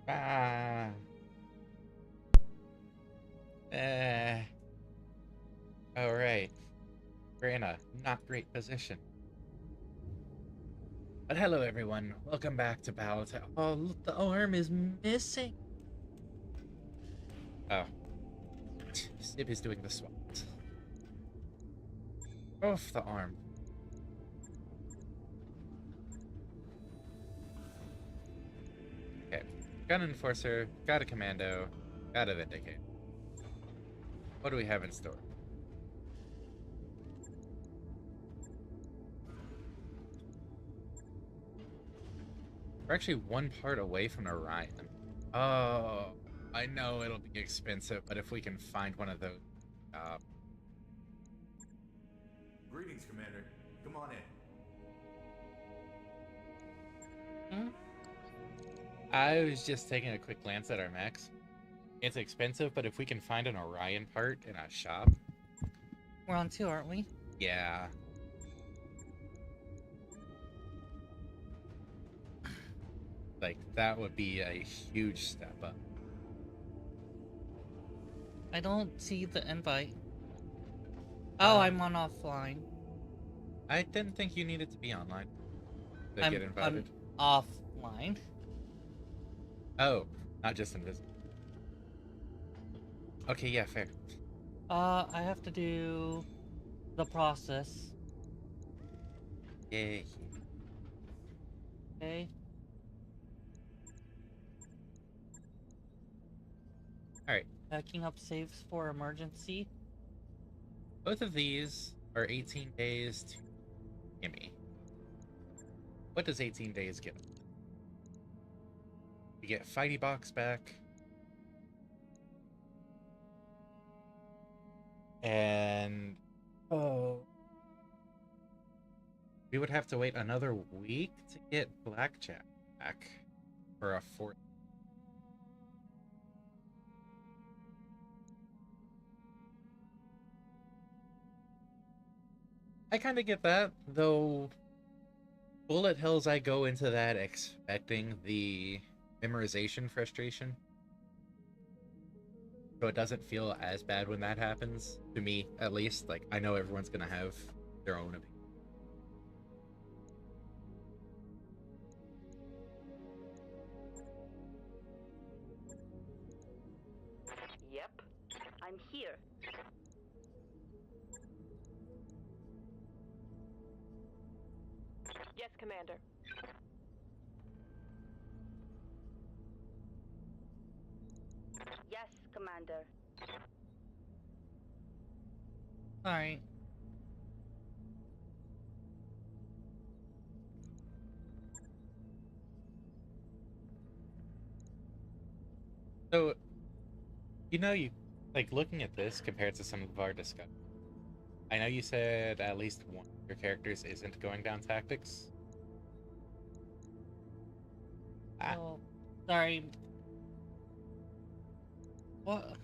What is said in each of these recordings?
Ah. Eh. All right. We're in a not great position. But hello, everyone. Welcome back to BATTLETECH. Oh, look, the arm is missing. Oh, Sib is doing the swap. Off the arm. Okay. Gun Enforcer, got a Commando, got a Vindicate. What do we have in store? We're actually one part away from Orion. Oh, I know it'll be expensive, but if we can find one of those, Greetings, Commander. Come on in. Hmm? I was just taking a quick glance at our mechs. It's expensive, but if we can find an Orion part in a shop, We're on two, aren't we? yeah. Like, that would be a huge step up. I don't see the invite. Oh, I'm on offline. I didn't think you needed to be online to get invited. I'm offline. Oh, not just invisible. Okay, yeah, fair. I have to do the process. Yay. Okay. Alright. Backing up saves for emergency. Both of these are 18 days to gimme. What does 18 days get? We get Fighty Box back. And we would have to wait another week to get Blackjack back for a fourth. I kind of get that, though. Bullet Hells, I go into that expecting the memorization frustration. So it doesn't feel as bad when that happens, to me at least. Like, I know everyone's gonna have their own opinion. Yep, I'm here. Yes, Commander. Yes, Commander. Alright. So, like, looking at this compared to some of our discussion, I know you said at least one of your characters isn't going down tactics. Oh, sorry. What?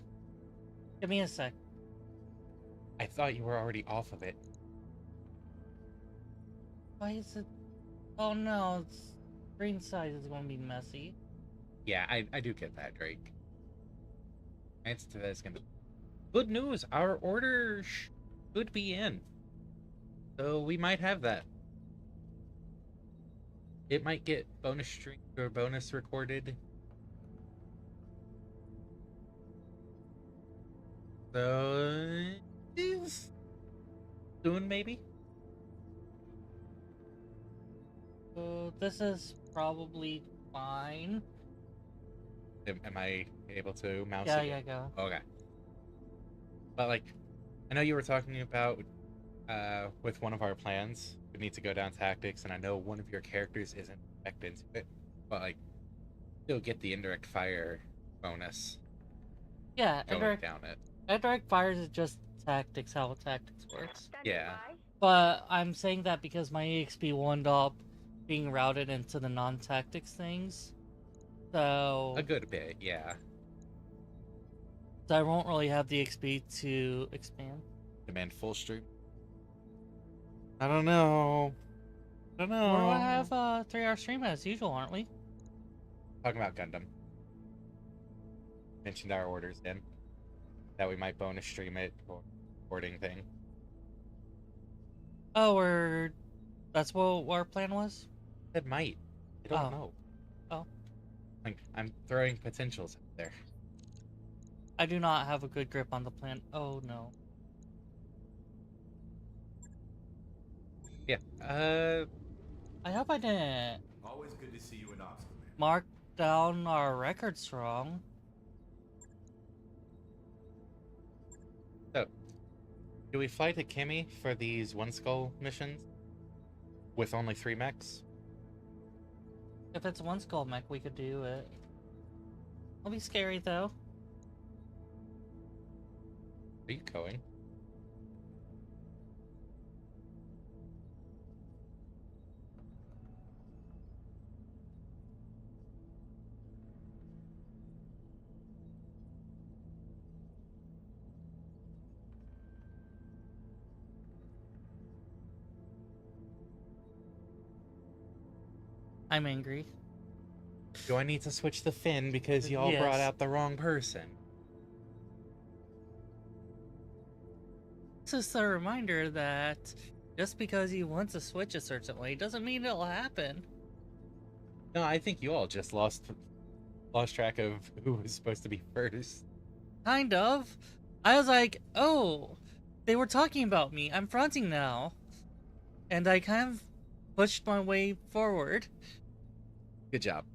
Give me a sec. I thought you were already off of it. Why is it? Oh no, screen size is going to be messy. Yeah, I do get that, Drake. Answer to that is gonna be good news. Our order should be in, so we might have that. It might get bonus stream or bonus recorded. So soon, maybe. This is probably fine. Am I able to mouse Yeah, it? yeah, go. Okay. But, like, I know you were talking about with one of our plans, we need to go down tactics, and I know one of your characters isn't backed into it, but, like, still get the indirect fire bonus Yeah, going down it. indirect fires is just tactics, how tactics works. Yeah. But I'm saying that because my EXP wound up being routed into the non-tactics things. So A good bit, yeah. I won't really have the XP to expand. Demand full stream. I don't know. I don't know. We're gonna have a 3-hour stream as usual, aren't we? Talking about Gundam. mentioned our orders in. That we might bonus stream it or recording thing. Oh, that's what our plan was? It might. I don't Oh. know. Oh. Like, I'm throwing potentials out there. I do not have a good grip on the plan. Oh, no. Yeah. I hope I didn't Always good to see you in Ops, Commander. mark down our records wrong. So, do we fly to Kimmy for these one skull missions with only 3 mechs? If it's one skull mech, we could do it. It'll be scary, though. Are you going? I'm angry. Do I need to switch the fin because y'all brought Yes. out the wrong person? It's just a reminder that just because you want to switch a certain way doesn't mean it'll happen. No, I think you all just lost track of who was supposed to be first. Kind of. I was like, oh, they were talking about me. I'm fronting now. And I kind of pushed my way forward. Good job.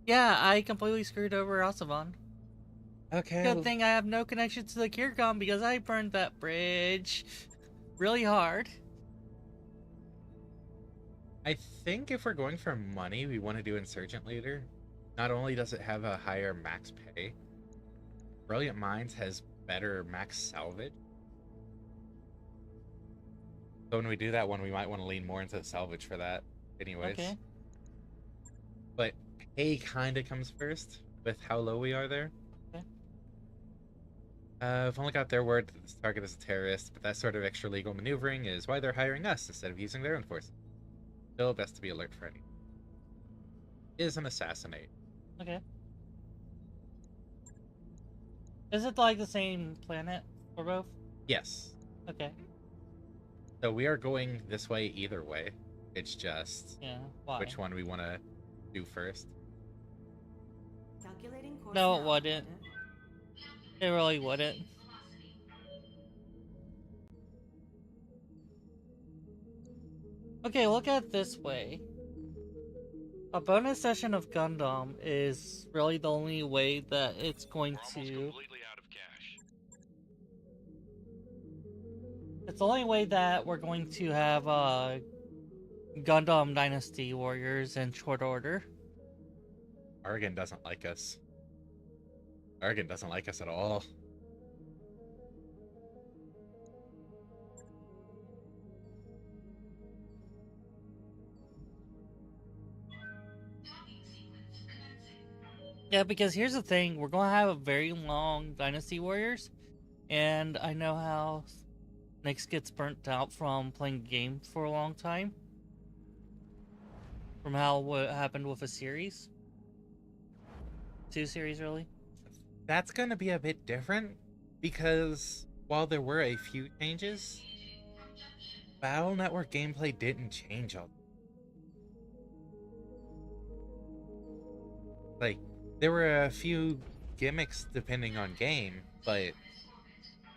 Yeah, I completely screwed over Asavan. Okay. Good thing I have no connection to the Kircon because I burned that bridge really hard. I think if we're going for money, we want to do Insurgent Leader. Not only does it have a higher max pay, Brilliant Minds has better max salvage. So when we do that one, we might want to lean more into the salvage for that anyways. Okay. But pay kind of comes first with how low we are there. Okay. I've only got their word that this target is a terrorist, but that sort of extra legal maneuvering is why they're hiring us instead of using their own forces. Still, best to be alert for any. Is an assassinate. Okay. Is it like the same planet for both? Yes. Okay. So we are going this way either way. It's just Yeah. Why? which one we want to do first. Calculating course No, it now, wouldn't. Commander. It really wouldn't. Okay, look at it this way. A bonus session of Gundam is really the only way that it's going to... completely out of cash. It's the only way that we're going to have Gundam Dynasty Warriors in short order. Argon doesn't like us. Argon doesn't like us at all. Yeah, because here's the thing, we're going to have a very long Dynasty Warriors, and I know how Nyx gets burnt out from playing games for a long time. From how what happened with a series. 2 series, really. That's going to be a bit different because while there were a few changes, Battle Network gameplay didn't change all. Like, there were a few gimmicks depending on game, but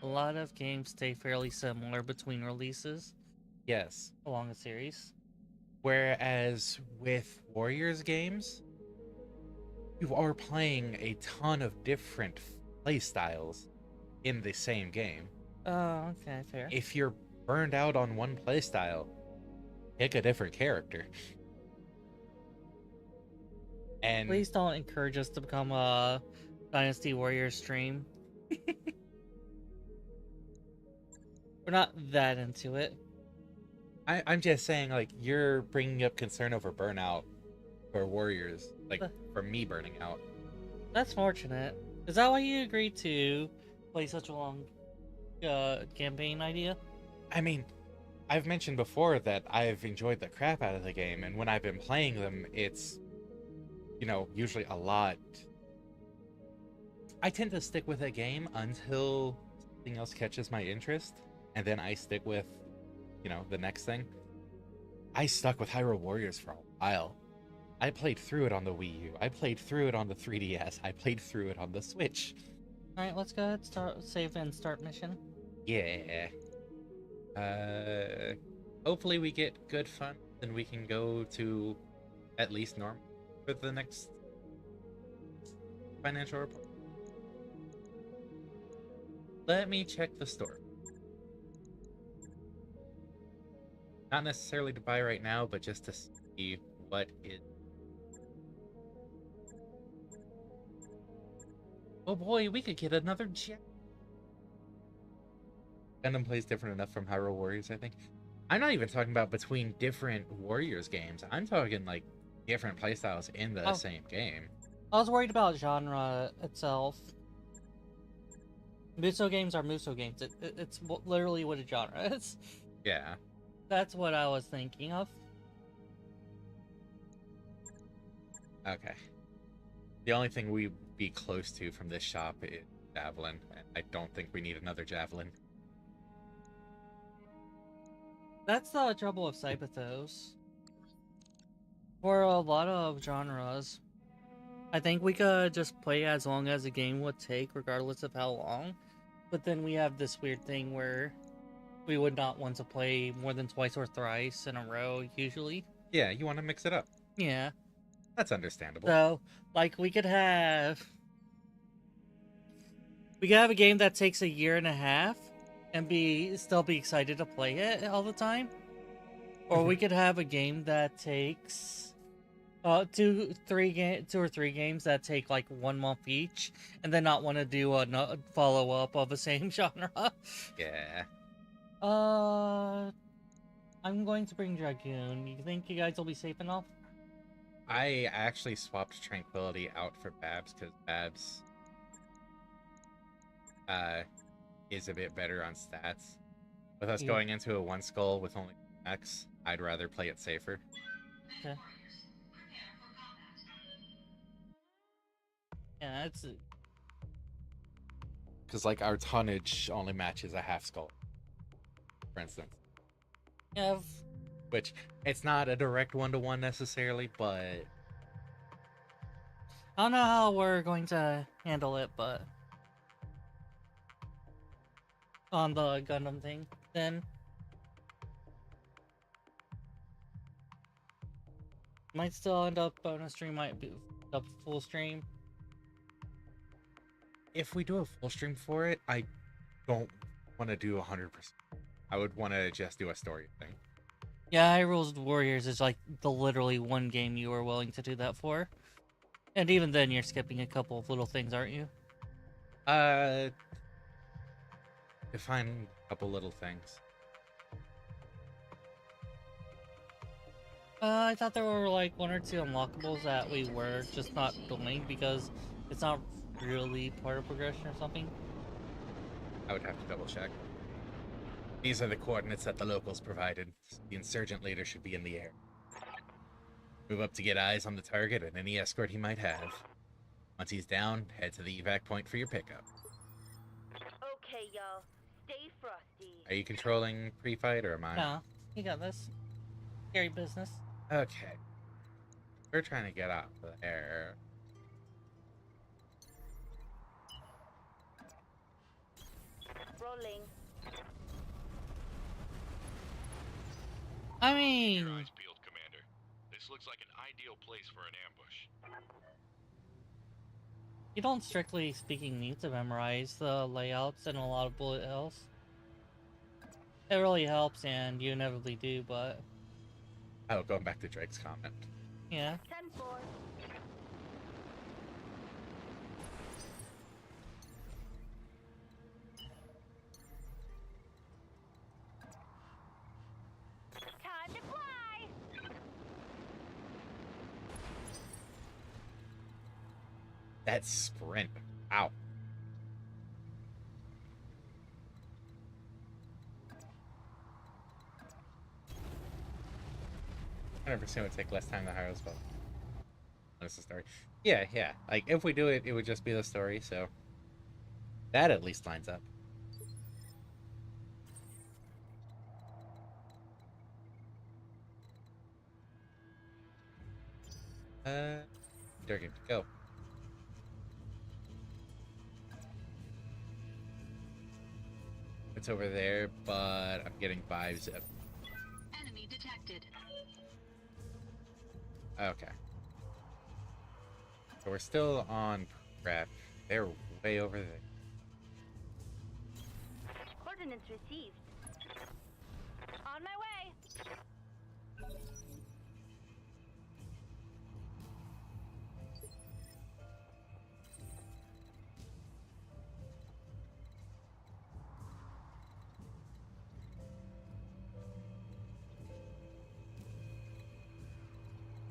A lot of games stay fairly similar between releases yes. along a series. Whereas with Warriors games, you are playing a ton of different play styles in the same game. Oh, okay, fair. If you're burned out on one play style, pick a different character. And Please don't encourage us to become a Dynasty Warrior stream. We're not that into it. I'm just saying, like, you're bringing up concern over burnout for Warriors, like, for me burning out. That's fortunate. Is that why you agreed to play such a long campaign idea? I mean, I've mentioned before that I've enjoyed the crap out of the game, and when I've been playing them, it's, you know, usually a lot I tend to stick with a game until something else catches my interest, and then I stick with, the next thing. I stuck with Hyrule Warriors for a while. I played through it on the Wii U. I played through it on the 3DS. I played through it on the Switch. All right, let's go ahead, save and start mission. Yeah. Hopefully we get good fun, and we can go to at least normal for the next financial report. Let me check the store. Not necessarily to buy right now, but just to see what is. Oh boy, we could get another jet. Gundam plays different enough from Hyrule Warriors, I think. I'm not even talking about between different Warriors games. I'm talking like different playstyles in the same game. I was worried about genre itself. Muso games are Muso games. It's literally what a genre is. Yeah. That's what I was thinking of. Okay. The only thing we'd be close to from this shop is Javelin. I don't think we need another Javelin. That's the trouble with Cybathos. For a lot of genres, I think we could just play as long as the game would take, regardless of how long. But then we have this weird thing where we would not want to play more than twice or thrice in a row, usually. Yeah, you want to mix it up. Yeah. That's understandable. So, like, we could have a game that takes a year and a half and still be excited to play it all the time. Or we could have a game that takes two or three games that take like 1 month each, and then not want to do a follow-up of the same genre. Yeah. I'm going to bring Dragoon. You think you guys will be safe enough? I actually swapped Tranquility out for Babs because Babs is a bit better on stats. With us going into a 1 skull with only X, I'd rather play it safer. Okay. Yeah, it's because like our tonnage only matches a half skull, for instance. yeah. Which it's not a direct 1-to-1 necessarily, but I don't know how we're going to handle it, but on the Gundam thing, then might still end up bonus stream, might be up full stream. if we do a full stream for it, I don't want to do 100%. I would want to just do a story thing. Yeah, Hyrule Warriors is like the literally one game you are willing to do that for. And even then, you're skipping a couple of little things, aren't you? Define a couple little things. I thought there were like 1 or 2 unlockables that we were just not doing because it's not really part of progression or something. I would have to double check. These are the coordinates that the locals provided. The insurgent leader should be in the air. Move up to get eyes on the target and any escort he might have. Once he's down, head to the evac point for your pickup. Okay, y'all. Stay frosty. Are you controlling pre-fight or am I? No, you got this. Scary business. Okay. We're trying to get out of there. Rolling. I mean, Your eyes peeled, Commander. This looks like an ideal place for an ambush. you don't strictly speaking need to memorize the layouts and a lot of bullet hells. It really helps, and you inevitably do, but Oh, going back to Drake's comment. yeah. 10-4. Time to fly. That sprint. Ow. 100% would take less time than Hyro's, but that's the story. Yeah. Like, if we do it, it would just be the story, so That at least lines up. They're good to go. It's over there, but I'm getting vibes of... Enemy detected. Okay. So we're still on prep. They're way over there. Coordinates received. On my way.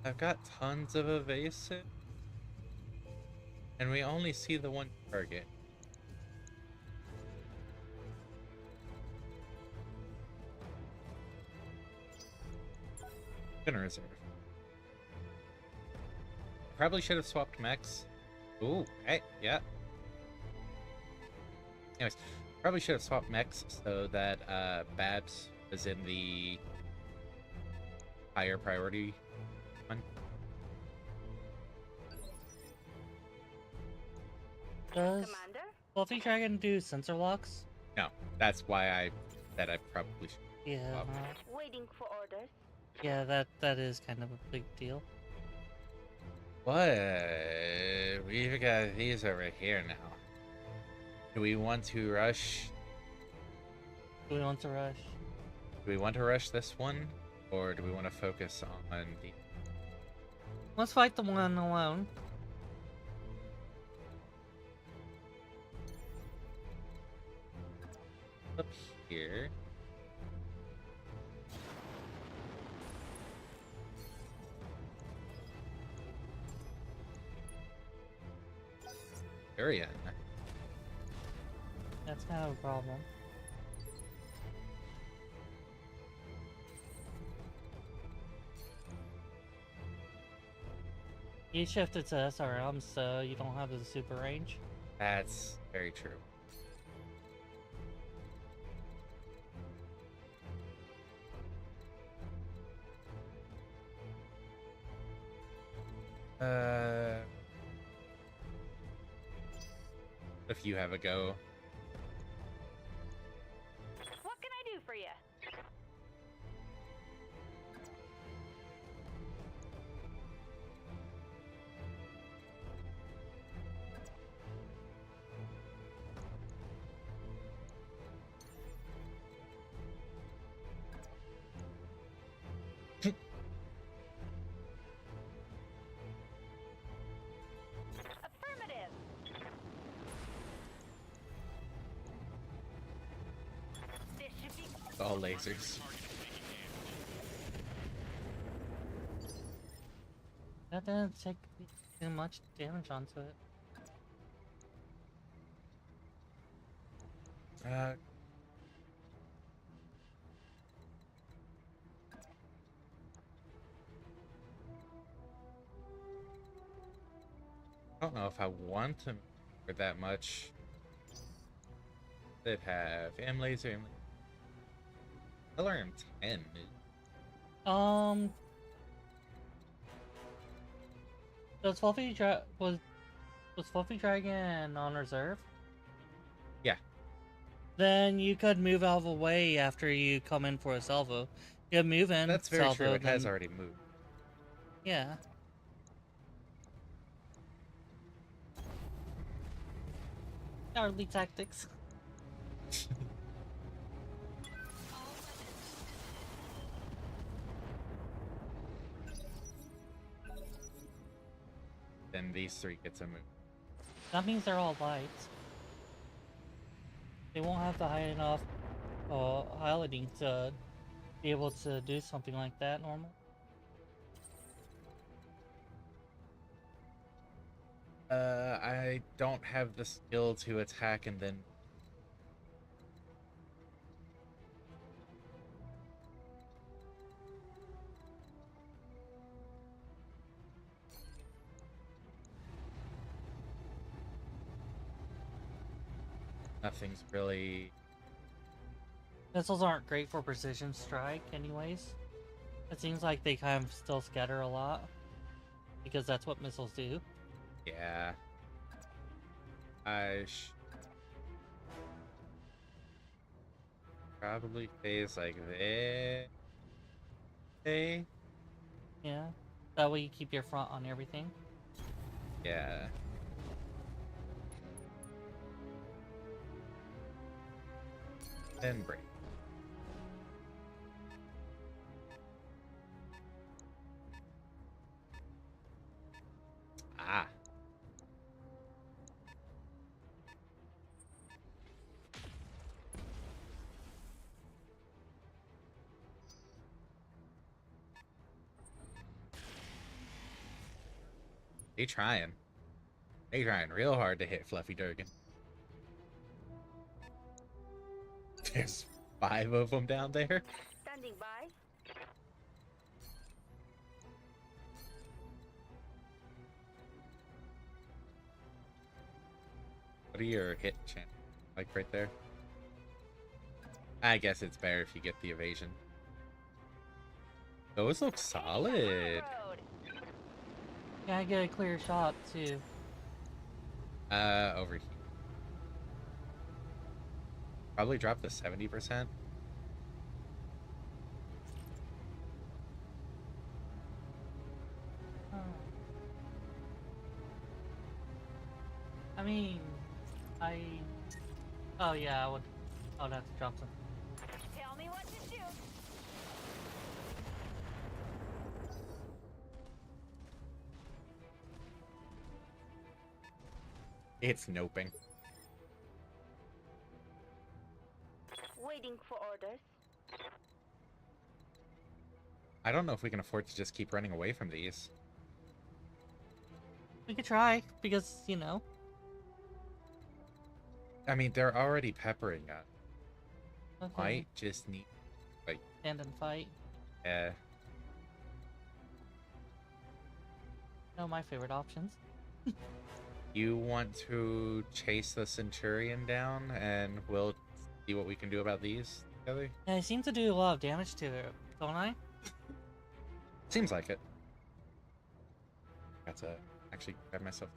I've got tons of evasive, and we only see the one target. Gonna reserve. Probably should have swapped mechs. Ooh, hey, yeah. Anyways, probably should have swapped mechs so that Babs was in the higher priority one. Does Commander? Fluffy Dragon do sensor locks? No, that's why I said I probably should. Yeah. Wow. Waiting for orders. Yeah, that is kind of a big deal. What? We've got these over here now. Do we want to rush? Do we want to rush? Do we want to rush this one? Or do we want to focus on the... Let's fight the one alone. Up here? Arian. That's kind of a problem. You shifted to SRM, so you don't have the super range. That's very true. If you have a go. What can I do for you? Affirmative. This should be It's all lasers. That didn't take too much damage onto it. Uh, I don't know if I want to for that much. That have M laser, color M10. Does was Fluffy Dragon on reserve? Yeah. Then you could move out of the way after you come in for a salvo. You could move in. That's very salvo, true. It has then- already moved. Yeah. Cowardly tactics. Then these three get to move. That means they're all lights. They won't have the high enough piloting to be able to do something like that normal. I don't have the skill to attack and then... Nothing's really. Missiles aren't great for precision strike, anyways. It seems like they kind of still scatter a lot because that's what missiles do. Yeah. I probably phase like this. Hey. Yeah, that way you keep your front on everything. Yeah. Then break. Ah. They trying. They trying real hard to hit Fluffy Durgan. There's 5 of them down there. Standing by. What are your hit chances? Like right there? I guess it's better if you get the evasion. Those look solid. Road. Yeah, I get a clear shot too. Over here. Probably drop the 70%. Oh. I mean, oh yeah, I would have to drop some. Tell me what to do. It's noping. Waiting for orders. I don't know if we can afford to just keep running away from these. We could try because you know. I mean, they're already peppering us. Okay. Might just need, like, Stand and fight. No, my favorite options. You want to chase the Centurion down, and we'll see what we can do about these together? Yeah, I seem to do a lot of damage to it, don't I? Seems like it. Got to actually grab myself.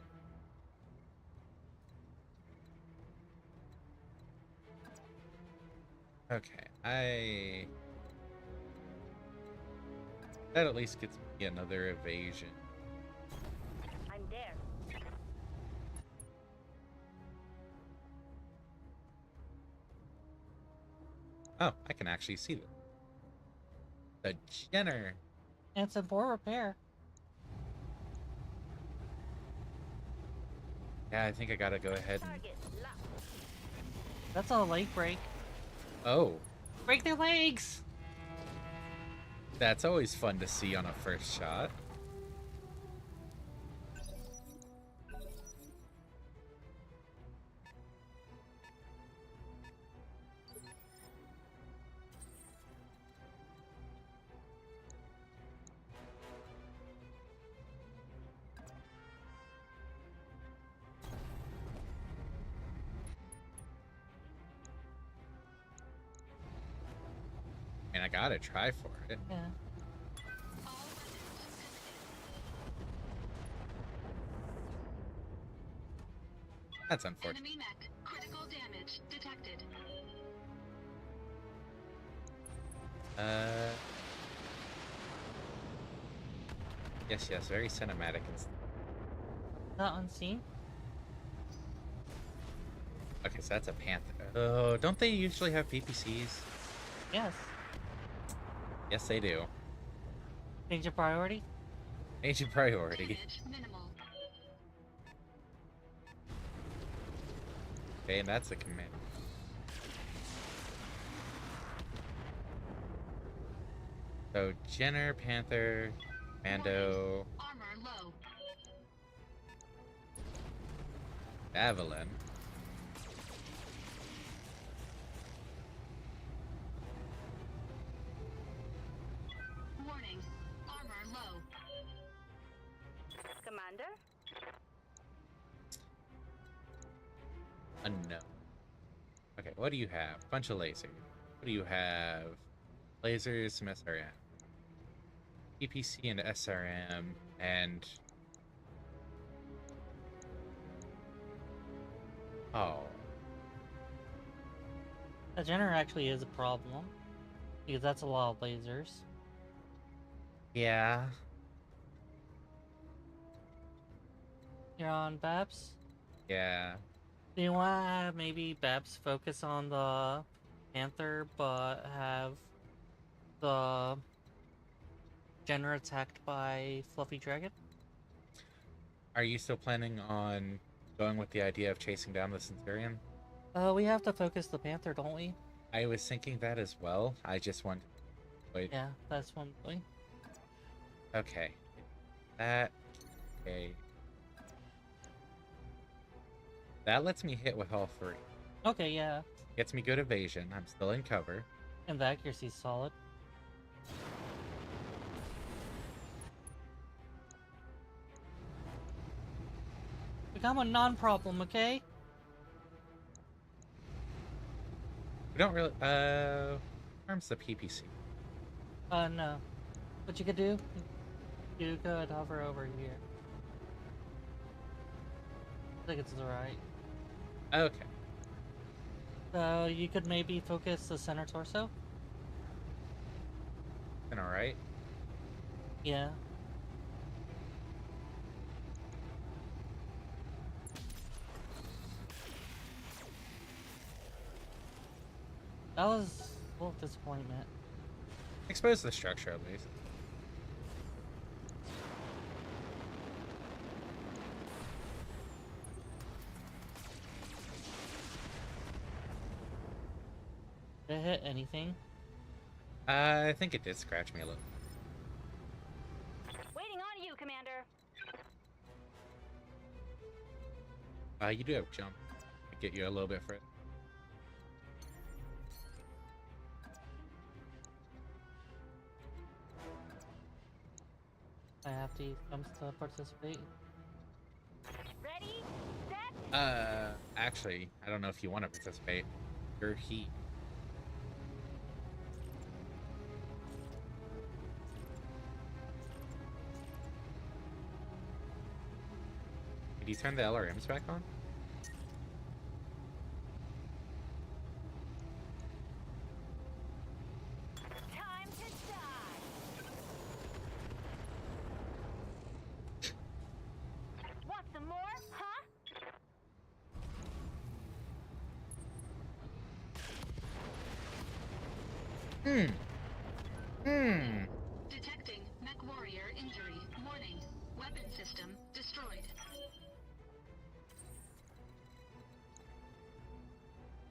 Okay, that at least gets me another evasion. I'm there. Oh, I can actually see them. The Jenner. And it's in poor repair. Yeah, I think I gotta go ahead and... Target locked. That's a leg break. Oh, Break their legs! that's always fun to see on a first shot. And I gotta try for it. Yeah. That's unfortunate. Enemy mech. Critical damage detected. Yes, very cinematic and stuff. Not unseen. Okay, so that's a Panther. Oh, don't they usually have PPCs? Yes. Yes, they do. Change of priority. Agent priority. Damage minimal. Okay, and that's a command. So, Jenner, Panther, Mando, Armor low. Evelyn. Warning. Armor low. Commander? Unknown. Okay, what do you have? Bunch of lasers. What do you have? Lasers, some SRM. EPC and SRM, and... Oh. The generator actually is a problem. Because that's a lot of lasers. Yeah. You're on Babs? Yeah. Do you want to have maybe Babs focus on the Panther, but have the Jenner attacked by Fluffy Dragon? Are you still planning on going with the idea of chasing down the Centurion? We have to focus the Panther, don't we? I was thinking that as well. I just want to wait. Yeah, that's one thing. Okay. That. Okay. That lets me hit with all three. Okay, yeah. Gets me good evasion. I'm still in cover. And the accuracy's solid. Become a non-problem, okay? We don't really. Harms the PPC. No. What you could do? You could hover over here. I think it's the right. Okay. So you could maybe focus the center torso? Then alright. Yeah. That was a little disappointment. Expose the structure at least. Did it hit anything? I think it did scratch me a little. Waiting on you, Commander. You do have jump. I get you a little bit further. I have to use jumps to participate. Ready, set. Actually, I don't know if you want to participate. Your heat. Did you turn the LRMs back on? Time to die. Want some more, huh? Detecting mech warrior injury. Warning. Weapon system destroyed.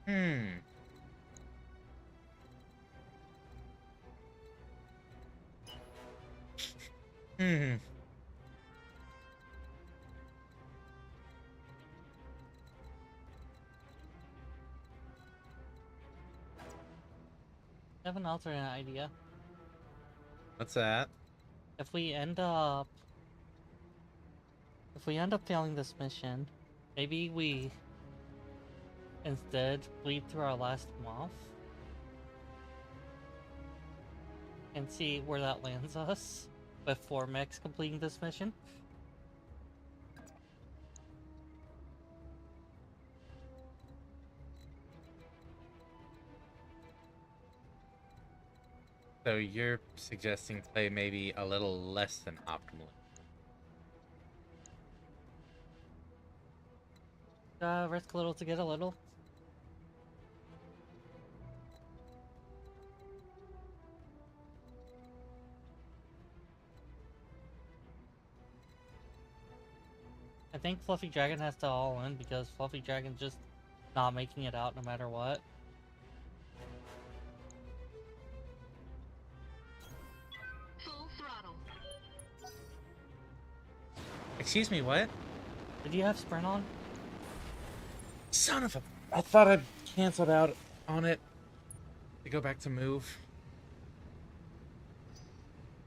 I have an alternate idea. What's that? If we end up failing this mission, maybe we instead bleed through our last month and see where that lands us before mechs completing this mission. So you're suggesting play maybe a little less than optimally. Risk a little to get a little. I think Fluffy Dragon has to all in because Fluffy Dragon's just not making it out no matter what. Full throttle. Excuse me, what? Did you have sprint on? Son of a... I thought I'd canceled out on it to go back to move.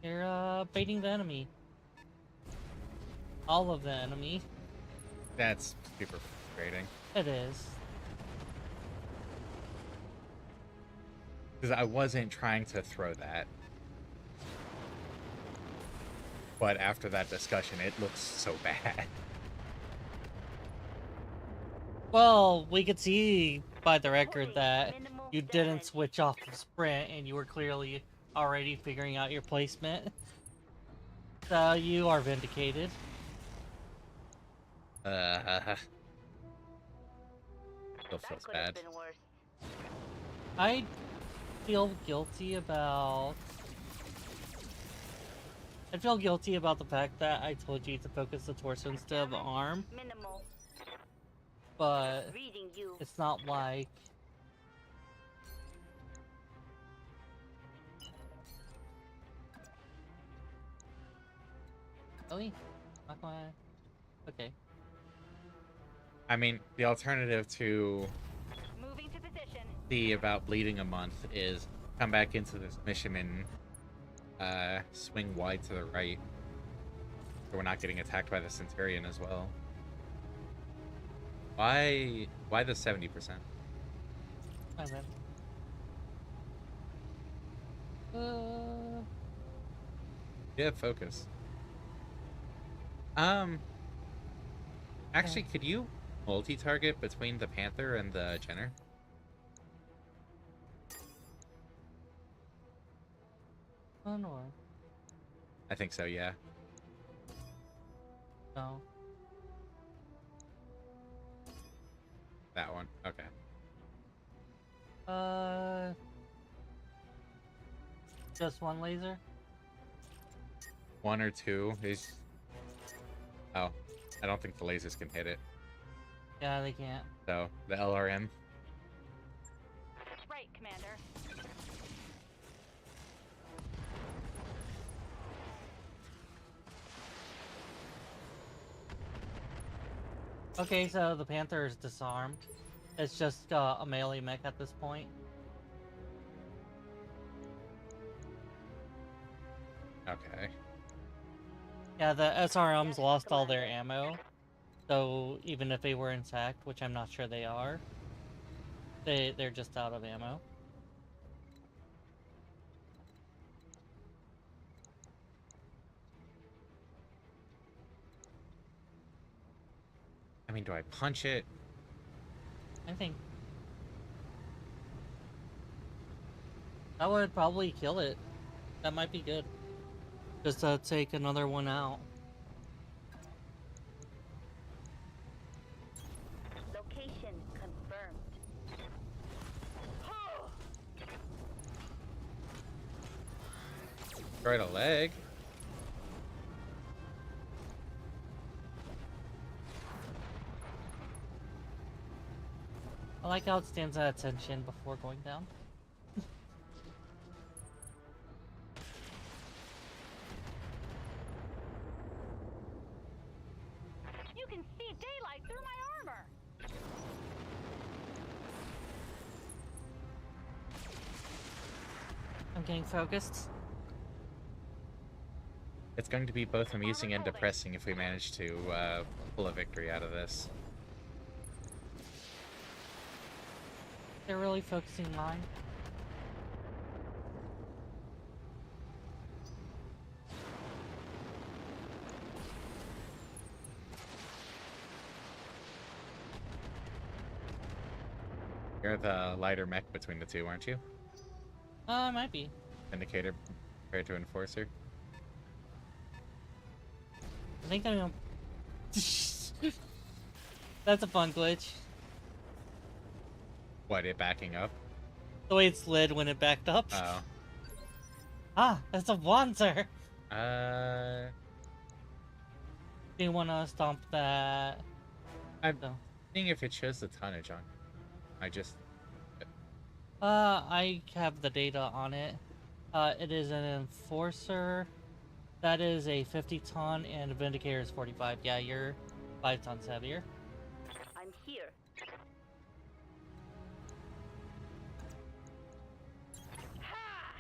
You're baiting the enemy. All of the enemy. That's super frustrating. It is. Because I wasn't trying to throw that. But after that discussion, it looks so bad. Well, we could see by the record Putting that minimal you didn't damage. switch off of sprint and you were clearly already figuring out your placement. So you are vindicated. Still That feels could have bad. been worse. I feel guilty about... I feel guilty about the fact that I told you to focus the torso instead of the arm, Minimal. but Reading you. it's not like... Really? Not gonna... Okay. I mean, the alternative to Moving to position. the about bleeding a month is come back into this mission and swing wide to the right. So we're not getting attacked by the Centurion as well. Why the 70%? My bad. Yeah, focus. Actually, could you multi-target between the Panther and the Jenner? Oh no. I think so, yeah. No. That one. Okay. Just one laser? One or two is... Oh, I don't think the lasers can hit it. Yeah, they can't. So, the LRM. Right, Commander. Okay, so the Panther is disarmed. It's just a melee mech at this point. Okay. Yeah, the SRMs lost all their ammo. So even if they were intact, which I'm not sure they are, they're just out of ammo. I mean, do I punch it? I think that would probably kill it. That might be good. Just to take another one out. Location confirmed. Destroyed a leg? I like how it stands at attention before going down. You can see daylight through my armor. I'm getting focused. It's going to be both amusing and depressing if we manage to pull a victory out of this. They're really focusing mine. You're the lighter mech between the two, aren't you? Might be. Indicator compared to Enforcer. I think I'm gonna... That's a fun glitch. What, it backing up? The way it slid when it backed up. Oh. Ah, that's a Wanzer! Do you wanna stomp that? I'm No. seeing if it shows the tonnage on. I just... I have the data on it. It is an Enforcer. That is a 50-ton, and a Vindicator is 45. Yeah, you're 5 tons heavier. I'm here. Ha!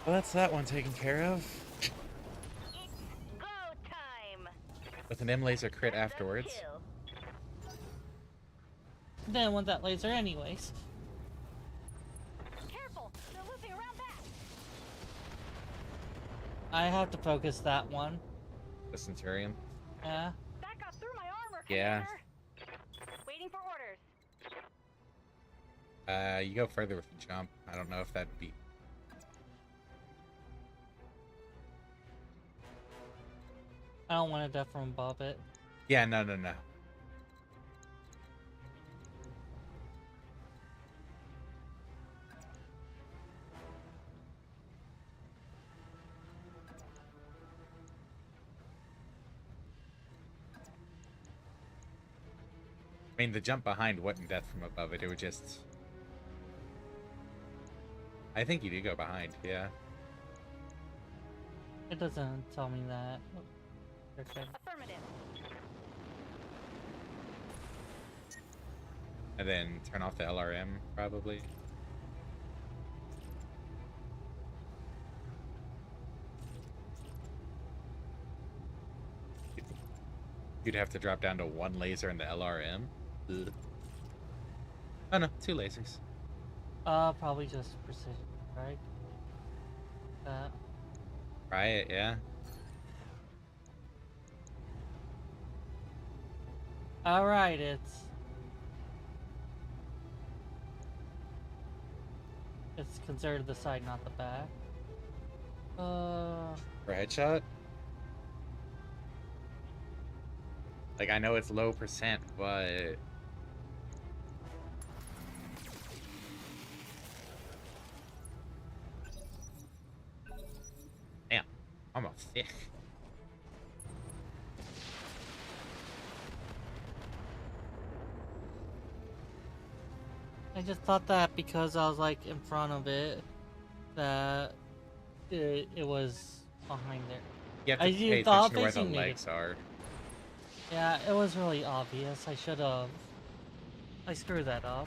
Well, that's that one taken care of. It's go time. With an M laser crit The afterwards. kill. Didn't want that laser anyways. Careful, they're looping around back. I have to focus that one. The Centurion. Yeah. That got through my armor, Yeah. Commander. Waiting for orders. You go further with the jump. I don't know if that'd be... I don't want to death from above it. Yeah, no. I mean, the jump behind wasn't death from above it. It would just... I think you do go behind, yeah. It doesn't tell me that. Okay. Affirmative. And then turn off the LRM, probably. You'd have to drop down to one laser in the LRM. Ugh. Oh no, 2 lasers. Probably just precision, right? Try it, yeah. Alright, it's considered the side, not the back. For a headshot? Like, I know it's low percent, but... Damn, almost thick. I just thought that because I was like in front of it, that it was behind there. You have I to pay thought attention to where the facing me. legs are. Yeah, it was really obvious. I should have. I screwed that up.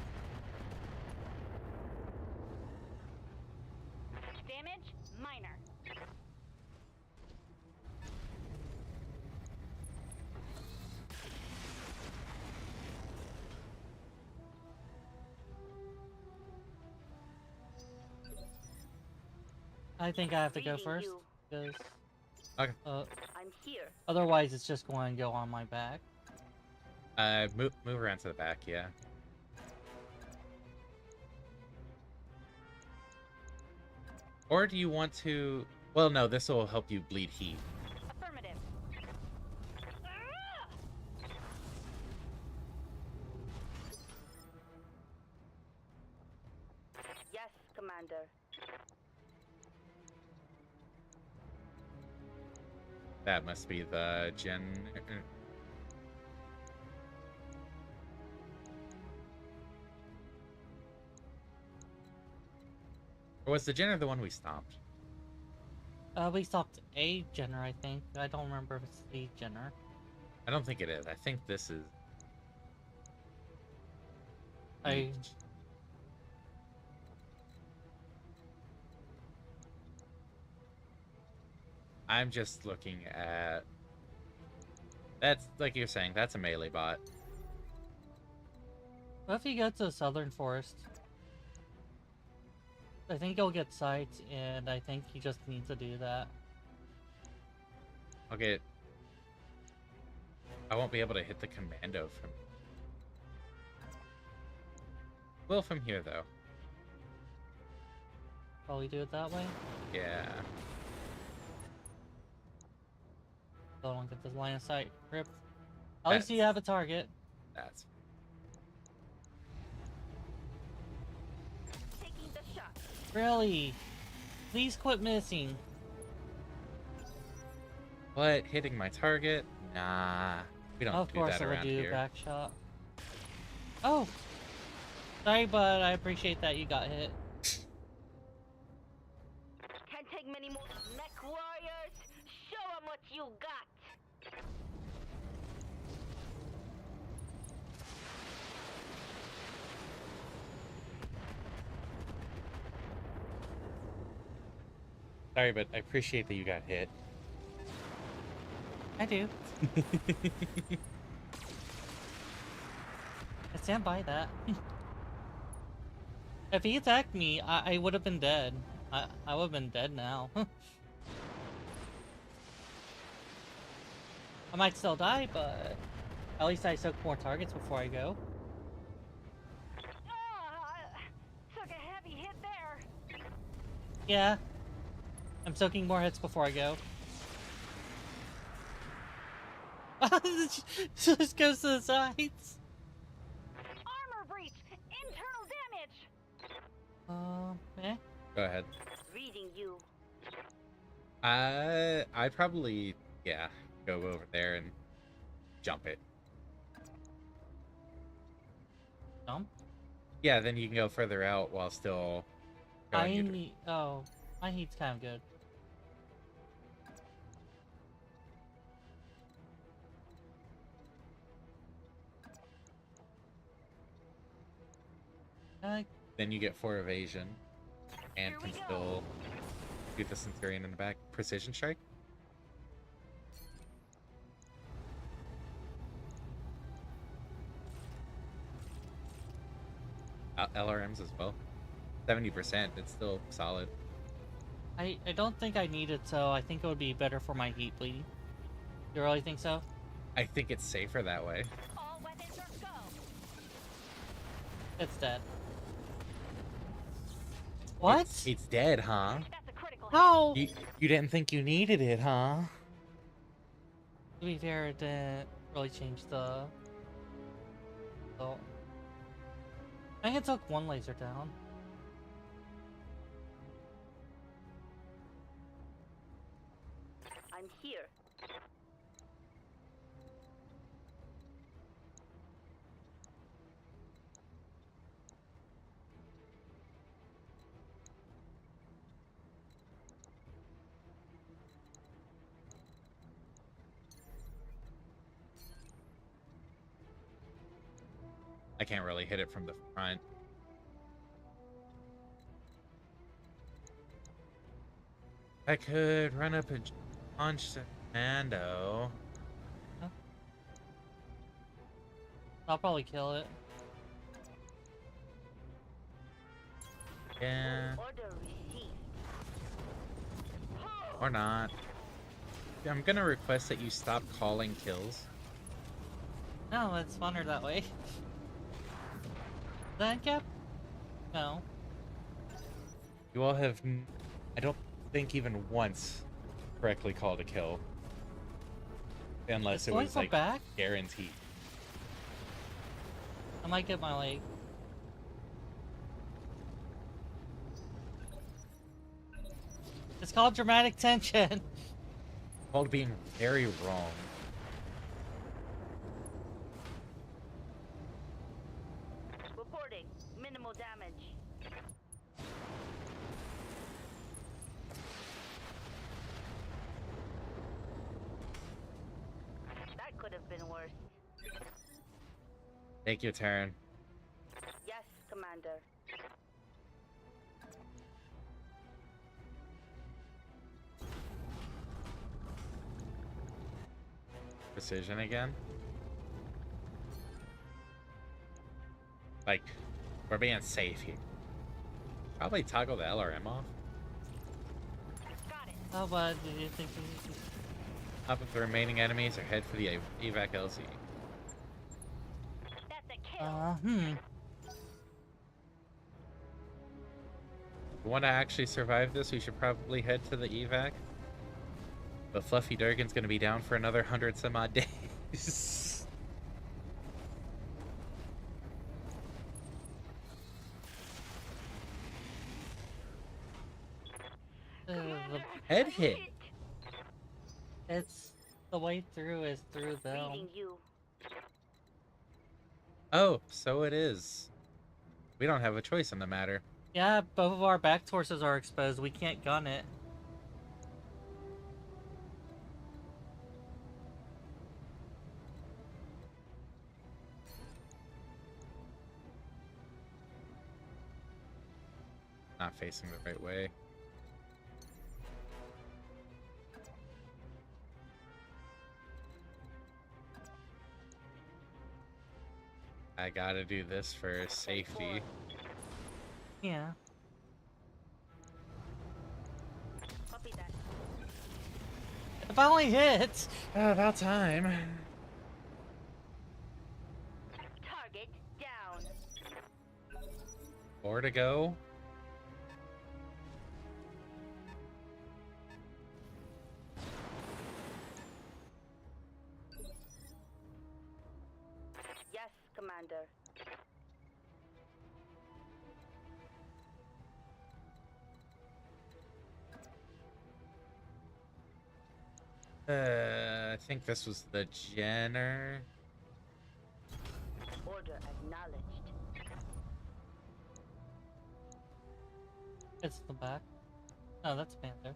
Damage minor. I think I have to go Reading first, you. because Okay. I'm here. otherwise it's just going to go on my back. Move around to the back, yeah. Or do you want to... Well, no, this will help you bleed heat. Affirmative. Ah! Yes, Commander. That must be the gen... Or was the Jenner the one we stopped? We stopped a Jenner, I think. I don't remember if it's the Jenner. I don't think it is. I think this is... I I'm just looking at... That's, like you're saying, that's a melee bot. What if you go to the Southern Forest? I think you'll get sights, and I think you just need to do that. I'll get... I won't be able to hit the commando from... Well, from here, though. Probably do it that way. Yeah. So I don't get this line of sight ripped. At least you have a target. That's... Taking the shot. Really? Please quit missing. What? Hitting my target? Nah. We don't Of do course that I will around do here. back shot. Oh! Sorry, but I appreciate that you got hit. Can't take many more mech warriors. Show 'em what you got. Sorry, but I appreciate that you got hit. I do. I stand by that. If he attacked me, I would have been dead. I would have been dead now. I might still die, but at least I took more targets before I go. Took a heavy hit there. Yeah. I'm soaking more hits before I go. Just goes to the sides. Armor breach. Internal damage. Eh? Go ahead. Reading you. I'd probably, yeah, go over there and jump it. Jump? Yeah, then you can go further out while still going your need. Oh, my heat's kind of good. Then you get 4 evasion and Here we can go. still shoot the Centurion in the back. Precision strike? LRMs as well. 70%, it's still solid. I don't think I need it, so I think it would be better for my heat bleeding. You really think so? I think it's safer that way. All weapons are go. It's dead. What? It's dead, huh? That's a critical How? You didn't think you needed it, huh? To be fair, it didn't really change the... So... I think it took one laser down. hit. I'm here. I can't really hit it from the front. I could run up and punch the Mando. I'll probably kill it. Yeah, Order received. or not. I'm gonna request that you stop calling kills. No, it's funner that way. That cap? No. You all have, I don't think even once correctly called a kill. Unless It's it going was for like back? guaranteed. I might get my leg. It's called dramatic tension. Called being very wrong. Reporting. Minimal damage. That could have been worse. Take your turn. Yes, Commander. Precision again. Like, we're being safe here. Probably toggle the LRM off. Got it. How bad do you think Top of the remaining enemies or head for the evac LZ. That's a kill. If we want to actually survive this, we should probably head to the evac. But Fluffy Durgan's gonna be down for another 100 some odd days. Head hit. It's the way through is through them. Reading you. Oh, so it is. We don't have a choice in the matter. Yeah, both of our back torsos are exposed. We can't gun it. Not facing the right way. I gotta do this for safety. Yeah. Copy that. If I only hit! About time. Target down. 4 to go. Yes, Commander. I think this was the Jenner. Order acknowledged. It's the back. Oh, that's Panther.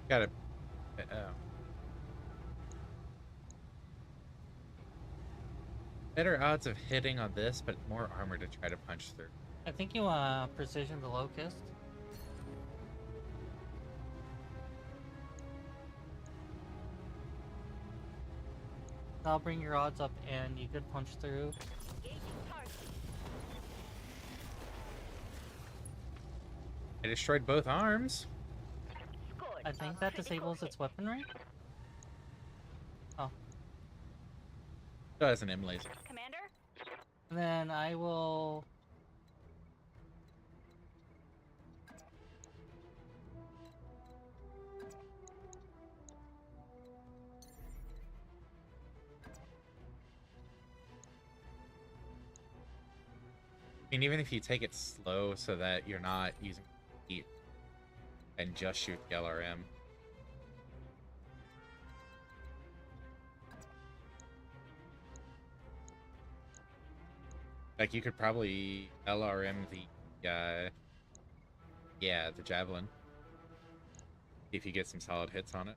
Gotta. Better odds of hitting on this, but more armor to try to punch through. I think you want precision the locust. That'll bring your odds up and you could punch through. Engaging target. I destroyed both arms. Scored. I think A that critical disables hit. its weaponry. Oh. So as an M laser. Commander? And then I will... I mean, even if you take it slow so that you're not using heat and just shoot the LRM. Like, you could probably LRM the javelin. If you get some solid hits on it.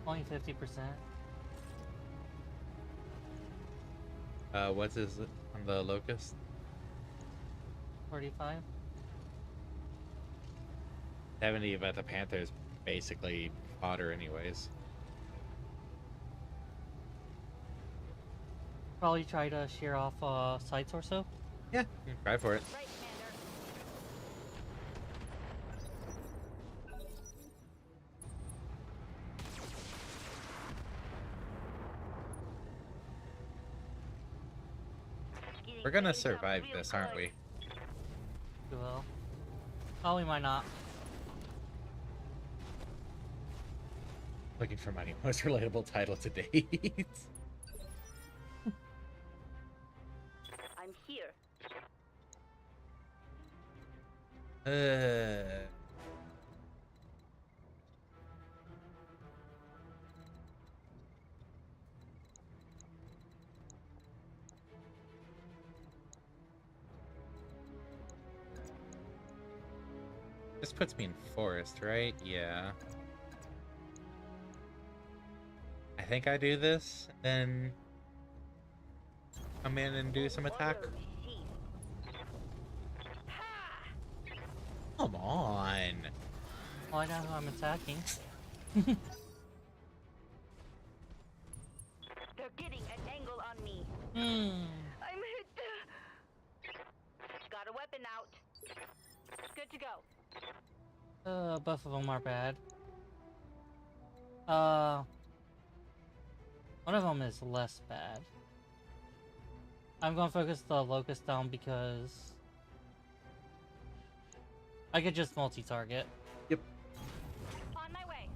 Only 50%. What is it on the locust? 45. 70, but the Panther's basically fodder anyways. Probably try to shear off sights or so. Yeah, try for it. Right, Commander. Getting We're gonna blazed up survive real this, aren't good. we? We will. Oh, we might not. Looking for my most relatable title to date. I'm here. uh, this puts me in forest, right? Yeah. I think I do this, then come in and do some attack. Order received. Ha! Come on. Well, I know who I'm attacking. They're getting an angle on me. I'm hit. Got a weapon out. Good to go. Both of them are bad. One of them is less bad. I'm gonna focus the locust down because I could just multi-target. Yep. On my way.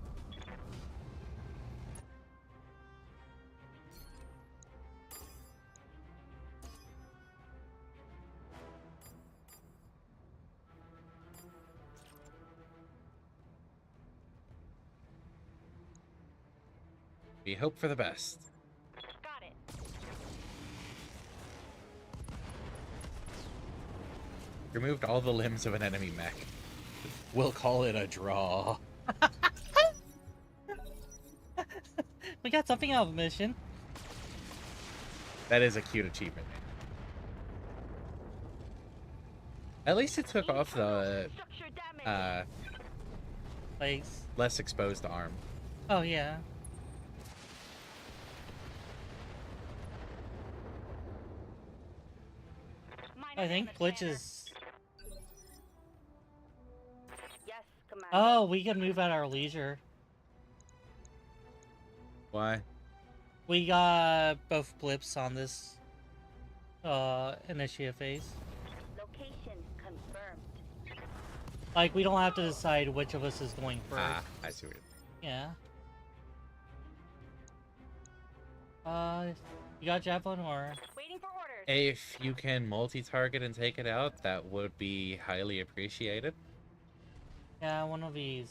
We hope for the best. Got it. Removed all the limbs of an enemy mech. We'll call it a draw. We got something out of the mission. That is a cute achievement. At least it took off the Structure damage. Legs. less exposed arm. Oh, yeah. Minor I think damage, Glitch Commander. is... Yes, Commander. Oh, we can move at our leisure. Why? We got both blips on this initiative phase. Location confirmed. Like, we don't have to decide which of us is going first. Ah, I see what Yeah. You got Javelin or... Waiting for orders. If you can multi-target and take it out, that would be highly appreciated. Yeah, one of these.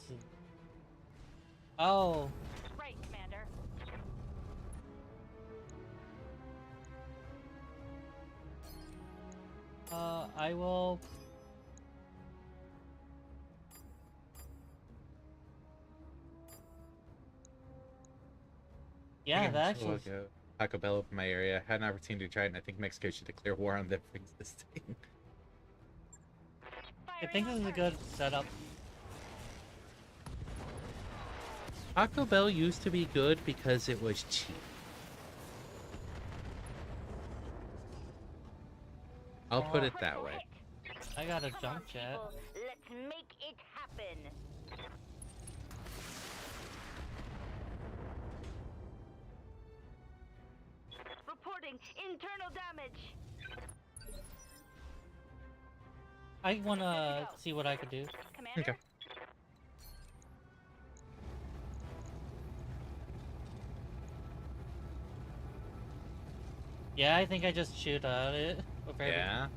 Oh. Right, Commander. I will... Yeah, that actually... Taco Bell up in my area. Had an opportunity to try it, and I think Mexico should declare war on them for existing. I think this is a good setup. Taco Bell used to be good because it was cheap. I'll put it that way. I got a Come jump on, jet. people. Let's make it happen. Reporting internal damage. I wanna see what I could do. Commander. Okay. Yeah, I think I just shoot at it. Okay. Yeah.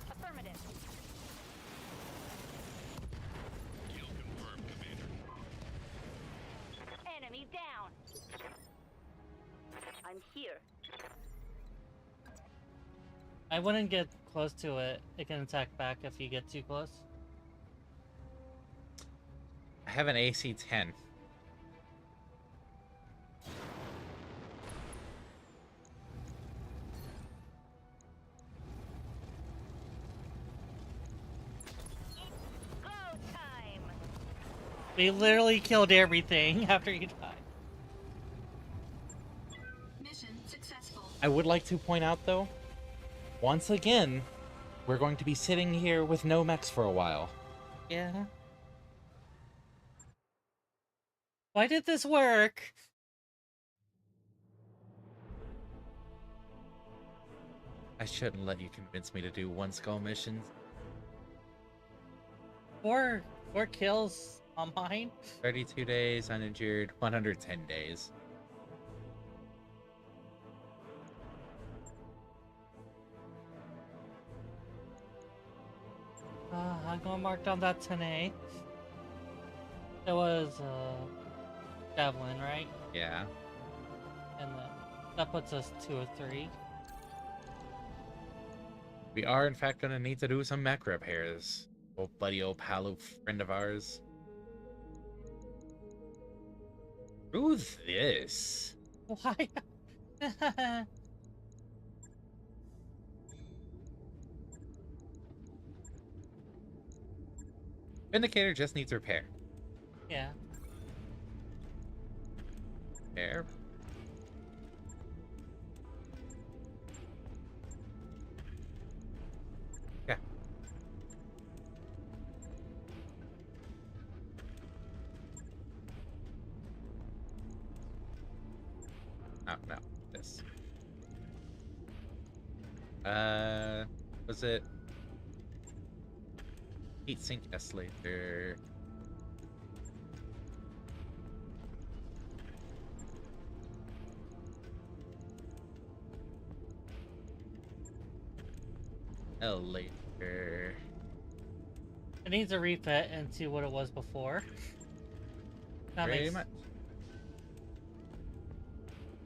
Affirmative. Kill confirmed, Commander. Enemy down. I'm here. I wouldn't get close to it. It can attack back if you get too close. I have an AC 10. Go time. We literally killed everything after you died. Mission successful. I would like to point out, though, once again, we're going to be sitting here with no mechs for a while. Yeah. Why did this work? I shouldn't let you convince me to do one skull missions. Four kills on mine? 32 days, uninjured, 110 days. I'm gonna mark down that 10A. It was, Javelin, right? Yeah. And then that puts us 2 or 3. We are, in fact, going to need to do some mech repairs. Old buddy, old pal, friend of ours. Who's this? Why? Vindicator just needs repair. Yeah. Repair. Yeah. Oh, no. This. Was it? Heat sink escalator. Elevator. It needs a refit into what it was before. That Very makes... much.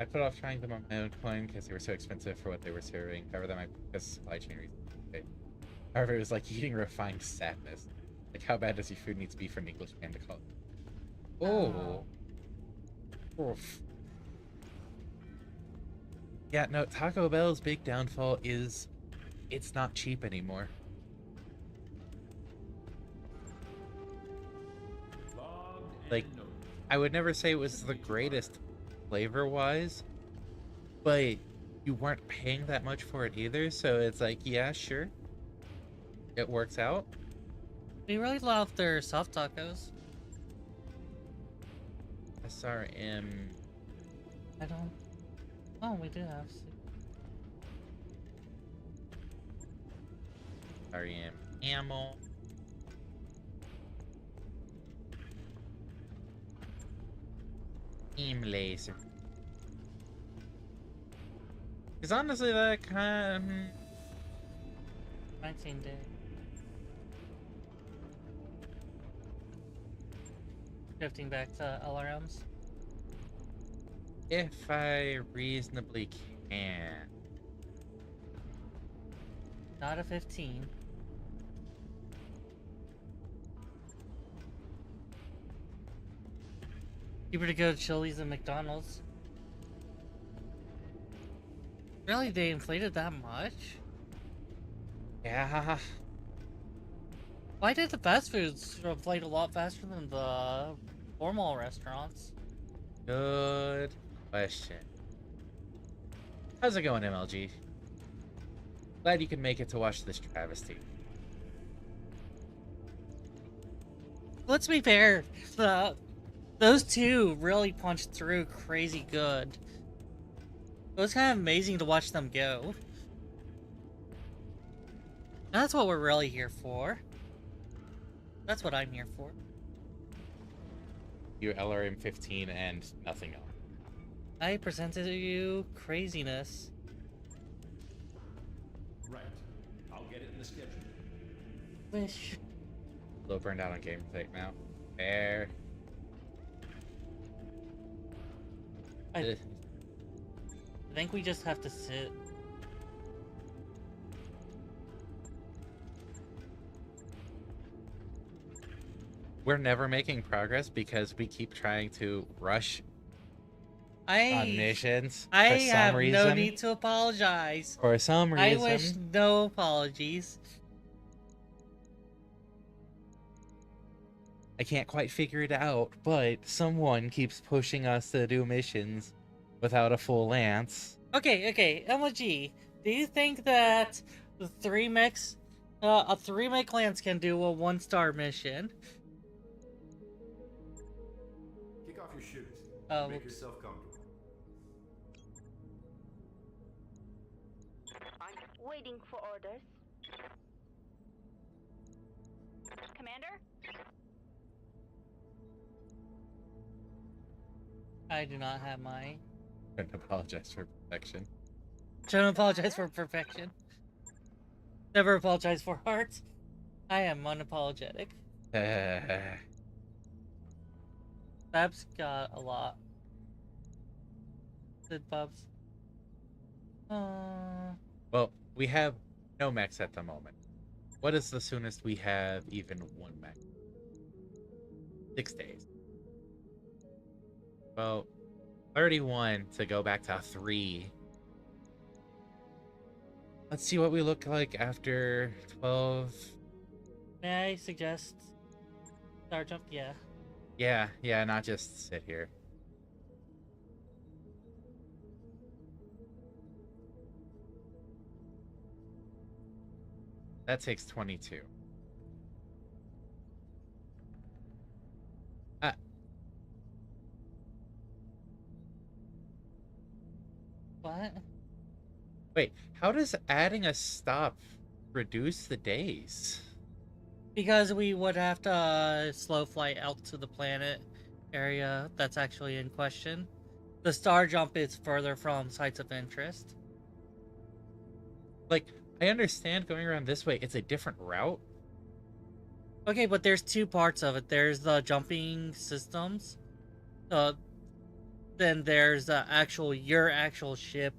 I put off trying them on my own coin because they were so expensive for what they were serving. However, that might be because supply chain reasons. Okay. However, it was like eating refined sadness. Like, how bad does your food need to be for an English man to call it? Oh. Oof. Yeah, no, Taco Bell's big downfall is it's not cheap anymore. Like, I would never say it was the greatest flavor-wise, but you weren't paying that much for it either, so it's like, yeah, sure. It works out. We really love their soft tacos. SRM. I don't. Oh, we do have. SRM ammo. Beam laser. Because honestly, that kind of... 19 days. Shifting back to LRMs. If I reasonably can. Not a 15. Cheaper to go to Chili's and McDonald's. Really, they inflated that much? Yeah. Why did the fast foods inflate a lot faster than the formal restaurants? Good question. How's it going, MLG? Glad you can make it to watch this travesty. Let's be fair. Those two really punched through crazy good. It was kind of amazing to watch them go. And that's what we're really here for. That's what I'm here for. You LRM 15 and nothing else. I presented to you craziness. Right. I'll get it in the schedule. Wish. Low burned out on game take now. Fair. I think we just have to sit. We're never making progress because we keep trying to rush on I missions for have some no reason. need to apologize. For some I reason. wish no apologies. I can't quite figure it out, but someone keeps pushing us to do missions without a full lance. Okay, MLG, do you think that the a 3-mech lance can do a 1-star mission? Kick off your shoes. Oh, Make whoops. yourself comfortable. I'm waiting for orders. Commander? I do not have my... I apologize for perfection. Don't apologize for perfection. Never apologize for hearts. I am unapologetic. Babs got a lot. Did Babs? Well, we have no mechs at the moment. What is the soonest we have even one mech? 6 days. Well, 31 to go back to 3. Let's see what we look like after 12. May I suggest star jump? Yeah. Yeah, not just sit here. That takes 22. What? Wait, how does adding a stop reduce the days? Because we would have to slow flight out to the planet area that's actually in question. The star jump is further from sites of interest. Like, I understand going around this way, it's a different route. Okay, but there's two parts of it. There's the jumping systems. Then there's your actual ship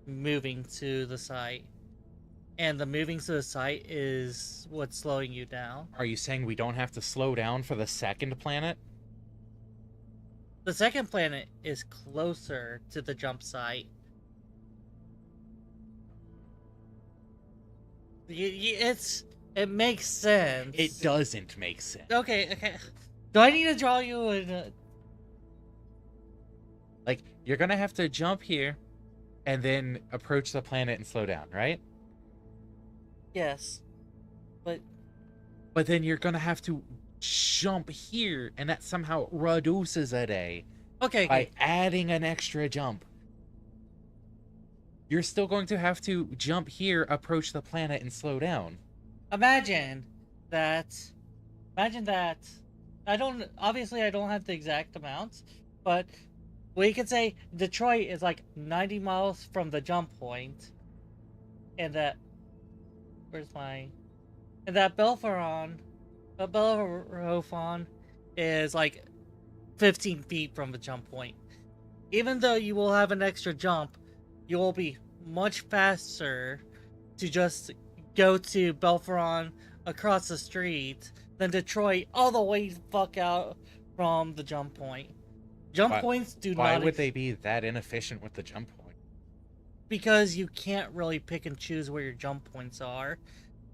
moving to the site. and the moving to the site is what's slowing you down. Are you saying we don't have to slow down for the second planet? The second planet is closer to the jump site. It makes sense. It doesn't make sense. Okay. Do I need to draw you in? Like, you're gonna have to jump here and then approach the planet and slow down, right? Yes, but then you're gonna have to jump here, and that somehow reduces a day by adding an extra jump. You're still going to have to jump here, approach the planet, and slow down. Imagine that. I don't have the exact amounts, but we could say Detroit is like 90 miles from the jump point, and that Bellerophon is like 15 feet from the jump point. Even though you will have an extra jump, you will be much faster to just go to Bellerophon across the street than Detroit all the way the fuck out from the jump point. Points do not. Why would they be that inefficient with the jump point? Because you can't really pick and choose where your jump points are.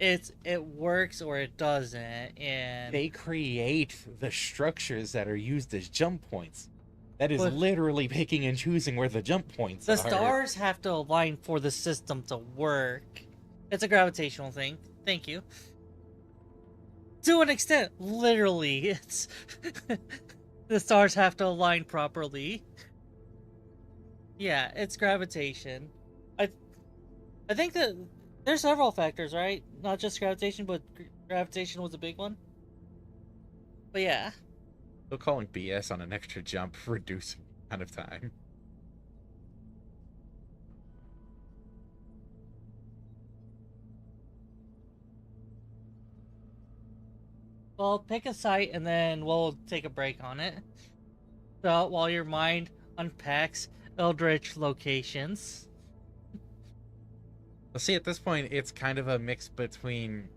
It works or it doesn't, and they create the structures that are used as jump points. That is literally picking and choosing where the jump points are. The stars have to align for the system to work. It's a gravitational thing. Thank you. To an extent, literally, it's the stars have to align properly. Yeah, it's gravitation. I think that there's several factors, right? Not just gravitation, but gravitation was a big one. But yeah. Still calling BS on an extra jump, reducing the amount of time. Well, pick a site and then we'll take a break on it. So while your mind unpacks Eldritch locations. Well, see, at this point, it's kind of a mix between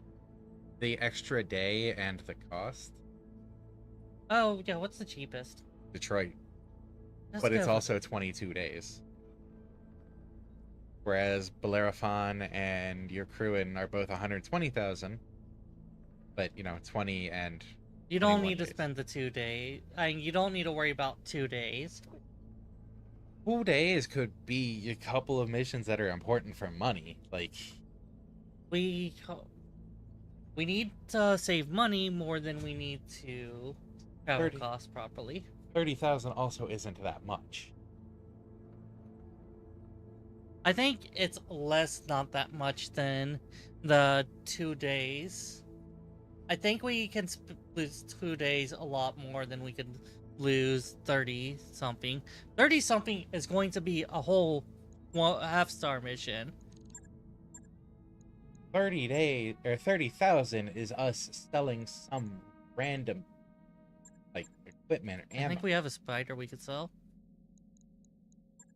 the extra day and the cost. Oh, yeah, what's the cheapest? Detroit. Let's But it's go. also 22 days. Whereas Bellerophon and your crewin are both 120,000. But, 20 and You don't 21 need to days. spend the 2 days. You don't need to worry about 2 days. 2 days could be a couple of missions that are important for money. Like, We need to save money more than we need to travel 30. costs properly. 30,000 also isn't that much. I think it's less, not that much, than the 2 days. I think we can lose 2 days a lot more than we could lose 30-something. 30-something is going to be a whole half-star mission. 30 days, or 30,000 is us selling some random, like, equipment or ammo. I think we have a spider we could sell.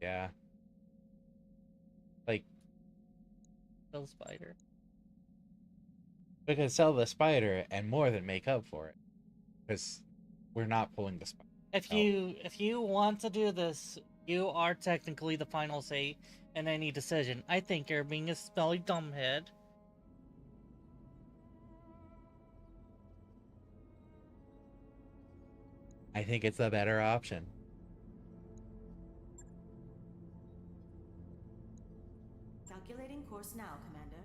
Yeah. Like, Sell spider. we could sell the spider and more than make up for it. Because we're not pulling the spider. If you want to do this, you are technically the final say in any decision. I think you're being a smelly dumbhead. I think it's a better option. Calculating course now, Commander.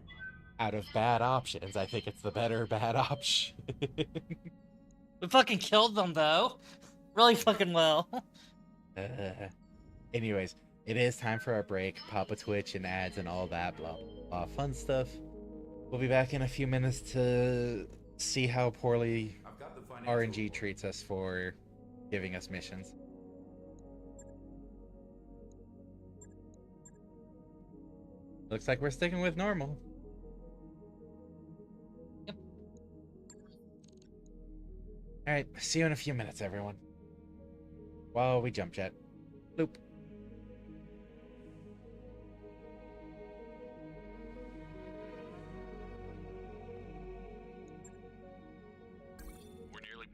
Out of bad options, I think it's the better bad option. We fucking killed them though. Really fucking well. Anyways, it is time for our break. Papa Twitch and ads and all that blah blah fun stuff. We'll be back in a few minutes to see how poorly I've got the financial RNG report. treats us for giving us missions. Looks like we're sticking with normal. Yep. Alright, see you in a few minutes, everyone. While we jump jet. Loop.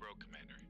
broke, Commander.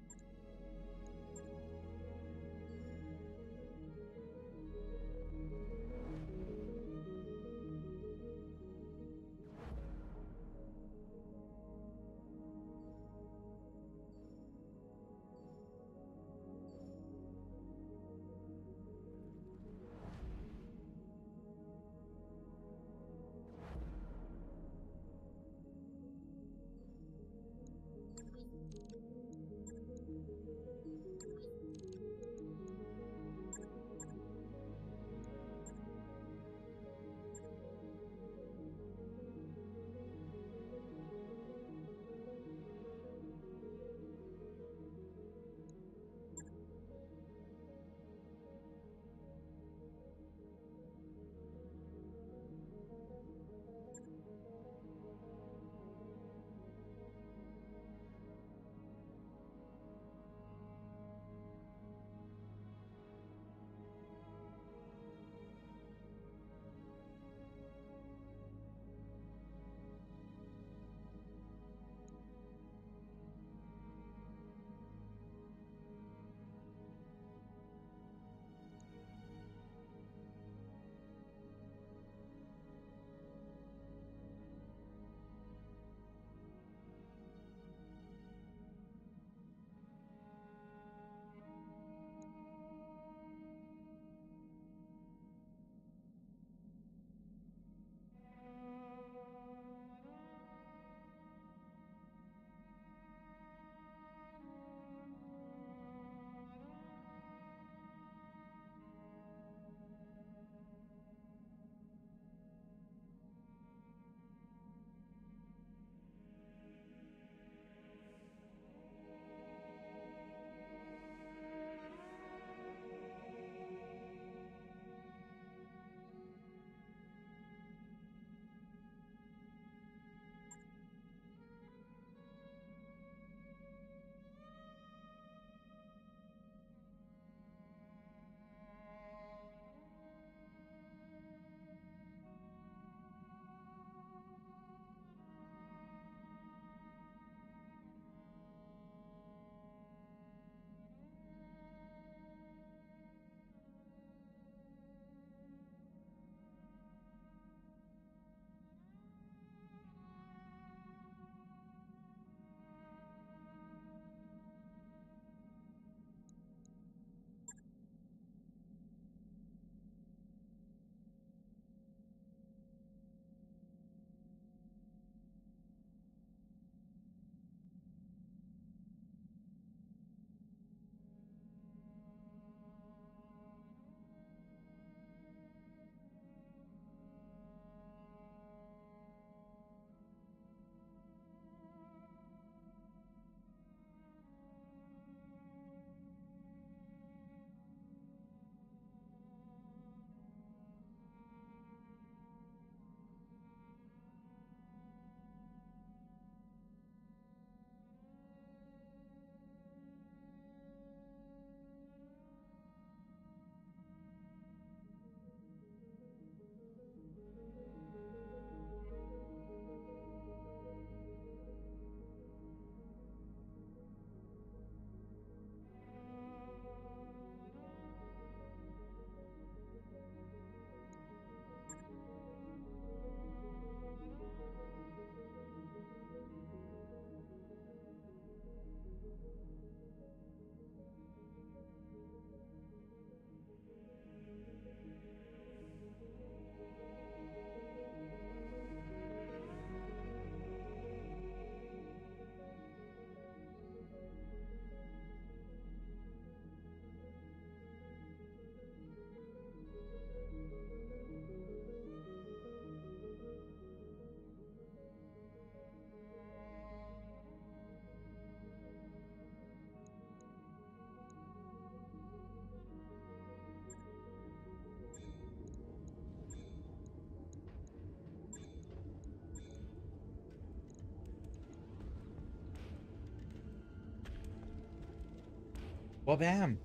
Well, bam.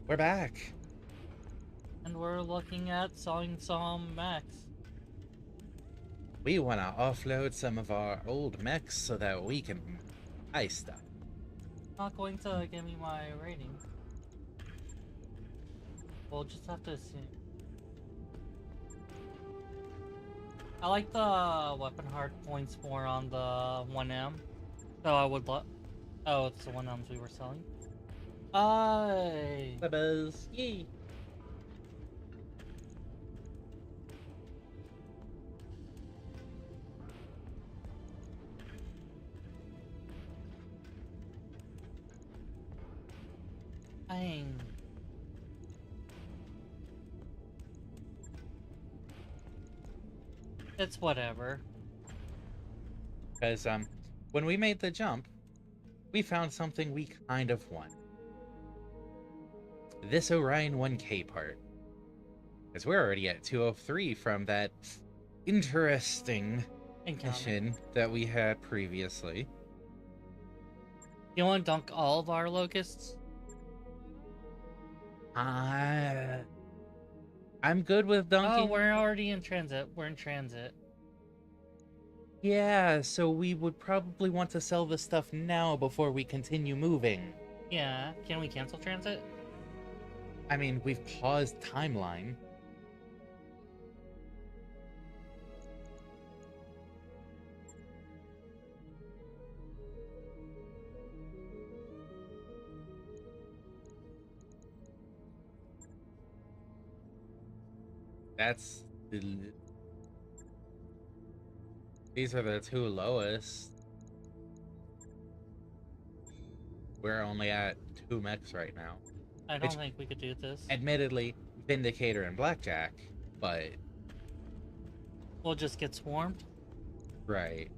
We're back. And we're looking at selling some mechs. We want to offload some of our old mechs so that we can buy stuff. Not going to give me my rating. We'll just have to assume. I like the weapon hard points more on the 1M. So I would oh, it's the 1Ms we were selling. Buzz. Yay. Dang. It's whatever. Because when we made the jump, we found something we kind of want. This Orion 1K part. Because we're already at 203 from that interesting mission that we had previously. You want to dunk all of our locusts? I'm good with dunking. Oh, we're already in transit. We're in transit. Yeah, so we would probably want to sell this stuff now before we continue moving. Yeah, can we cancel transit? I mean, we've paused timeline. That's these are the two lowest. We're only at 2 mechs right now. I don't think we could do this. Admittedly, Vindicator and Blackjack, but We'll just get swarmed. right.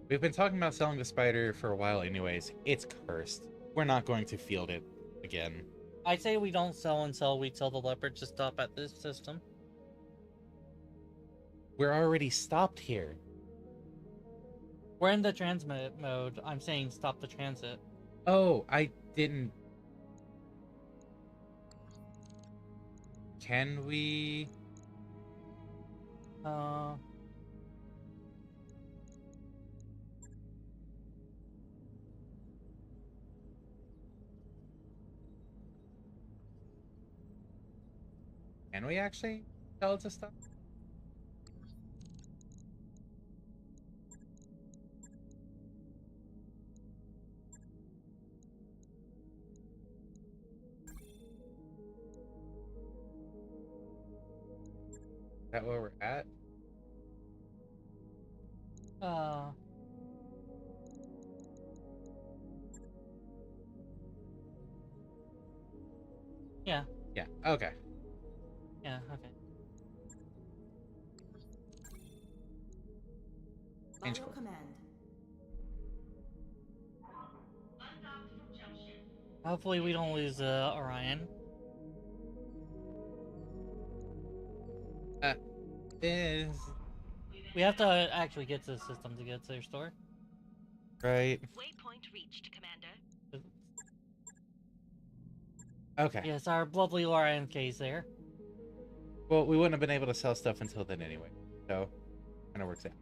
We've been talking about selling the spider for a while anyways. It's cursed. We're not going to field it again. I say we don't sell until we tell the leopard to stop at this system. We're already stopped here. We're in the transmit mode. I'm saying stop the transit. Oh, I didn't... Can we... Can we actually tell it to stop? Is that where we're at? Yeah. Yeah, okay. Yeah, okay. Change Auto course. command. Hopefully we don't lose Orion. Is... We have to actually get to the system to get to their store. Right. Waypoint reached, Commander. Okay. Yes, our lovely Orion case there. Well, we wouldn't have been able to sell stuff until then anyway. So, kind of works out.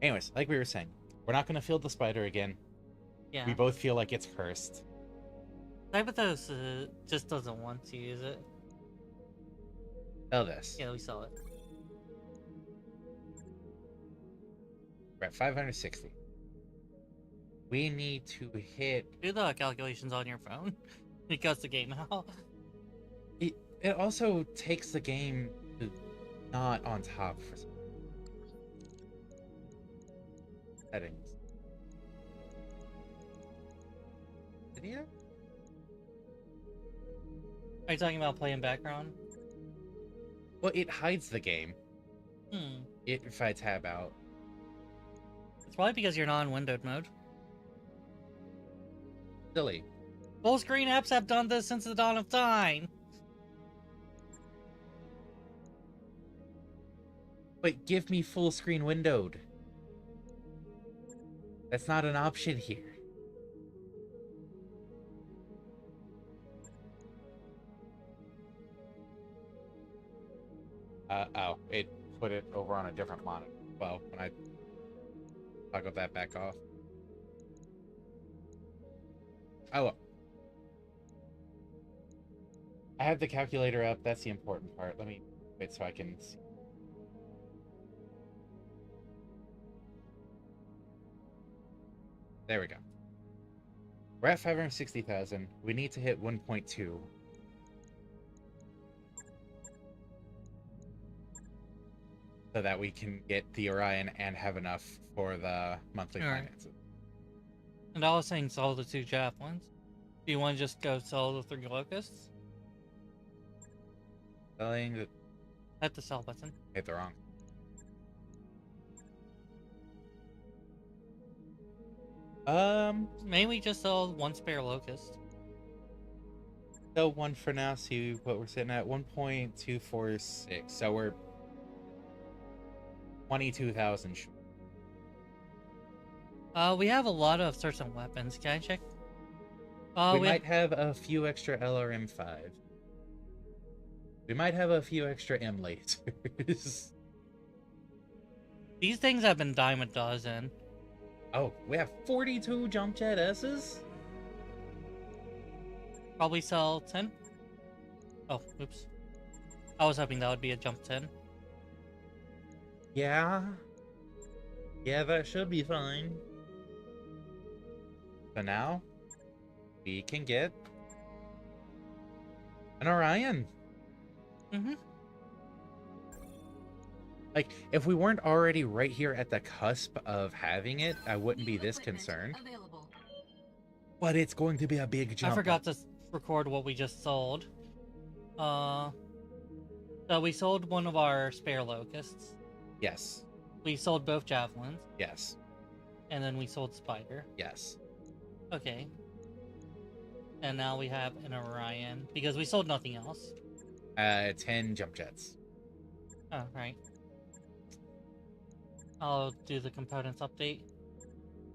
Anyways, like we were saying, we're not going to field the spider again. Yeah. We both feel like it's cursed. Cyberthos just doesn't want to use it. Sell this. Yeah, we saw it. We're at 560. We need to hit... Do the calculations on your phone. Because the game out. It also takes the game to not on top for some settings. Video? Are you talking about playing background? Well, it hides the game Hmm. if I tab out. It's probably because you're not in windowed mode. Silly. Full screen apps have done this since the dawn of time. But give me full screen windowed. That's not an option here. Oh, it put it over on a different monitor. Well, when I toggle that back off. Oh, well. I have the calculator up. That's the important part. Let me wait so I can see. There we go. We're at 560,000. We need to hit 1.2. So that we can get the Orion and have enough for the monthly Alright. finances. And I was saying sell the 2 javelins. Do you want to just go sell the 3 locusts? Selling the... Hit the sell button. Hit the wrong. Maybe just sell 1 spare locust. So one for now. See what we're sitting at. 1.246. So we're 22,000 short. We have a lot of certain weapons. Can I check? We might have a few extra LRM5. We might have a few extra M lasers. These things have been dime a dozen. Oh, we have 42 jump jet S's? Probably sell 10. Oh, oops. I was hoping that would be a jump 10. Yeah. Yeah, that should be fine. So now, we can get an Orion. Mm-hmm. Like, if we weren't already right here at the cusp of having it, I wouldn't be this concerned. Available. But it's going to be a big jump. I forgot to record what we just sold. So we sold one of our spare locusts. Yes. We sold both javelins. Yes. And then we sold spider. Yes. Okay. And now we have an Orion because we sold nothing else. 10 jump jets. Oh, right. I'll do the components update.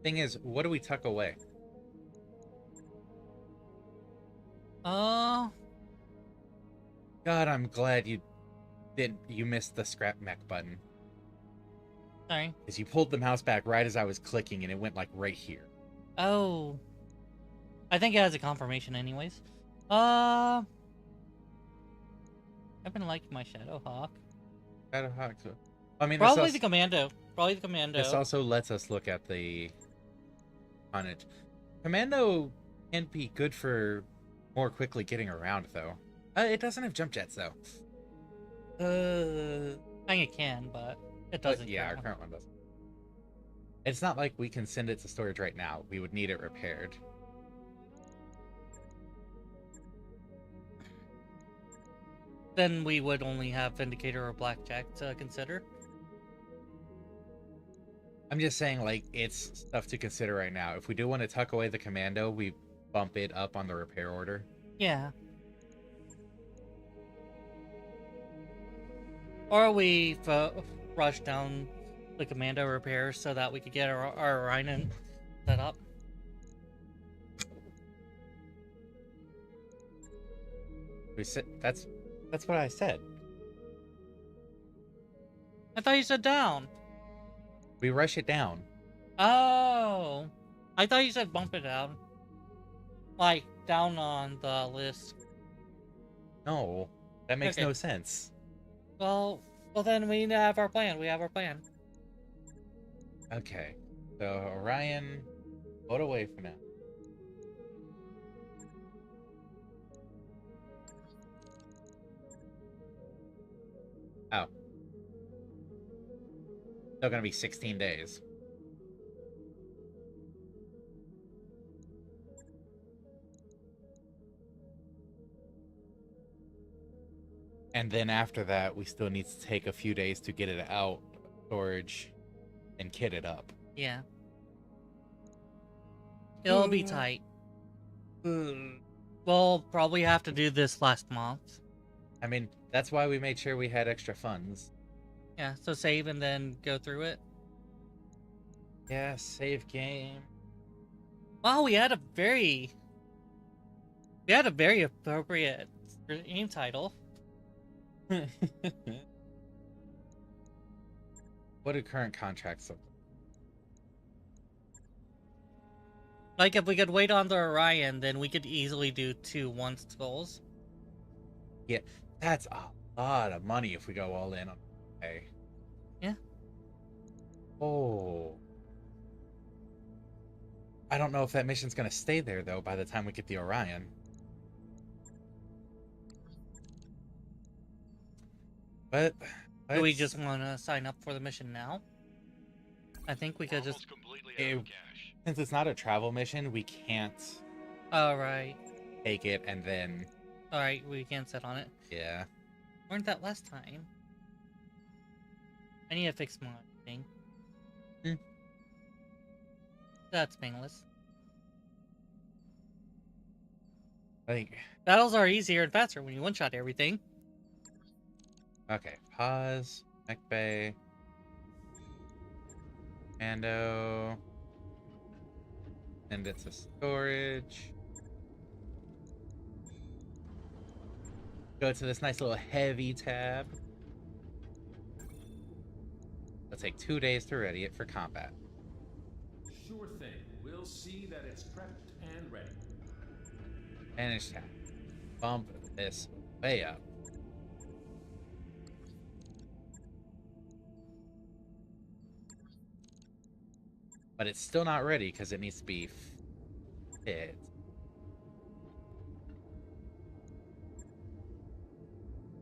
Thing is, what do we tuck away? God, I'm glad you missed the scrap mech button. Sorry. Because you pulled the mouse back right as I was clicking and it went like right here. Oh. I think it has a confirmation anyways. I've been liking my Shadowhawk. Shadowhawk. I mean, Probably the commando. Probably the commando. This also lets us look at the tonnage. Commando can be good for more quickly getting around, though. It doesn't have jump jets, though. I think it can, but it doesn't. Yeah, our current one doesn't. It's not like we can send it to storage right now. We would need it repaired. Then we would only have Vindicator or Blackjack to consider. I'm just saying, like, it's stuff to consider right now. If we do want to tuck away the commando, we bump it up on the repair order. Yeah. Or we rush down the commando repairs so that we could get our Orion set up. That's what I said. I thought you said down. We rush it down. Oh. I thought you said bump it down. Like, down on the list. No, that makes Okay. no sense. Well, then we have our plan. We have our plan. Okay, so Orion, float away for now. Oh. Still gonna be 16 days. And then after that, we still need to take a few days to get it out of storage and kit it up. Yeah. It'll be tight. We'll probably have to do this last month. I mean, that's why we made sure we had extra funds. Yeah, so save and then go through it. Yeah, save game. Wow, we had a very appropriate game title. What do current contracts look like? Like, if we could wait on the Orion, then we could easily do 2 once goals. Yeah, that's a lot of money if we go all in on A. Yeah. Oh. I don't know if that mission's gonna stay there though by the time we get the Orion. But Do we just want to sign up for the mission now? I think we We're could just... almost completely out of cash. since it's not a travel mission, we can't Alright. take it and then Alright, we can't sit on it. yeah. Learned that last time. I need to fix my thing. Hmm. That's painless. Like Battles are easier and faster when you one-shot everything. okay, pause, mech bay, Mando, and it's a storage. Go to this nice little heavy tab. It'll take 2 days to ready it for combat. Sure thing. We'll see that it's prepped and ready. Manage tab. Bump this way up. But it's still not ready because it needs to be fit.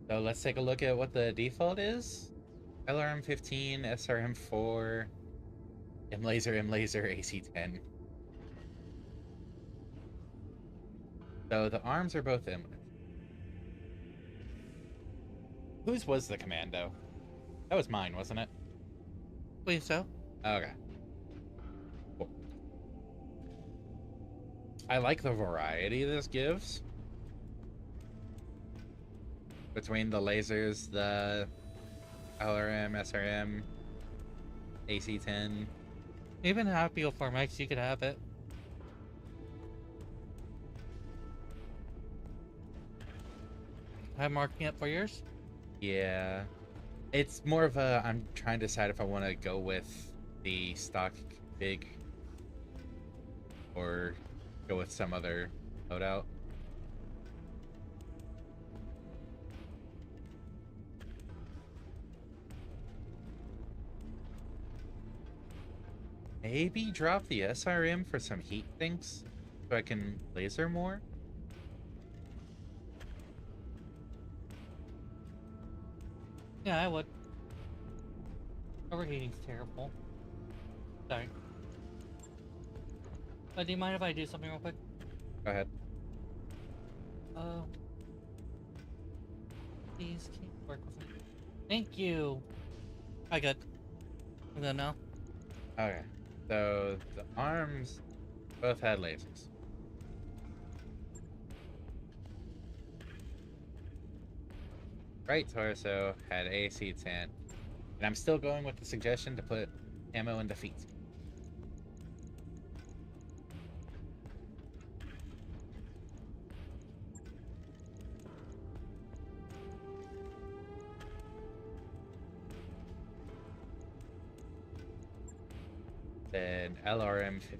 So let's take a look at what the default is. LRM 15, SRM 4, M laser, AC 10. So the arms are both M. Whose was the commando? That was mine, wasn't it? Believe so. Okay. Cool. I like the variety this gives. Between the lasers, the LRM, SRM, AC-10. Even have Form X, you could have it. I'm marking it for yours. Yeah. It's more of a, I'm trying to decide if I want to go with the stock big or go with some other loadout. Maybe drop the SRM for some heat sinks so I can laser more. Yeah, I would. Overheating's terrible. Sorry. But do you mind if I do something real quick? Go ahead. Please, can you work with me? Thank you. I good. I'm good now. Okay. So the arms both had lasers. Right torso had AC-10. And I'm still going with the suggestion to put ammo in the feet. Then LRM 50.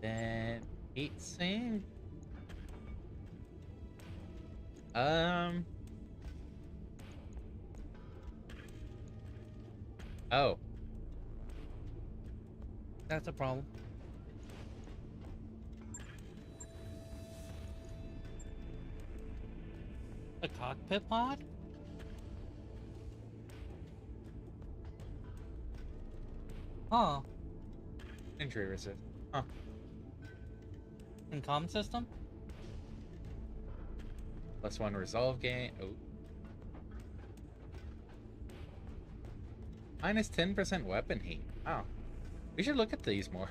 Then heat sink. Oh. That's a problem. A cockpit mod? Huh. Injury resist. Huh. In comm system? +1 resolve gain. Oh. -10% weapon heat. Wow. We should look at these more.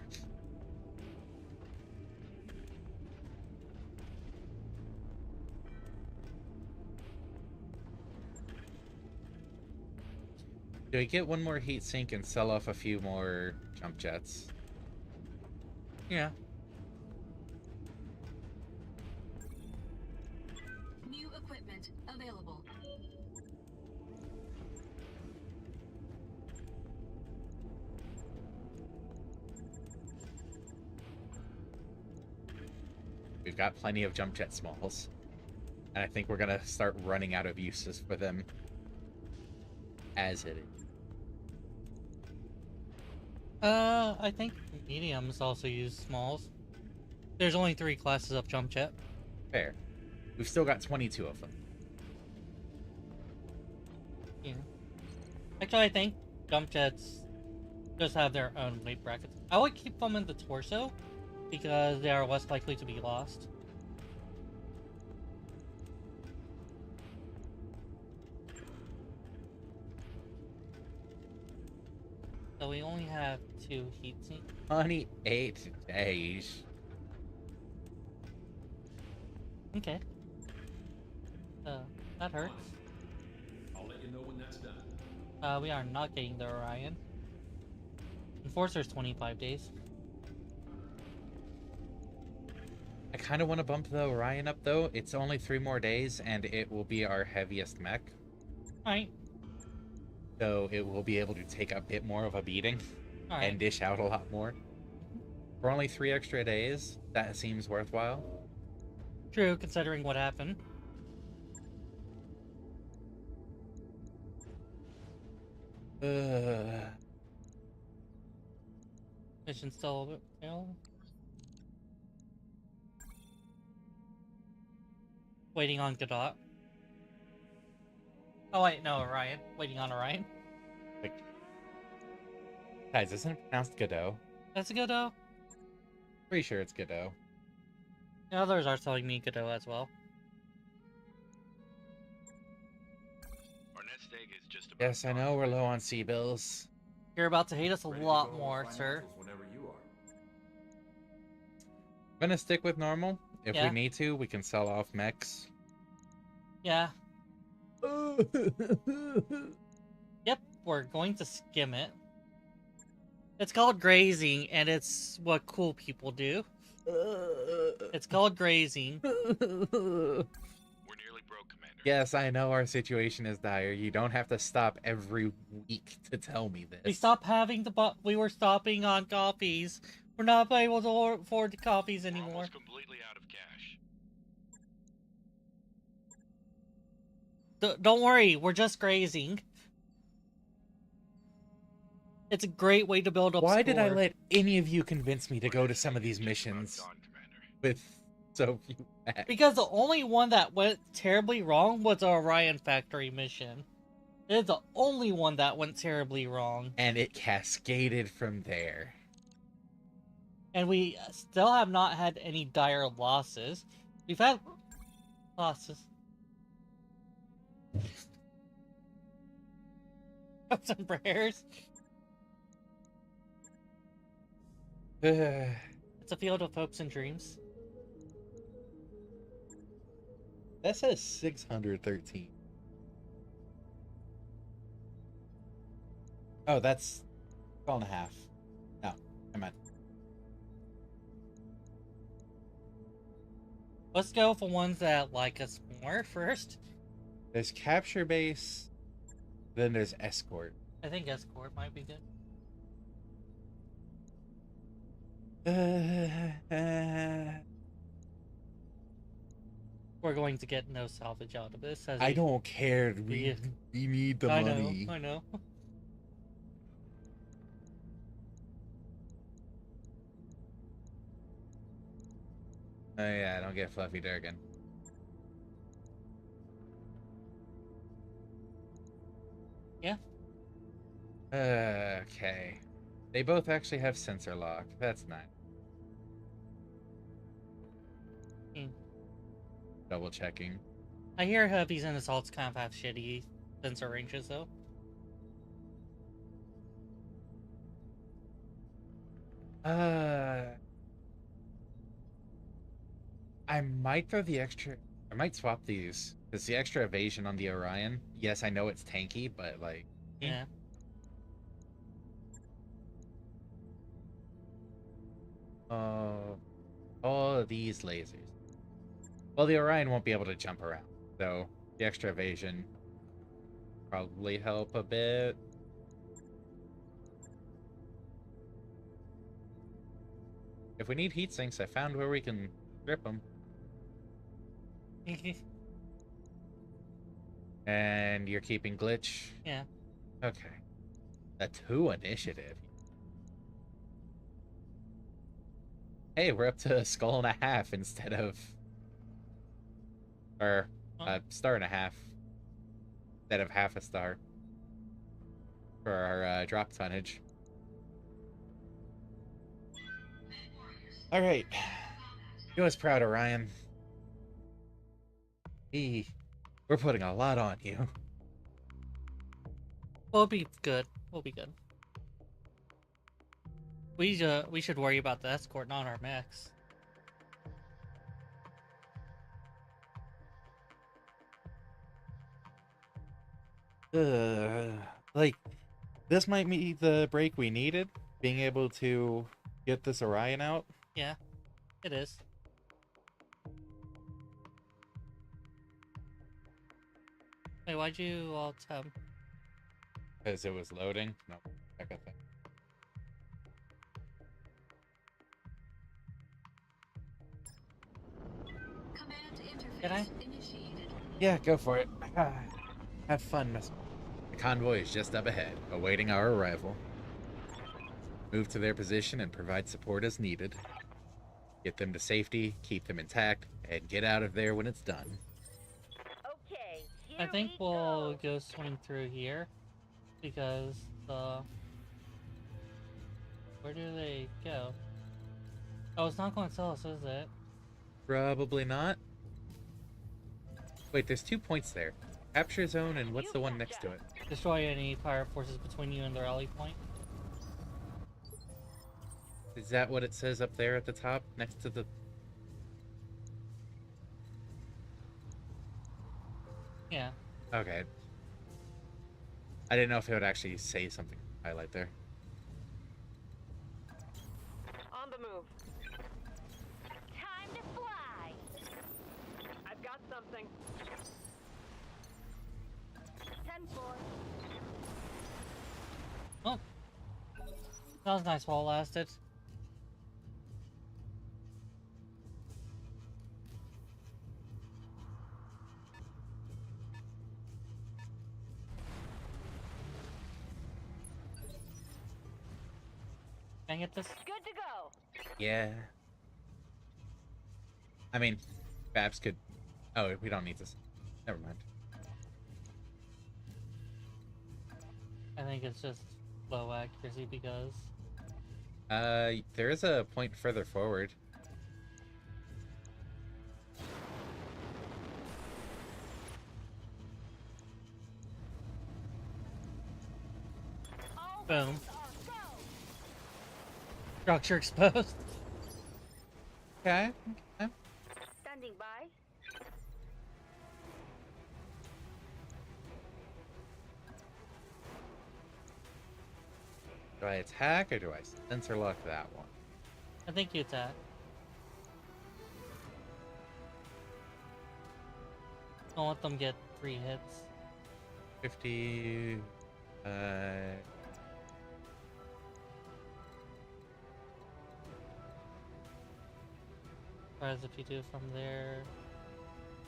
Do we get one more heat sink and sell off a few more jump jets? Yeah. we've got plenty of jump jet smalls. And I think we're gonna start running out of uses for them as it is. I think mediums also use smalls. There's only 3 classes of jump jet. Fair. We've still got 22 of them. Yeah. Actually, I think jump jets just have their own weight brackets. I would keep them in the torso because they are less likely to be lost. So we only have 2 heat sinks. 28 days. Okay. That hurts. I'll let you know when that's done. We are not getting the Orion. Enforcer's 25 days. I kind of want to bump the Orion up, though. It's only 3 more days, and it will be our heaviest mech. Alright. So it will be able to take a bit more of a beating Alright. and dish out a lot more. For only 3 extra days, that seems worthwhile. True, considering what happened. Mission still available. Waiting on Godot. Oh wait, no, Orion. Waiting on Orion. Guys, isn't it pronounced Godot? That's a Godot. Pretty sure it's Godot. The others are telling me Godot as well. Our nest egg is just about Yes, I done. know we're low on sea bills. You're about to hate us a Ready to lot go more, over sir. financials whenever you are. I'm gonna stick with normal. If Yeah. we need to, we can sell off mechs. Yeah. Yep, we're going to skim it. It's called grazing, and it's what cool people do. It's called grazing. We're nearly broke, Commander. Yes, I know our situation is dire. You don't have to stop every week to tell me this. We stopped having the we were stopping on copies. We're not able to afford the copies We're anymore. almost completely out of cash. Don't worry, we're just grazing. It's a great way to build up Why did I score. let any of you convince me to Our go to nest some of egg these is just about missions done, Commander. with so few mechs? Because the only one that went terribly wrong was the Orion Factory mission. It is the only one that went terribly wrong. And it cascaded from there. And we still have not had any dire losses. We've had losses. Some prayers. That It's a field of hopes and dreams. says 613. Oh, that's 12.5. No, I meant. Let's go for ones that like us more first. There's capture base, then there's escort. I think escort might be good. We're going to get no salvage out of this. As I we- don't care. Yeah. We need the I money. know, I know. Oh yeah, don't get Fluffy Durgan. Yeah. Okay. They both actually have sensor lock. That's nice. Hmm. Double checking. I hear heavies and assaults kind of have shitty sensor ranges, though. I might throw the extra. I might swap these. Because the extra evasion on the Orion. Yes, I know it's tanky, but like. Yeah. All of these lasers. Well, the Orion won't be able to jump around, so the extra evasion probably help a bit. If we need heat sinks, I found where we can strip them. And you're keeping glitch? Yeah. Okay. A 2 initiative. Hey, we're up to a skull and a half instead of... Or a star and a half. Instead of half a star. For our drop tonnage. Alright. You was proud, Orion. We're putting a lot on you. We'll be good. We'll be good. We should worry about the escort, not our mechs. Like, this might be the break we needed. Being able to get this Orion out. Yeah, it is. Wait, why'd you all tab? Because it was loading. No, check a thing. Command interface Can I? initiated. Yeah, go for it. Have fun, miss. The convoy is just up ahead, awaiting our arrival. Move to their position and provide support as needed. Get them to safety, keep them intact, and get out of there when it's done. Okay, here I think we we'll go. go swing through here because where do they go? Oh, it's not going to tell us, is it? Probably not. Wait, there's 2 points there. Capture zone and what's the one next to it? Destroy any pirate forces between you and the rally point. Is that what it says up there at the top, next to the... Yeah. Okay. I didn't know if it would actually say something. Highlight there. On the move. Time to fly. I've got something. 10-4. Oh. That was nice while it lasted. Can I get this? Good to go. Yeah. I mean, Babs could... Oh, we don't need this. Never mind. I think it's just low accuracy because... There is a point further forward. All Boom. hands are go. Structure exposed. Okay. Standing by. Do I attack or do I sensor lock that one? I think you attack. Don't let them get 3 hits. 50... Whereas if you do from there...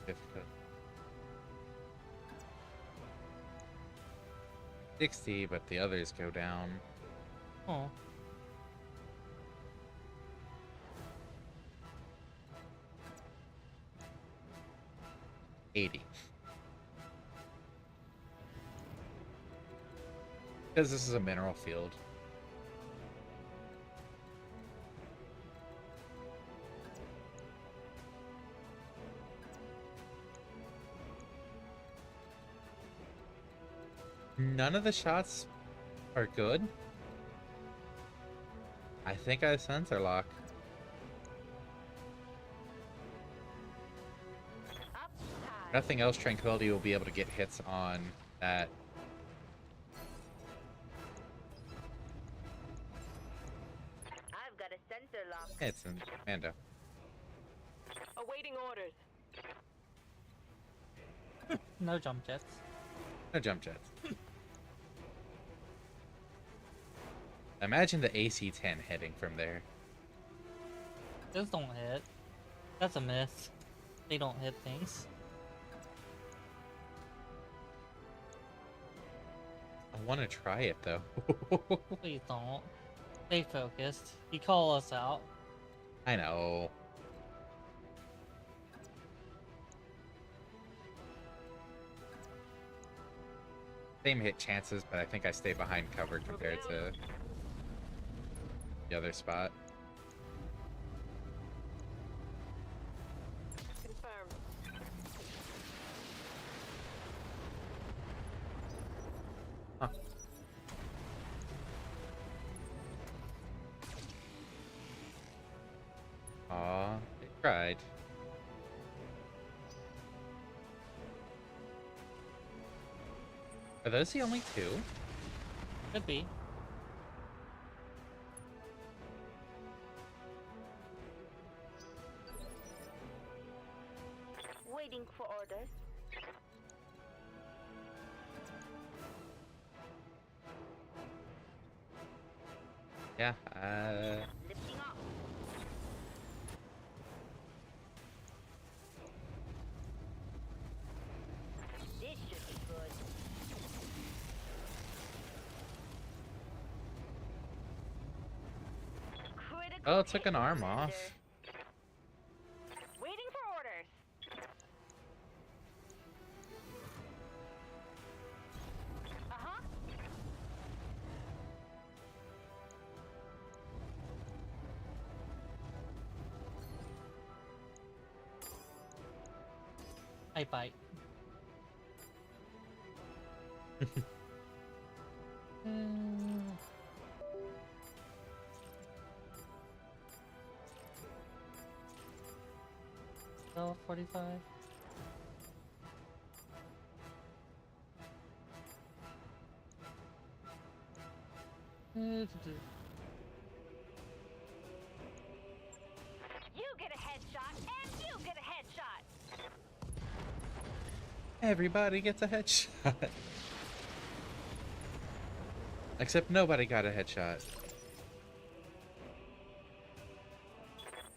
50. 60, but the others go down. Oh. $80. Because this is a mineral field. None of the shots are good. I think I sensor lock. Up high. Nothing else, Tranquility will be able to get hits on that. I've got a sensor lock. It's an Mando. Awaiting orders. No jump jets. No jump jets. Imagine the AC-10 heading from there. Those don't hit. That's a miss. They don't hit things. I want to try it though. Please don't. Stay focused. You call us out. I know. Same hit chances, but I think I stay behind cover compared to the other spot. Confirmed. Huh. Aw, they tried. Are those the only two? Could be. Waiting for orders. Yeah, Lifting up. This should be good. Critical oh, it took hit, an arm Commander. off. Waiting for orders. Uh-huh. I bite. Oh, 45. You get a headshot, and you get a headshot. Everybody gets a headshot. Except nobody got a headshot.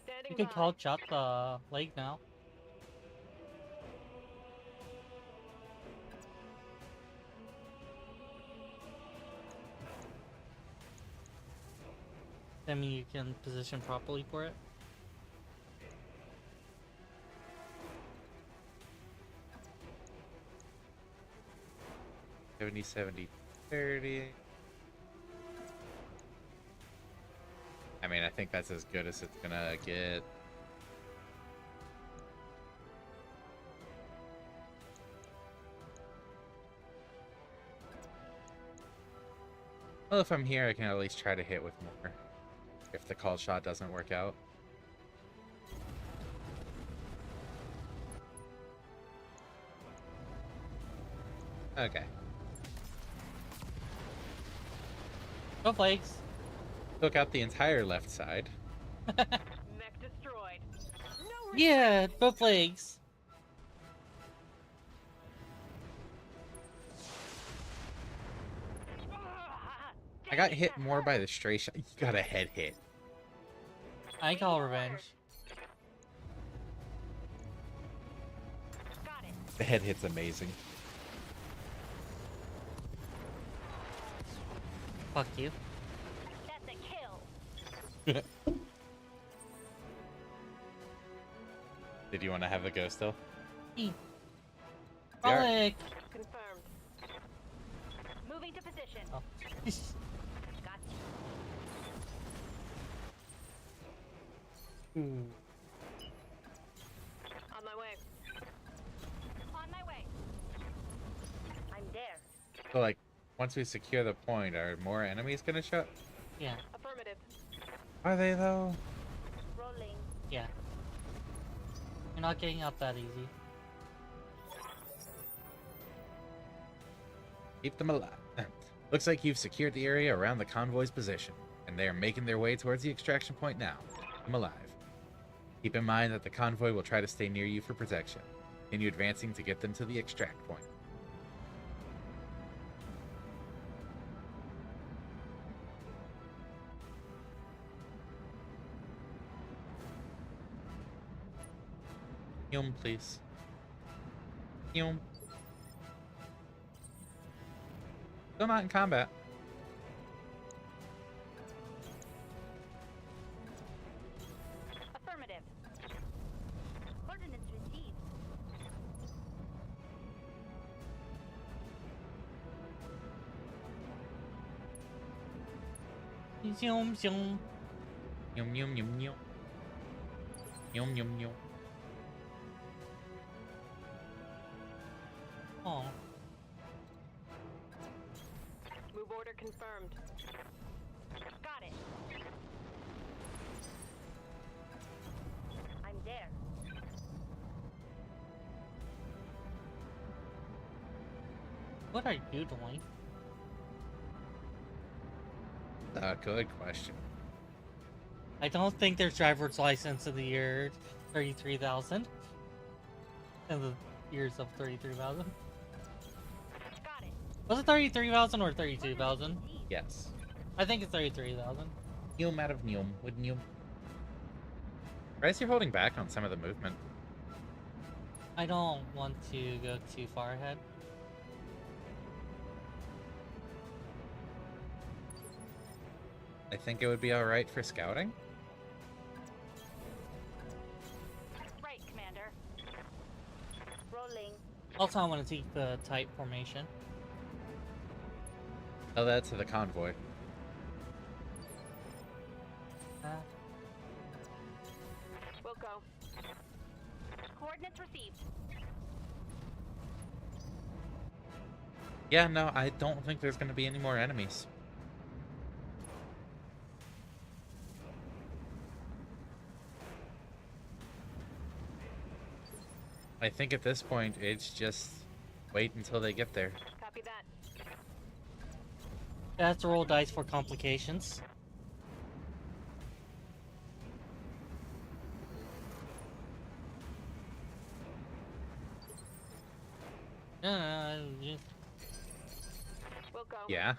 Standing You can by. call shot the leg now. I mean, you can position properly for it. $70, $70, $30. I mean, I think that's as good as it's gonna get. Well, if I'm here, I can at least try to hit with more. If the called shot doesn't work out. Okay. Both legs. Took out the entire left side. Mech destroyed. No Yeah, both legs. I got hit more by the stray shot. You got a head hit. I call revenge. Got it. The head hit's amazing. Fuck you. That's a kill. Did you want to have a go still? E. We are. Frolic. Confirmed. Moving to position. Oh. Got Ooh. on my way. On my way. I'm there. So, like, once we secure the point, are more enemies gonna show? Yeah, Affirmative. Are they though? Rolling. yeah. You're not getting out that easy. Keep them alive. Looks like you've secured the area around the convoy's position, and they are making their way towards the extraction point now. Keep them alive. Keep in mind that the convoy will try to stay near you for protection. Continue advancing to get them to the extract point. Yum, please. Yum. Still not in combat. Affirmative. Coordinates received. Zoom, zoom. Yum, yum, yum, yum. Yum, yum, yum. Oh. Move order confirmed. Got it. I'm there. What are you doing? Good question. I don't think there's driver's license in the year 33,000. In the years of 33,000. Got it. Was it 33,000 or 32,000? Yes. I think it's 33,000. Yum out of Yum, wouldn't you? Bryce, you're holding back on some of the movement. I don't want to go too far ahead. I think it would be alright for scouting. Right, Commander. Rolling. Also, I want to take the tight formation. Tell that to the convoy. We'll go. Coordinates received. Yeah, no, I don't think there's going to be any more enemies. I think at this point, it's just wait until they get there. Copy that. That's roll dice for complications. Just... We'll go. Yeah.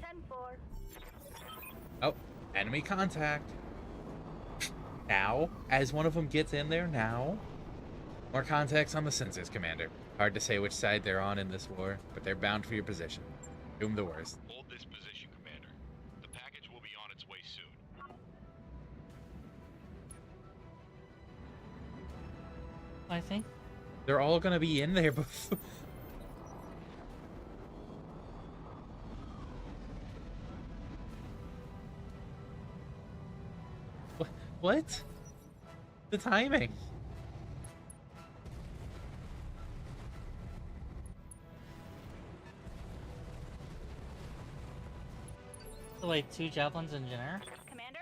10-4. Oh, enemy contact. Now, as one of them gets in there now. More contacts on the sensors, Commander. Hard to say which side they're on in this war, but they're bound for your position. Doom the worst. Hold this position, Commander. The package will be on its way soon. I think. They're all gonna be in there before. What? The timing. So wait, 2 javelins in general? Commander?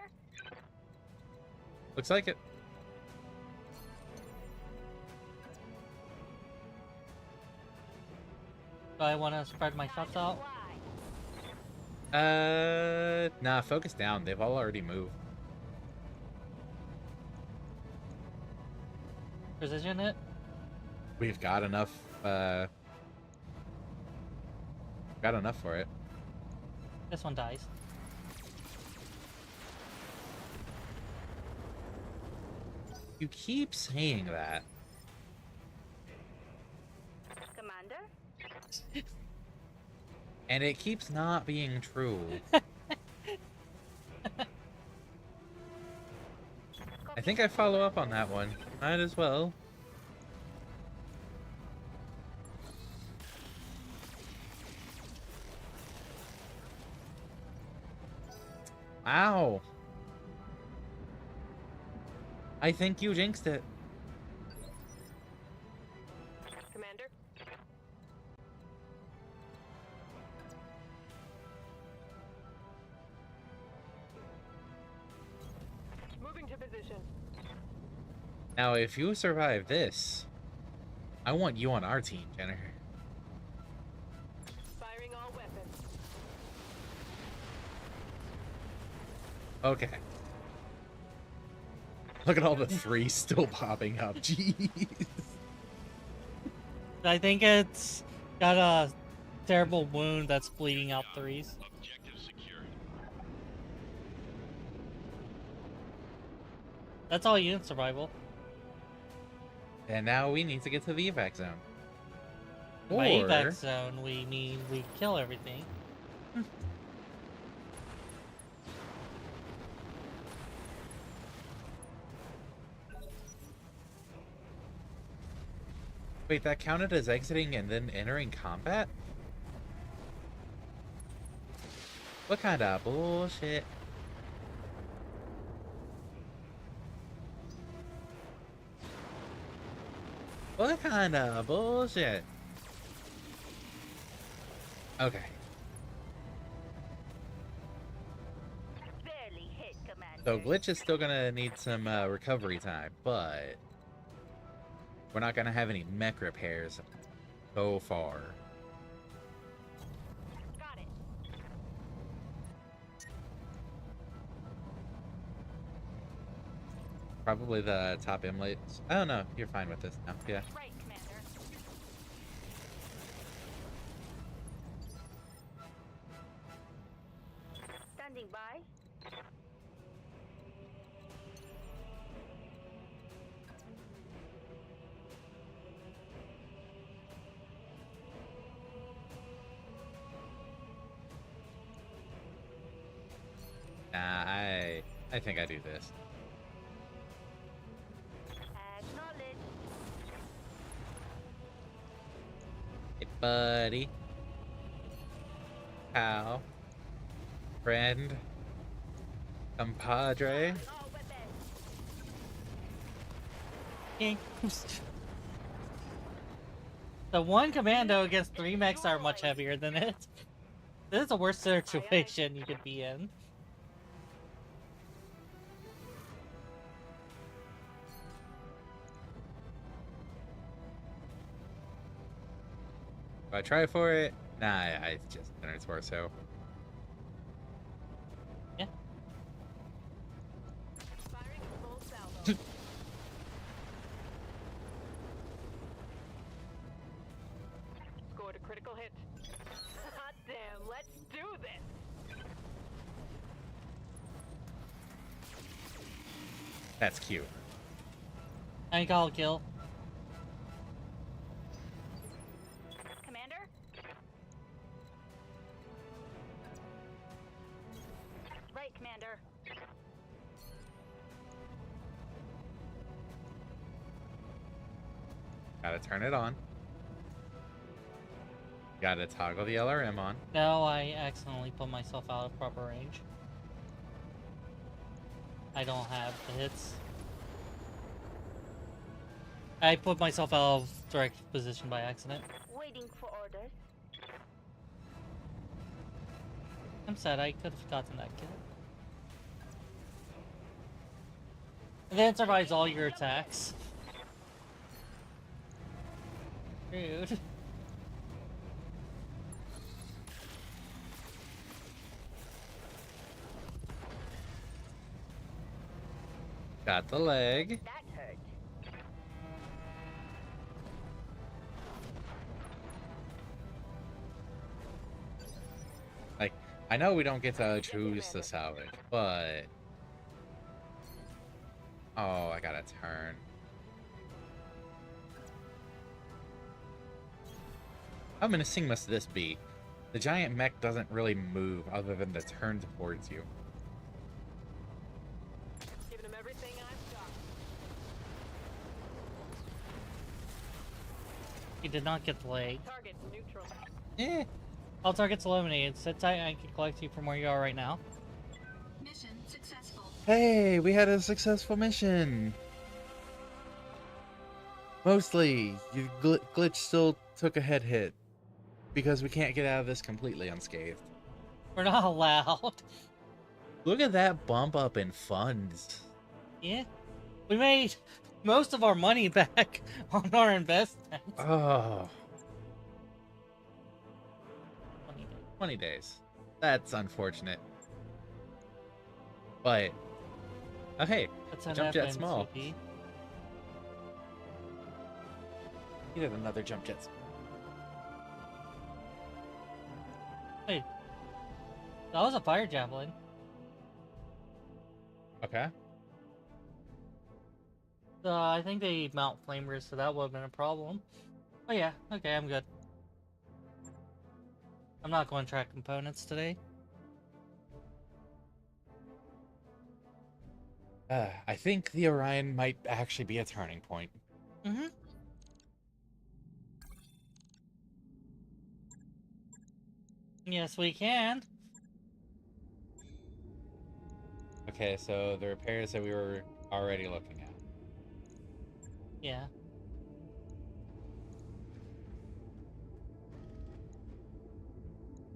Looks like it. Do I want to spread my shots out? Fly. Nah, focus down. They've all already moved. Precision it? We've got enough, got enough for it. This one dies. You keep saying that. Commander? And it keeps not being true. I think I follow up on that one. Might as well. Wow. I think you jinxed it. Commander? Moving to position. Now, if you survive this, I want you on our team, Jenner. Firing all weapons. Okay. Look at all the 3 still popping up. Jeez. I think it's got a terrible wound that's bleeding out 3s. Objective secured. That's all unit survival. And now we need to get to the evac zone. By Or evac zone, we mean we kill everything. wait, that counted as exiting and then entering combat? What kind of bullshit? What kind of bullshit? Okay. Barely hit, Commander. So Glitch is still gonna need some recovery time, but we're not gonna have any mech repairs so far. Got it. Probably the top inlays. Oh no, you're fine with this now. Yeah. Right, Commander. Standing by. Nah, I think I do this. Acknowledge. Hey, buddy. Pal. Friend. Compadre. All weapons. The one commando against 3 mechs are much heavier than it. This is the worst situation you could be in. Do I try for it? Nah, I just center torso. Yeah. Firing full salvo. Scored a critical hit. Hot damn, let's do this. That's cute. I call kill. Commander? Right, Commander. Gotta turn it on. Gotta toggle the LRM on. No, I accidentally put myself out of proper range. I don't have the hits. I put myself out of direct position by accident. Waiting for orders. I'm sad, I could have gotten that kill. And then it survives all your attacks. Rude. Got the leg. That hurt. Like, I know we don't get to choose the salvage, but... Oh, I gotta turn. How menacing must this be? The giant mech doesn't really move other than to turn towards you. Giving him everything I've got. You did not get the leg. Target neutral. Eh. All targets eliminated. Sit tight, I can collect you from where you are right now. Mission successful. Hey, we had a successful mission. Mostly, you glitch still took a head hit because we can't get out of this completely unscathed. We're not allowed. Look at that bump up in funds. Yeah. We made most of our money back on our investment. Oh, 20 days. 20 days. That's unfortunate. But, oh hey, That's the an jump jet small. FNCP. He did another jump jet. Wait. That was a fire javelin. Okay. I think they mount flamers, so that would have been a problem. Oh yeah, okay, I'm good. I'm not going to track components today. I think the Orion might actually be a turning point. Mm-hmm. Yes, we can. Okay, so the repairs that we were already looking at. Yeah.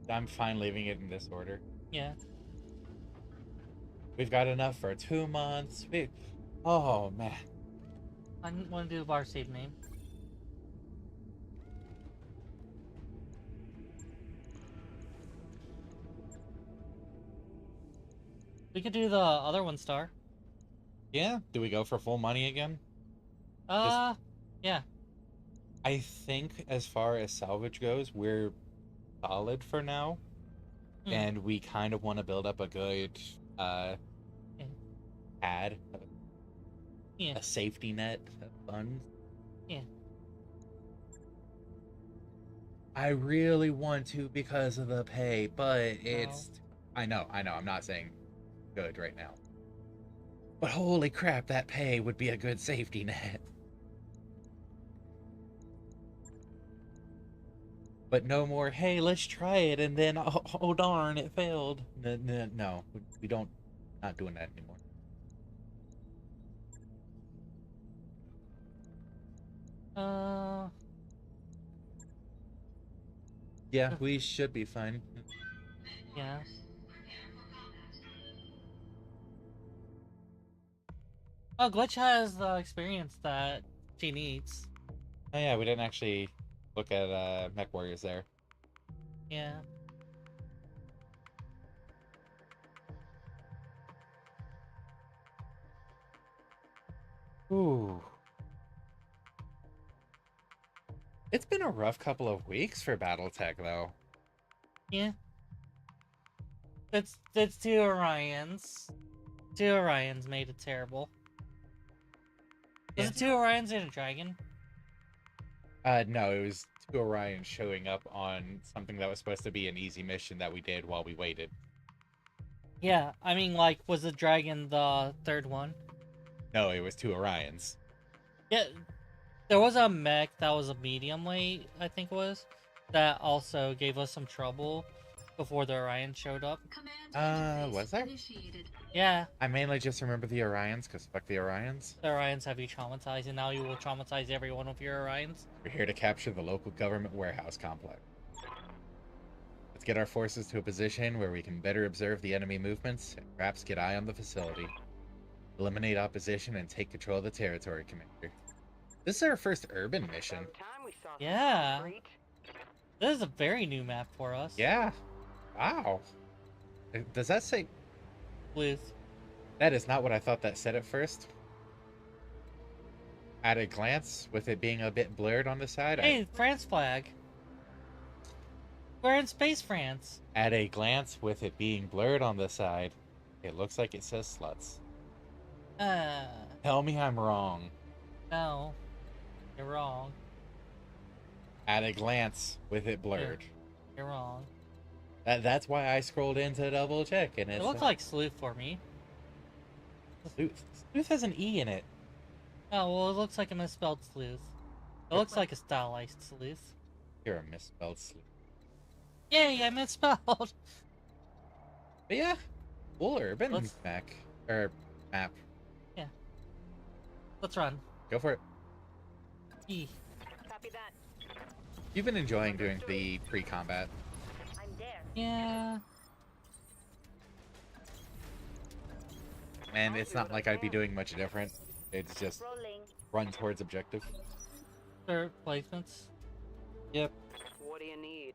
I'm fine leaving it in this order. Yeah. We've got enough for 2 months. Oh, man. I want to do our save name. We could do the other one star. Yeah? Do we go for full money again? Yeah. I think as far as salvage goes, we're solid for now. And we kind of want to build up a good pad, Yeah. a safety net of funds. Yeah. I really want to because of the pay, but it's... I know, I'm not saying good right now. But holy crap, that pay would be a good safety net. But no more, hey, let's try it, and then, oh darn, it failed. No, we don't, not doing that anymore. Yeah, we should be fine. Yeah. Oh, Glitch has the experience that she needs. Oh yeah, we didn't actually look at Mech Warriors there. Yeah. Ooh. It's been a rough couple of weeks for BattleTech, though. Yeah. It's two Orions. Two Orions made it terrible. Was it two Orions and a dragon? No, it was 2 Orions showing up on something that was supposed to be an easy mission that we did while we waited. Yeah, I mean, like, was the dragon the third one? No, it was 2 Orions. Yeah, there was a mech that was a medium weight, I think it was, that also gave us some trouble before the Orion showed up. Was there? Initiated. Yeah, I mainly just remember the Orions, because fuck the Orions. the Orions have you traumatized, and now you will traumatize every one of your Orions. We're here to capture the local government warehouse complex. Let's get our forces to a position where we can better observe the enemy movements and perhaps get eye on the facility. Eliminate opposition and take control of the territory, Commander. This is our first urban mission. Yeah. This is a very new map for us. Yeah. Wow. Does that say... Sleuth. That is not what I thought that said at first. At a glance, with it being a bit blurred on the side... Hey, France flag. We're in space France. At a glance, with it being blurred on the side, it looks like it says sluts. Tell me I'm wrong. No. You're wrong. At a glance, with it blurred. You're wrong. That's why I scrolled in to double check, and It looks like Sleuth for me. Sleuth has an E in it. Oh, well, it looks like a misspelled Sleuth. It looks like a stylized Sleuth. You're a misspelled Sleuth. Yay, I misspelled! But yeah, full urban map. Yeah. Let's run. Go for it. E. Copy that. You've been enjoying doing the pre-combat. I'm there. Yeah. And it's not like I'd be doing much different. It's just Rolling. run towards objective. Third placements. Yep. What do you need?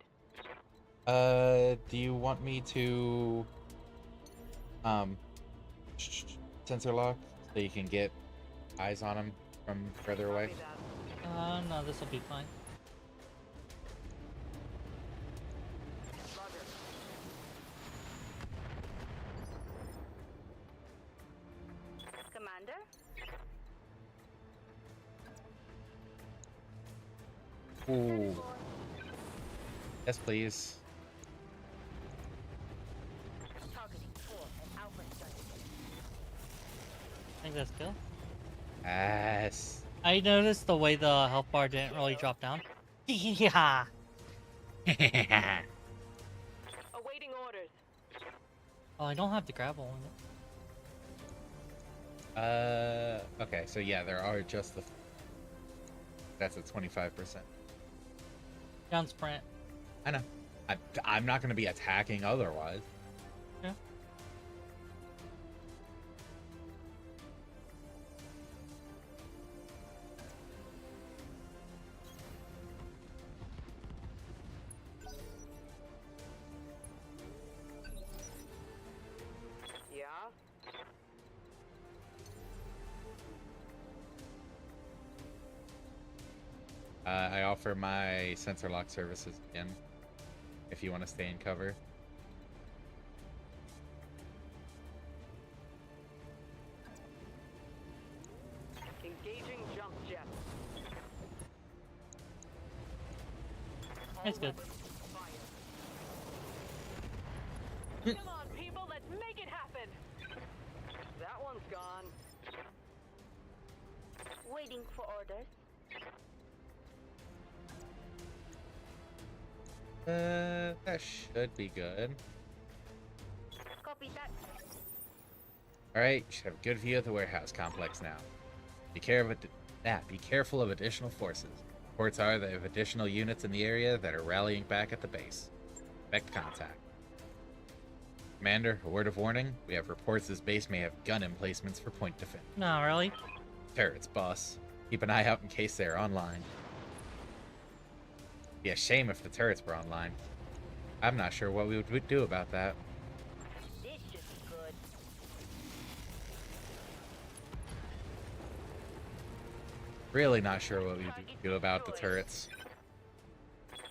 Do you want me to sensor lock so you can get eyes on him from further away? No, this will be fine. Commander? Ooh. Yes, please. Targeting 4 at Alpha Study. I think that's kill. Yes. I noticed the way the health bar didn't really drop down. Yeah. Awaiting orders. Oh, I don't have the grapple on it. Okay, so yeah, there are just the... That's at 25%. Down sprint. I know. I'm not going to be attacking otherwise. Yeah. Yeah. I offer my sensor lock services again, if you want to stay in cover. Engaging jump jet. That's good. Come on, people, let's make it happen. That one's gone. Waiting for orders. That should be good. Copy that. Alright, you should have a good view of the warehouse complex now. Be careful of additional forces. Reports are that they have additional units in the area that are rallying back at the base. Expect contact. Commander, a word of warning. We have reports this base may have gun emplacements for point defense. No, really? Turrets, boss. Keep an eye out in case they're online. Be a shame if the turrets were online. I'm not sure what we would do about that. This should be good. Really not sure what we would do about the turrets.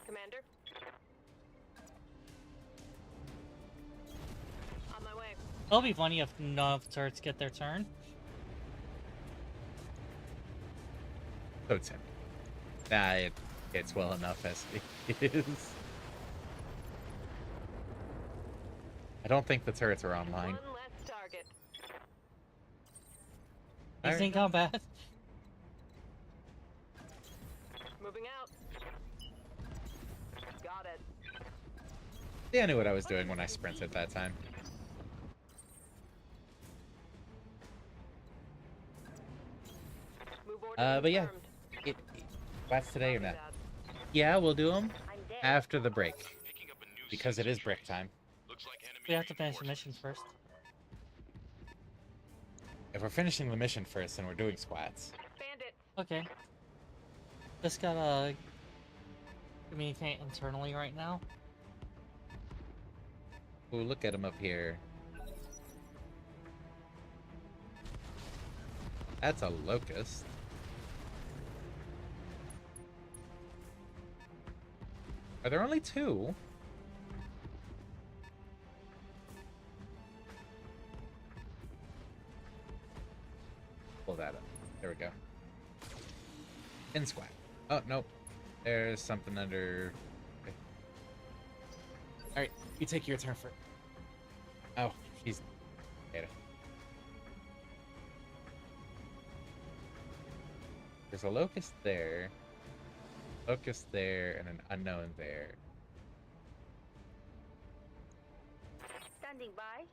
Commander? On my way. It'll be funny if none of the turrets get their turn. So Tim. Nah, it's well enough as it is. I don't think the turrets are online. One less target. He's in combat. Moving out. Got it. Yeah, I knew what I was doing when I sprinted that time. Move order But yeah, confirmed. That's today or Copy not? that. Yeah, we'll do them I'm dead. after the break Picking up a new because it sensor is break trace. time. Looks like enemy We have to finish the reinforcements. mission first. If we're finishing the mission first, then we're doing squats. Bandit. Okay. Just gotta communicate internally right now. Ooh, look at him up here. That's a locust. Are there only two? Pull that up. There we go. In squat. Oh, nope. There's something under... Okay. Alright, you take your turn first. Oh, she's... Data. There's a locust there. Locust there, and an unknown there. Standing by.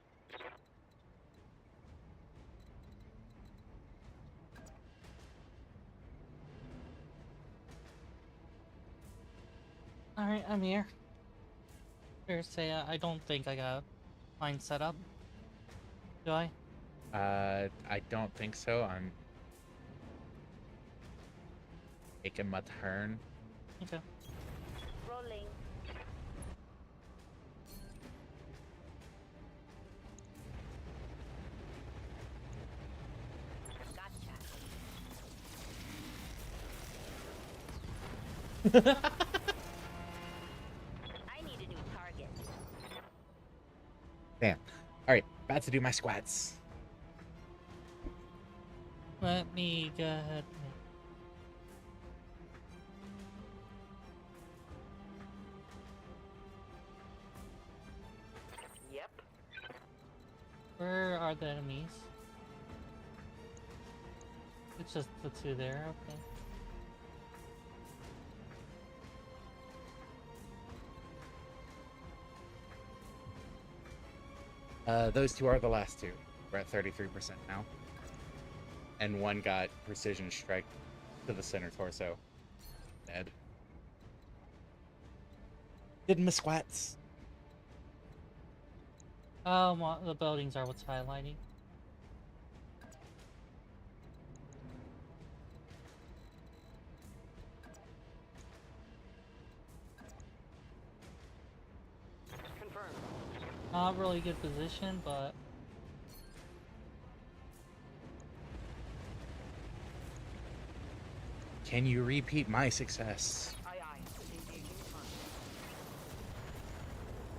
Alright, I'm here. Fair to say, I don't think I got mine set up. Do I? I don't think so. I'm taking my turn. Okay. Rolling. Gotcha. I need a new target. Damn. Alright, about to do my squats. Let me go ahead. Where are the enemies? It's just the two there, okay. Those two are the last two. We're at 33% now. And one got precision strike to the center torso. Dead. Did my squats. Well, the buildings are what's highlighting. Confirmed. Not really good position, but Can you repeat my success? Aye, aye. Engaging target.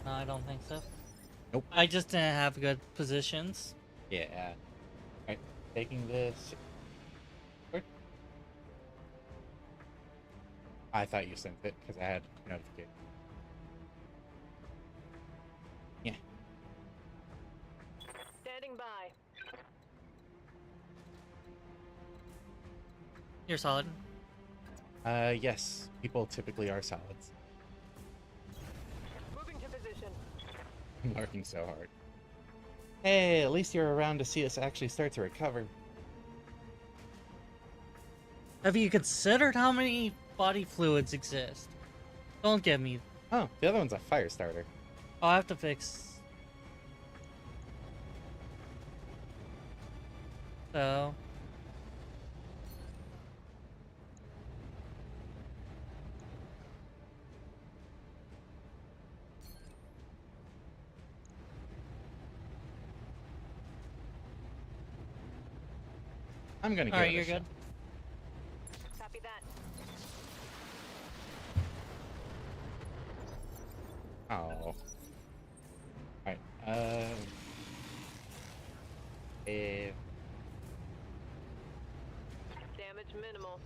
no, I don't think so. Nope. I just didn't have good positions. Yeah. Alright, taking this. Where? I thought you sent it because I had notification. Yeah. Standing by. You're solid. Yes. People typically are solids. Moving to position. I'm working so hard. Hey, at least you're around to see us actually start to recover. Have you considered how many body fluids exist? Don't get me. Oh, the other one's a fire starter. I'll have to fix. So. I'm gonna give Alright, it a you're shot. good. Copy that. Oh. Alright, Damage minimal.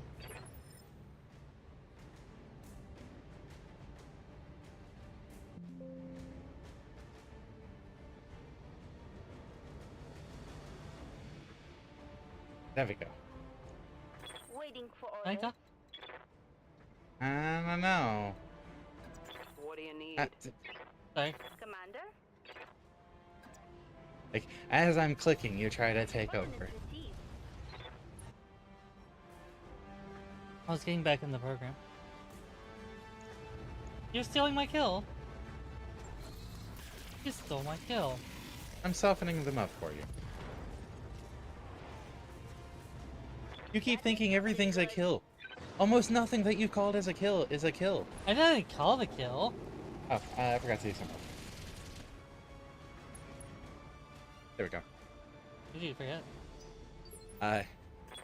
there we go. Waiting for I order. got. I don't know. What do you need? Sorry. Commander? Like, as I'm clicking, you try to take over. Received. I was getting back in the program. You're stealing my kill. You stole my kill. I'm softening them up for you. You keep thinking everything's a kill. Almost nothing that you called as a kill is a kill. I didn't call the kill. Oh, I forgot to do something. There we go. Did you forget?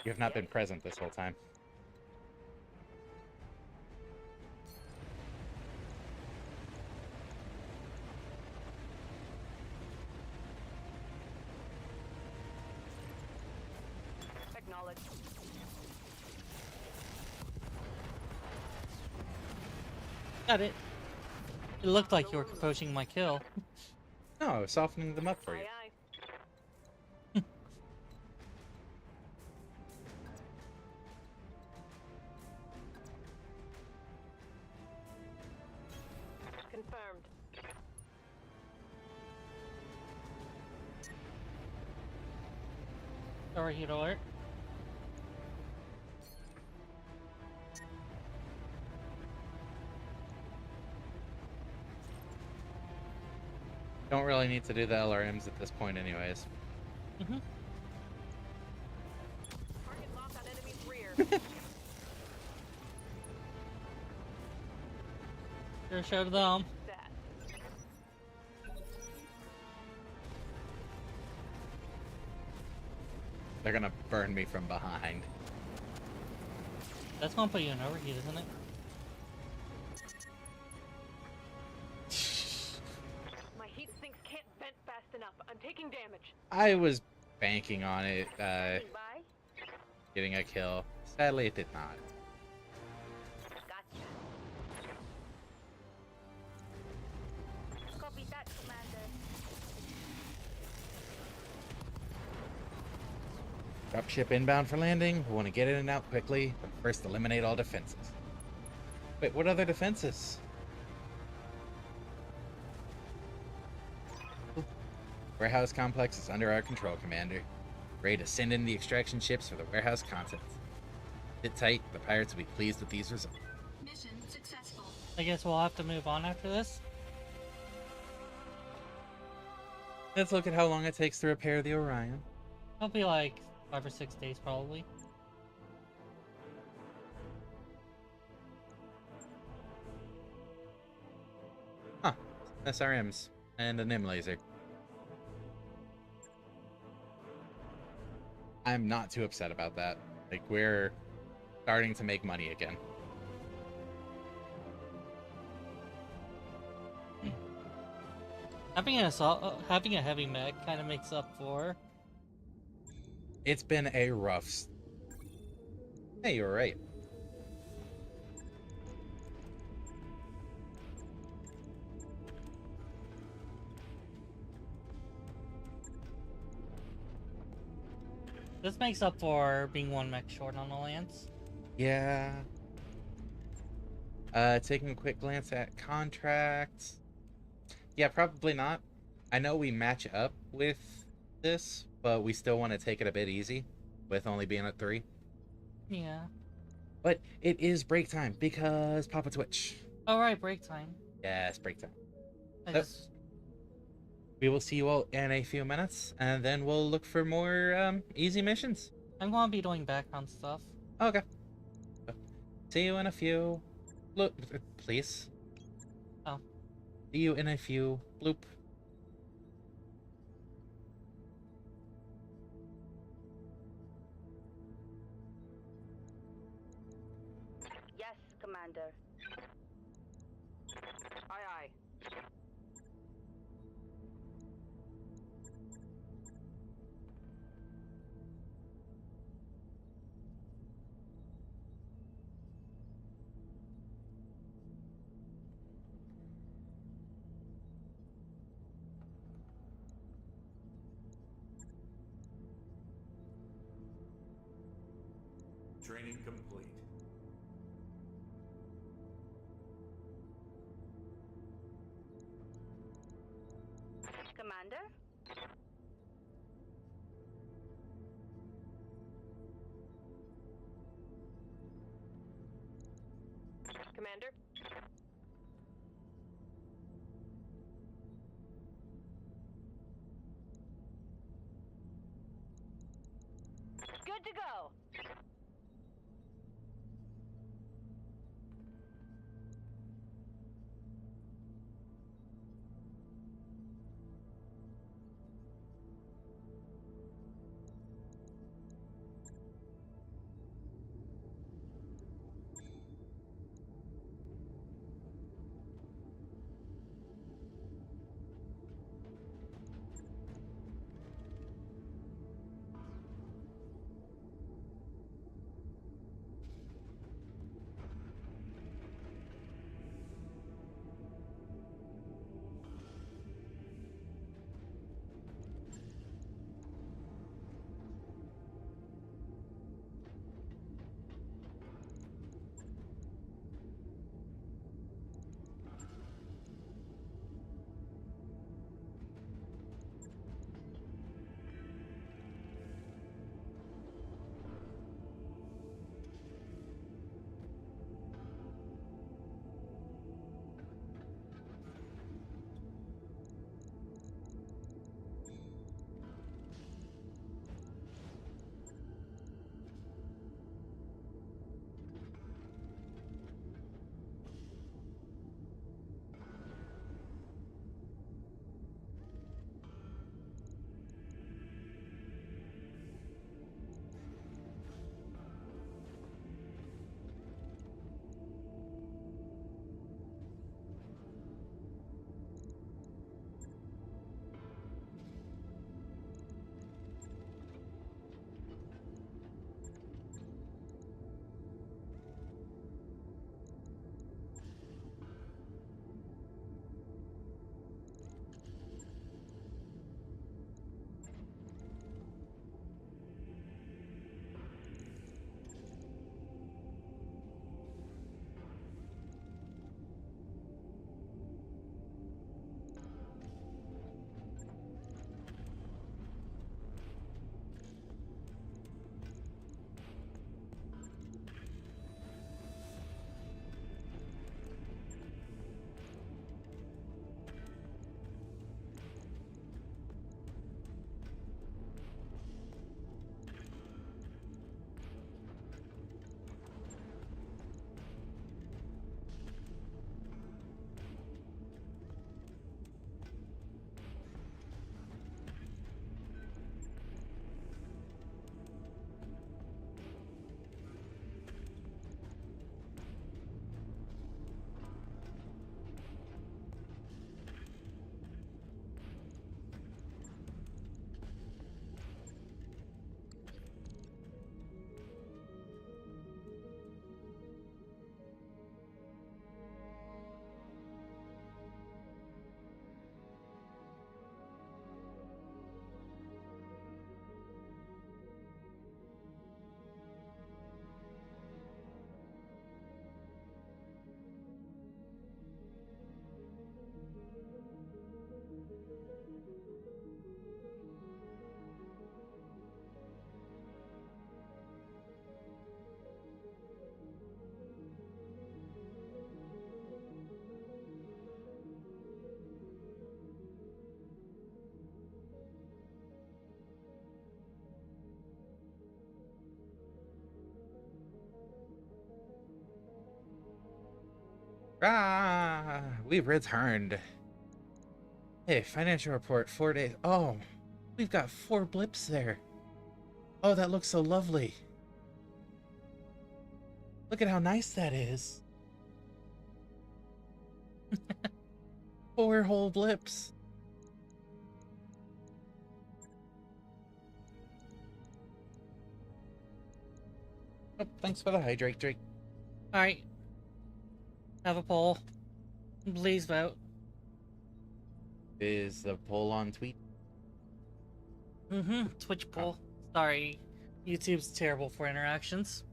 You have not been present this whole time. Acknowledged. Got it. It looked like you were poaching my kill. No, I was softening them up for you. Aye, aye. Confirmed. Overheat alert. Don't really need to do the LRMs at this point anyways. Mm-hmm. Target locked on enemy's rear. Sure showed them. That. They're gonna burn me from behind. That's gonna put you in overheat, isn't it? My heat sinks can't vent fast enough. I'm taking damage. I was banking on it, Standing by. getting a kill. Sadly, it did not. Gotcha. Copy that, Commander. Dropship inbound for landing. We want to get in and out quickly, but first eliminate all defenses. Wait, what other defenses? Warehouse complex is under our control, Commander. Ready to send in the extraction ships for the warehouse contents. Sit tight, the pirates will be pleased with these results. Mission successful. I guess we'll have to move on after this. Let's look at how long it takes to repair the Orion. It'll be like 5 or 6 days probably. Huh. SRMs and a NIM laser. I'm not too upset about that. Like, we're starting to make money again. Having a heavy mech kind of makes up for. It's been a rough. Hey, you were right. This makes up for being 1 mech short on Alliance. Yeah. Taking a quick glance at contracts. Yeah, probably not. I know we match up with this, but we still want to take it a bit easy with only being at 3. Yeah. But it is break time because Papa Twitch. Alright, break time. Yes, break time. I So- just... We will see you all in a few minutes, and then we'll look for more easy missions. I'm gonna be doing background stuff. Okay. See you in a few. Look, please. Oh. See you in a few. Bloop. Yes, Commander. Aye, aye. Training complete. Commander? Commander? Good to go. Ah, we've returned. Hey, financial report, 4 days. Oh, we've got 4 blips there. Oh, that looks so lovely. Look at how nice that is. 4 whole blips. Oh, thanks for the hydrate, Drake. Alright. Have a poll. Please vote. Is the poll on tweet? Twitch poll. Sorry. YouTube's terrible for interactions.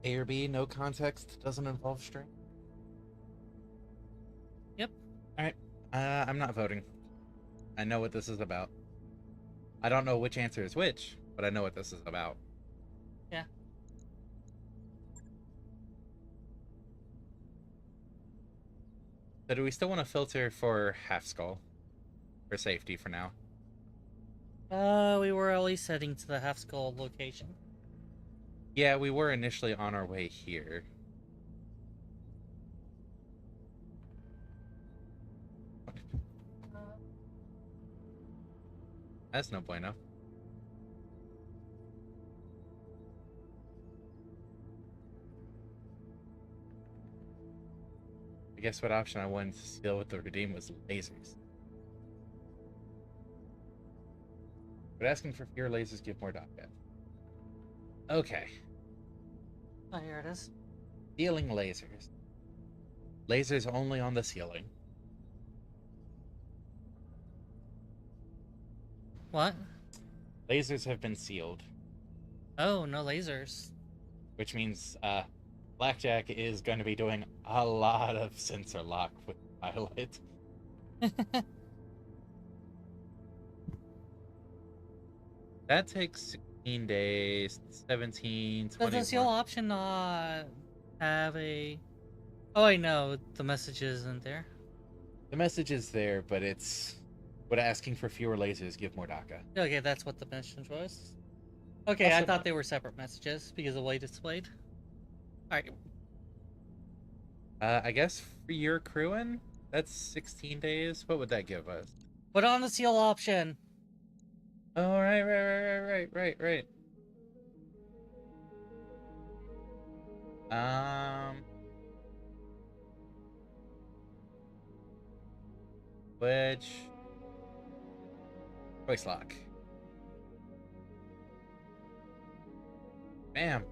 A or B, no context, doesn't involve string? Yep. Alright. I'm not voting. I know what this is about. I don't know which answer is which, but I know what this is about. Yeah. So do we still want to filter for half skull? For safety for now. We were at least heading to the half skull location. Yeah, we were initially on our way here. That's no bueno. I guess what option I wanted to steal with the redeem was lasers. But asking for fewer lasers give more DPS. Okay. Oh, here it is. Stealing lasers. Lasers only on the ceiling. What? Lasers have been sealed, Oh, no lasers. which means Blackjack is going to be doing a lot of sensor lock with Violet. That takes 16 days, 17, Does 21. the seal option not have a... Oh, I know. The message isn't there. The message is there, but it's... But asking for fewer lasers give more DACA. Okay, that's what the message was. Okay, I Also- thought they were separate messages because of the way it's displayed. Alright. I guess for your crewing, that's 16 days. What would that give us? Put on the seal option. Oh, right. Which... Voice lock. Bam.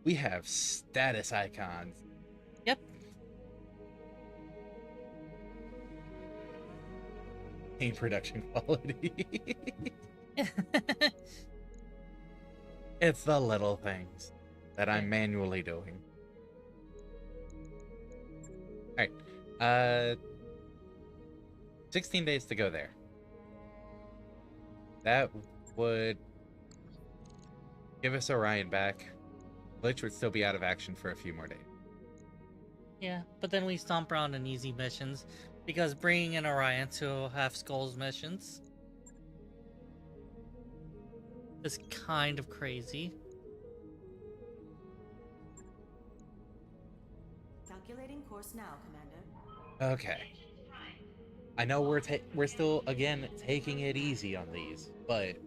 We have status icons. Yep. Game production quality. It's the little things that I'm manually doing. Alright. 16 days to go there. That would give us Orion back. Glitch would still be out of action for a few more days. Yeah, but then we stomp around in easy missions because bringing in Orion to Half Skull's missions is kind of crazy. Calculating course now, Commander. Okay. I know we're still again taking it easy on these, but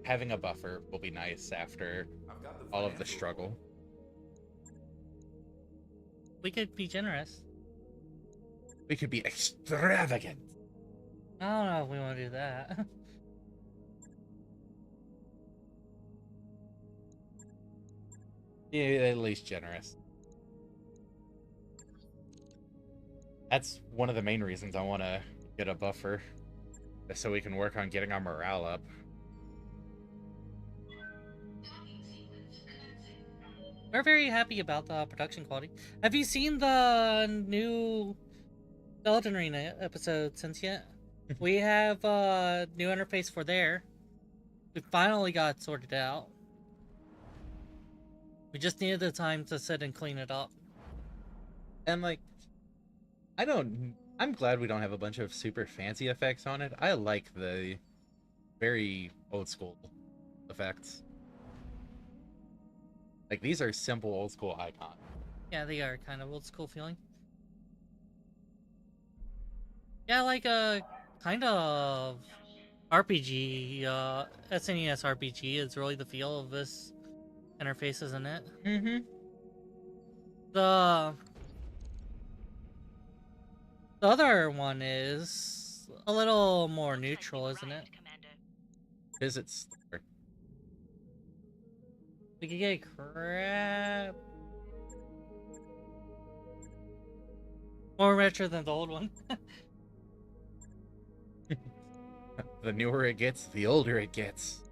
having a buffer will be nice after all of the struggle. We could be generous. We could be extravagant. I don't know if we want to do that. Yeah, at least generous. That's one of the main reasons I want to get a buffer, so we can work on getting our morale up. We're very happy about the production quality. Have you seen the new Skeleton Arena episode since yet? We have a new interface for there. We finally got it sorted out. We just needed the time to sit and clean it up. And like, I don't I'm glad we don't have a bunch of super fancy effects on it. I like the very old school effects. Like, these are simple old school icons. Yeah, they are kind of old school feeling. Yeah, like a kind of RPG, SNES RPG is really the feel of this interface, isn't it? Mm-hmm. The the other one is a little more neutral, isn't it? Visits. We could get crap more retro than the old one. The newer it gets, the older it gets.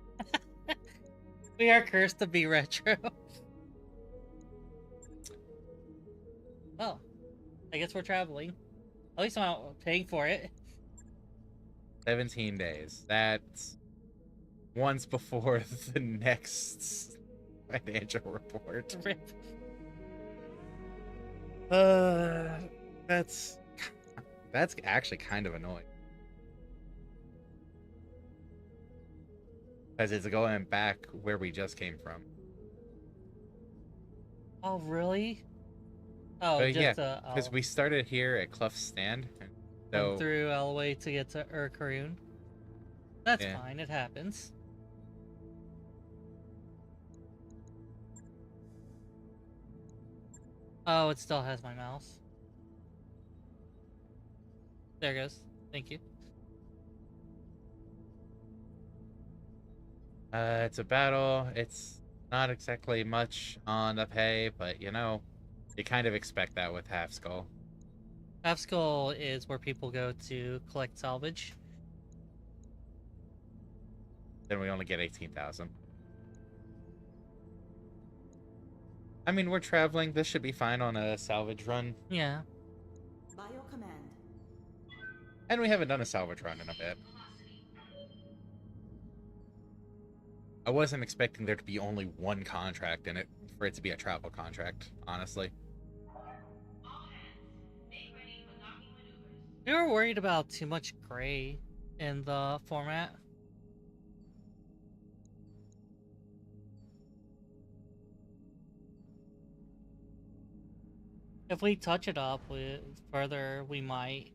We are cursed to be retro. Well, I guess we're traveling. At least I'm not paying for it. 17 days. That's once before the next financial report. Rip. That's actually kind of annoying. Because it's going back where we just came from. Oh, really? Oh, But yeah, just because we started here at Clough's Stand. And went so, through all the way to get to Urkarun. That's Yeah. fine, it happens. Oh, it still has my mouse. There it goes. Thank you. it's a battle. It's not exactly much on the pay, but you know, you kind of expect that with Half Skull. Half Skull is where people go to collect salvage. Then we only get 18,000. I mean, we're traveling. This should be fine on a salvage run. Yeah. By your command. And we haven't done a salvage run in a bit. I wasn't expecting there to be only one contract in it, for it to be a travel contract, honestly. We were worried about too much gray in the format. If we touch it up further, we might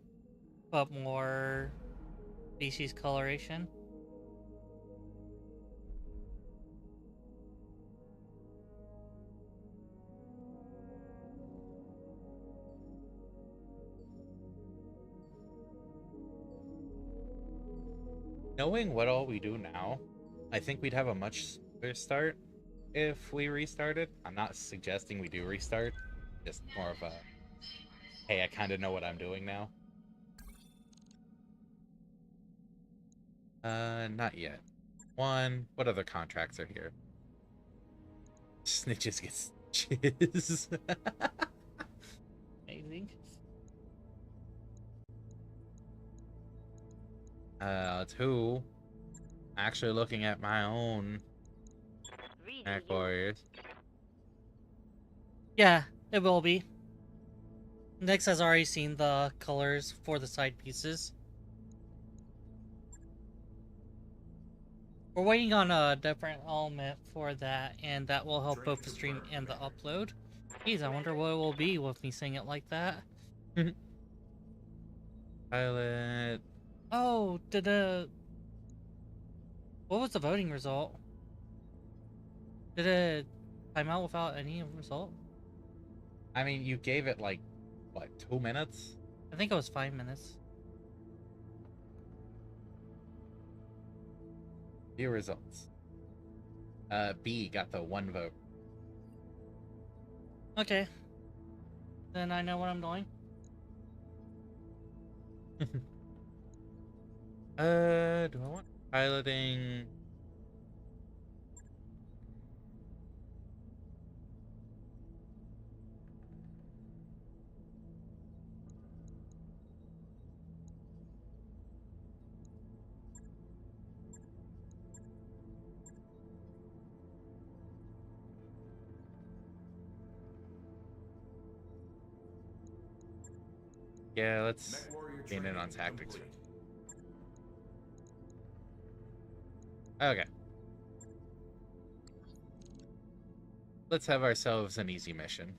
put more species coloration. Knowing what all we do now, I think we'd have a much smoother start if we restarted. I'm not suggesting we do restart, just more of a, hey, I kind of know what I'm doing now. Not yet. What other contracts are here? Snitches get stitches. Amazing. Two. Actually looking at my own Mac Warriors. Yeah, it will be. Nyx has already seen the colors for the side pieces. We're waiting on a different element for that, and that will help both the stream and the upload. Jeez, I wonder what it will be with me saying it like that. Pilot. Oh, what was the voting result? Did it time out without any result? I mean, you gave it like, what, 2 minutes? I think it was 5 minutes. View results. B got the 1 vote. Okay. Then I know what I'm doing. Do I want piloting? Yeah, let's Mech warrior gain in training on tactics. complete. Okay. Let's have ourselves an easy mission.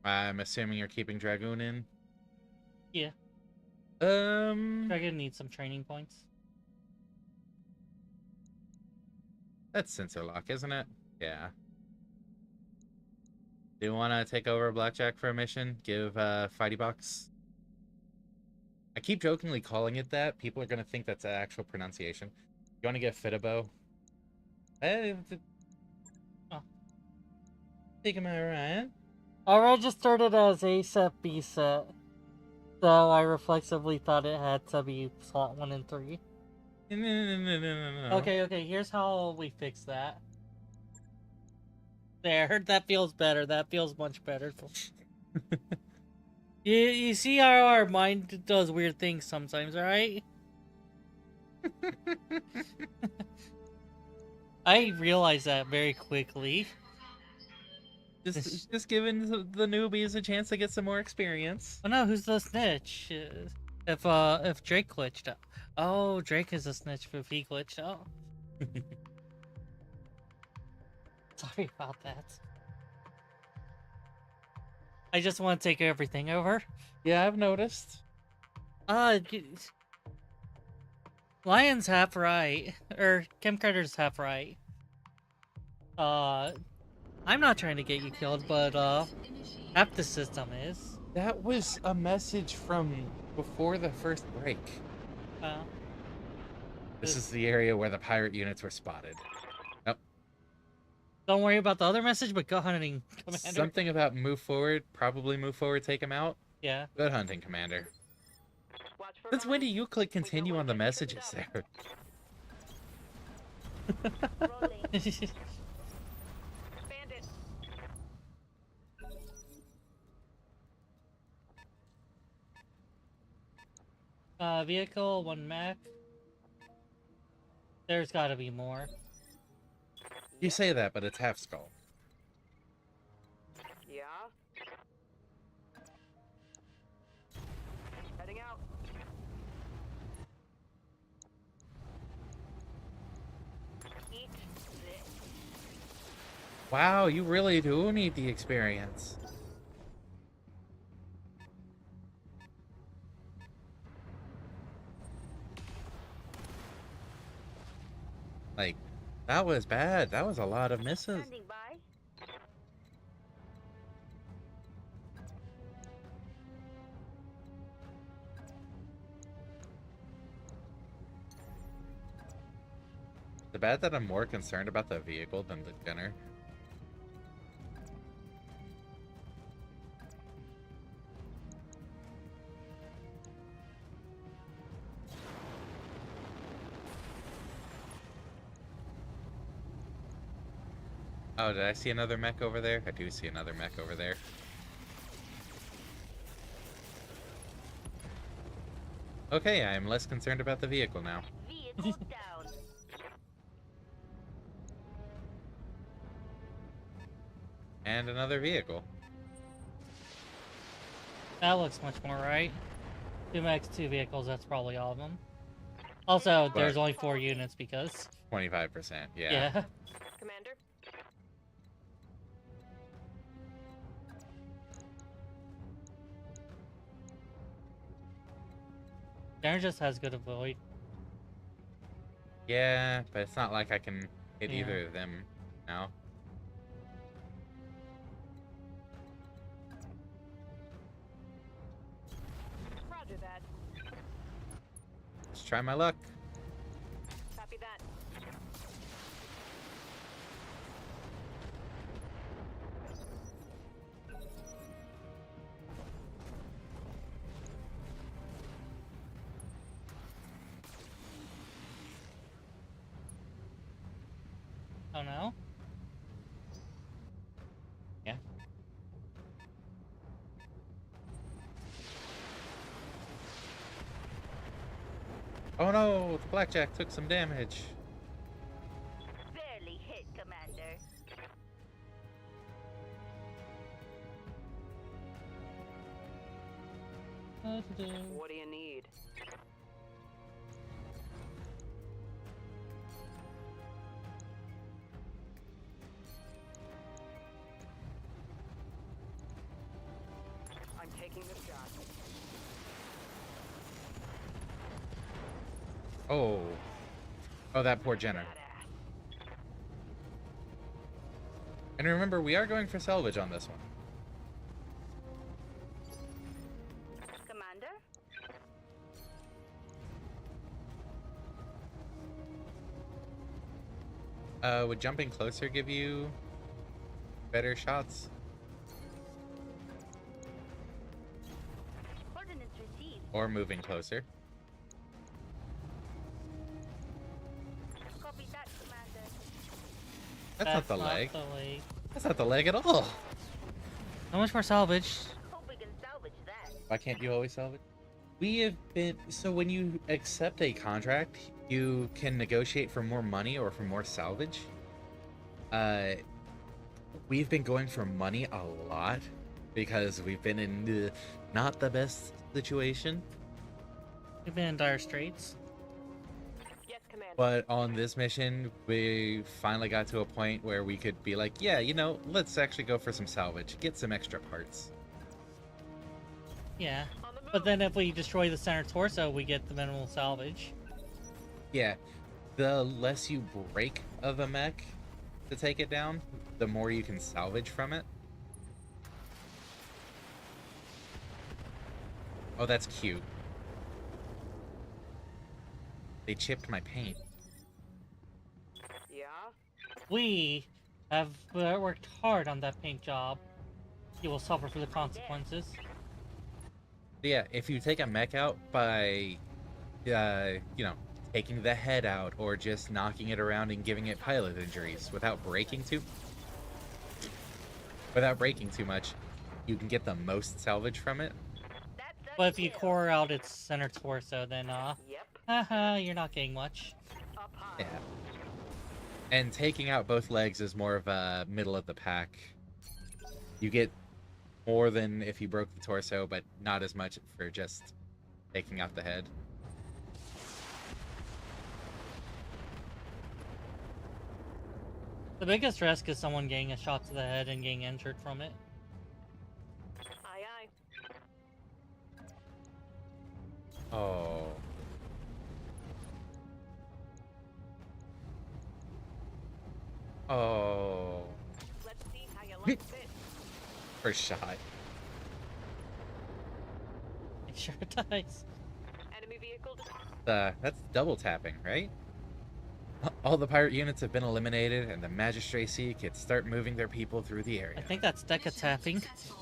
I'm assuming you're keeping Dragoon in? Yeah. Um, Dragon needs some training points. that's Sensor Lock, isn't it? Yeah. Do you want to take over Blackjack for a mission? Give Fighty Box. I keep jokingly calling it that. People are gonna think that's the actual pronunciation. You want to get Fitabo? Oh. Think am I right? I registered it as A set, B set. So I reflexively thought it had to be slot 1 and 3. No. Okay, here's how we fix that. There, that feels better. That feels much better. You see how our mind does weird things sometimes, right? I realized that very quickly. Just giving the newbies a chance to get some more experience. Oh no, who's the snitch? If Drake glitched out. Oh, Drake is a snitch if he glitched out. Sorry about that. I just want to take everything over. Yeah, I've noticed. Lion's half right, or Kim Carter's half right. I'm not trying to get you killed, but half the system is. That was a message from before the first break. This is the area where the pirate units were spotted. Nope. Don't worry about the other message, but go hunting, Commander. Something about move forward, probably move forward, take him out. Yeah. Good hunting, Commander. Watch for Since when do mines. you click continue on the messages there? Rolling. Bandit. Vehicle, 1 mech. There's gotta be more. You say that, but it's half skull. Yeah. Heading out. Eat this. Wow, you really do need the experience. Like, that was bad. That was a lot of misses. Standing by. The bad that I'm more concerned about the vehicle than the gunner. Oh, did I see another mech over there? I do see another mech over there. Okay, I am less concerned about the vehicle now. Vehicle down. And another vehicle. That looks much more right. 2 mechs, 2 vehicles, that's probably all of them. Also, there's But- only 4 units because... 25%, yeah. Yeah. Commander. Darren just has good avoid. Yeah, but it's not like I can hit Yeah. either of them now. Roger that. Let's try my luck. Copy that. Oh no? Yeah. Oh no, the blackjack took some damage. Barely hit, Commander. What do you need? I'm taking the shot. Oh. Oh, that poor Jenner. And remember, we are going for salvage on this one. Commander? Would jumping closer give you better shots? Ordinance received. Or moving closer? Copy that, Commander. That's not the leg. The leg. That's not the leg at all. How much more salvage? Hope we can salvage that. Why can't you always salvage? We have been... So when you accept a contract, you can negotiate for more money or for more salvage. We've been going for money a lot because we've been in not the best situation. We've been in dire straits. Yes, Commander. But on this mission, we finally got to a point where we could be like, yeah, you know, let's actually go for some salvage. Get some extra parts. Yeah. But then if we destroy the center torso, we get the minimal salvage. Yeah. The less you break of a mech to take it down, the more you can salvage from it. Oh, that's cute. They chipped my paint. Yeah? We have worked hard on that paint job. You will suffer for the consequences. Yeah, if you take a mech out by, you know, taking the head out or just knocking it around and giving it pilot injuries without breaking too much, you can get the most salvage from it. But if you core out its center torso, then Yep. haha, you're not getting much. Up high. Yeah. And taking out both legs is more of a middle of the pack. You get more than if you broke the torso, but not as much for just taking out the head. The biggest risk is someone getting a shot to the head and getting injured from it. Aye, aye. Oh. Oh. Let's see how you like this. First shot. It sure does. Enemy vehicle. That's double tapping, right? All the pirate units have been eliminated, and the magistracy can start moving their people through the area. I think that's Deca tapping. Successful.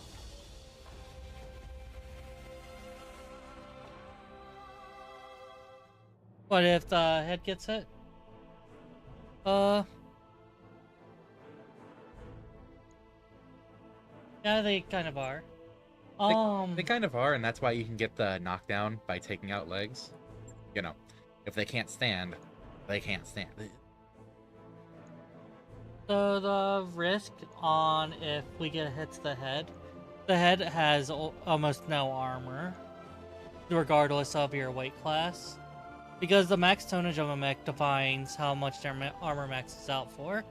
What if the head gets hit? Yeah, they kind of are. They kind of are, and that's why you can get the knockdown by taking out legs. You know, if they can't stand, they can't stand. So the risk on if we get a hit to the head has almost no armor, regardless of your weight class, because the max tonnage of a mech defines how much their armor maxes out for.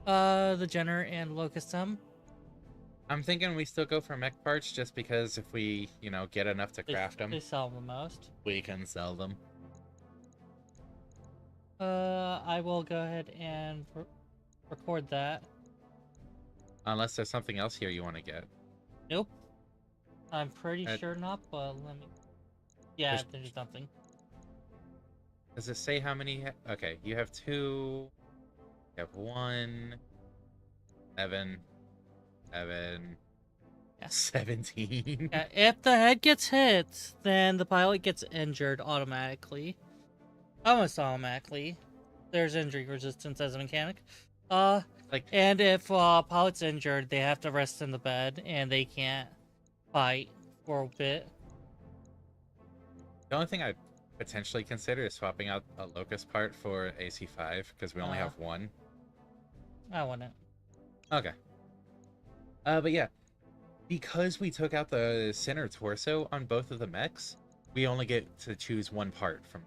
The Jenner and Locustum. I'm thinking we still go for mech parts just because if we, you know, get enough to craft them, They sell the most. we can sell them. I will go ahead and record that. Unless there's something else here you want to get. Nope. I'm pretty Uh, sure not, but let me... Yeah, There's- there's something. Does it say how many? Okay, you have 2. You have 1. 7. 7. Yeah. 17. Yeah, if the head gets hit, then the pilot gets injured automatically. Almost automatically. There's injury resistance as a mechanic. Like, And if pilot's injured, they have to rest in the bed, and they can't fight for a bit. the only thing I'd potentially consider is swapping out a locust part for AC5 because we only have 1. I wouldn't. Okay. But yeah, because we took out the center torso on both of the mechs, we only get to choose one part from.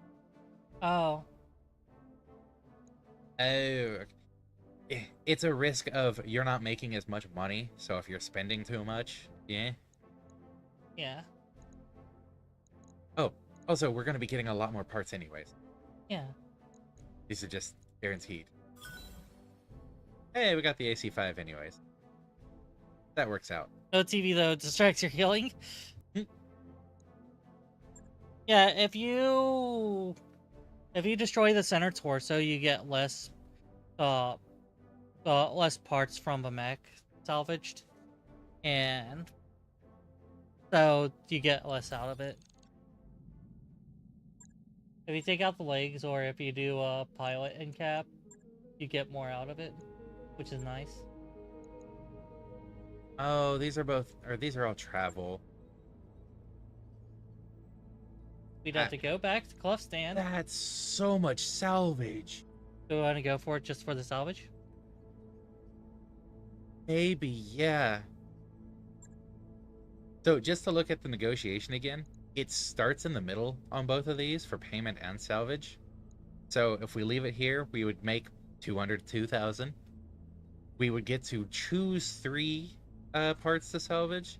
Oh. Oh, it's a risk of you're not making as much money, so if you're spending too much, yeah. Yeah. Oh, also, we're going to be getting a lot more parts anyways. Yeah. These are just guaranteed. Hey, we got the AC5 anyways. That works out. No TV though distracts your healing. Yeah, if you destroy the center torso, you get less less parts from the mech salvaged, and so you get less out of it. If you take out the legs, or if you do a pilot and cap, you get more out of it, which is nice. Oh, these are all travel. We'd have to go back to Clef Stand. That's so much salvage. Do we want to go for it just for the salvage? Maybe, yeah. So just to look at the negotiation again, it starts in the middle on both of these for payment and salvage. So if we leave it here, we would make 202,000. We would get to choose 3 parts to salvage,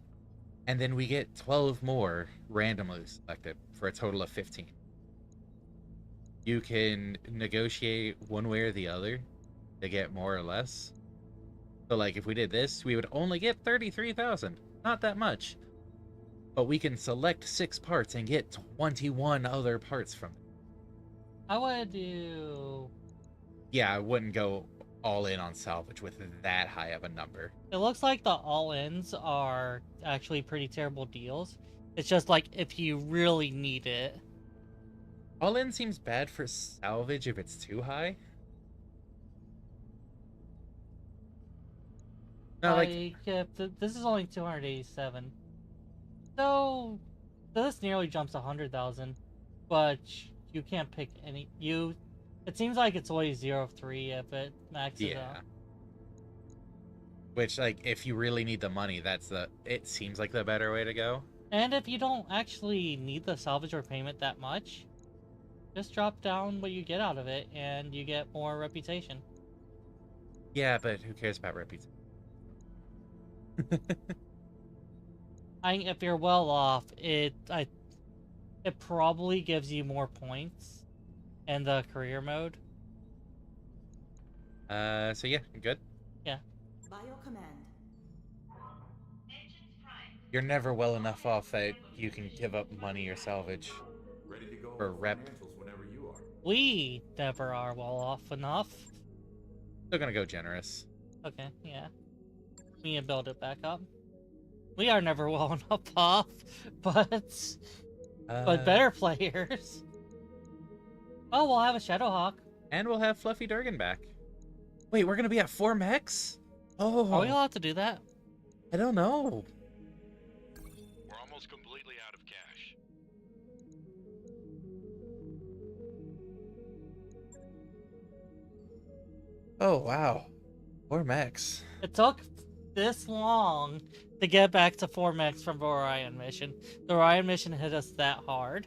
and then we get 12 more randomly selected for a total of 15. You can negotiate one way or the other to get more or less. So like if we did this, we would only get 33,000. Not that much. But we can select 6 parts and get 21 other parts from it. I would do... Yeah, I wouldn't go all in on salvage with that high of a number. It looks like the all-ins are actually pretty terrible deals. It's just like if you really need it. All in seems bad for salvage if it's too high. No, like if this is only 287. So this nearly jumps 100,000, but you can't pick any. It seems like it's always 0 of 3 if it maxes out. Which, like, if you really need the money, it seems like the better way to go. And if you don't actually need the salvage or payment that much, just drop down what you get out of it, and you get more reputation. Yeah, but who cares about reputation? If you're well off, it probably gives you more points in the career mode. So yeah, good. Yeah. Bio command. You're never well enough off that you can give up money or salvage. Ready to go For over rep. financials whenever you are. We never are well off enough. Still gonna go generous. Okay, yeah. We can build it back up. We are never well enough off, but better players. Oh, we'll have a Shadowhawk. And we'll have Fluffy Durgan back. Wait, we're gonna be at 4 mechs? Oh, Are we allowed to do that? I don't know. We're almost completely out of cash. Oh wow, 4 mechs. It took this long to get back to 4 mechs from the Orion mission. The Orion mission hit us that hard.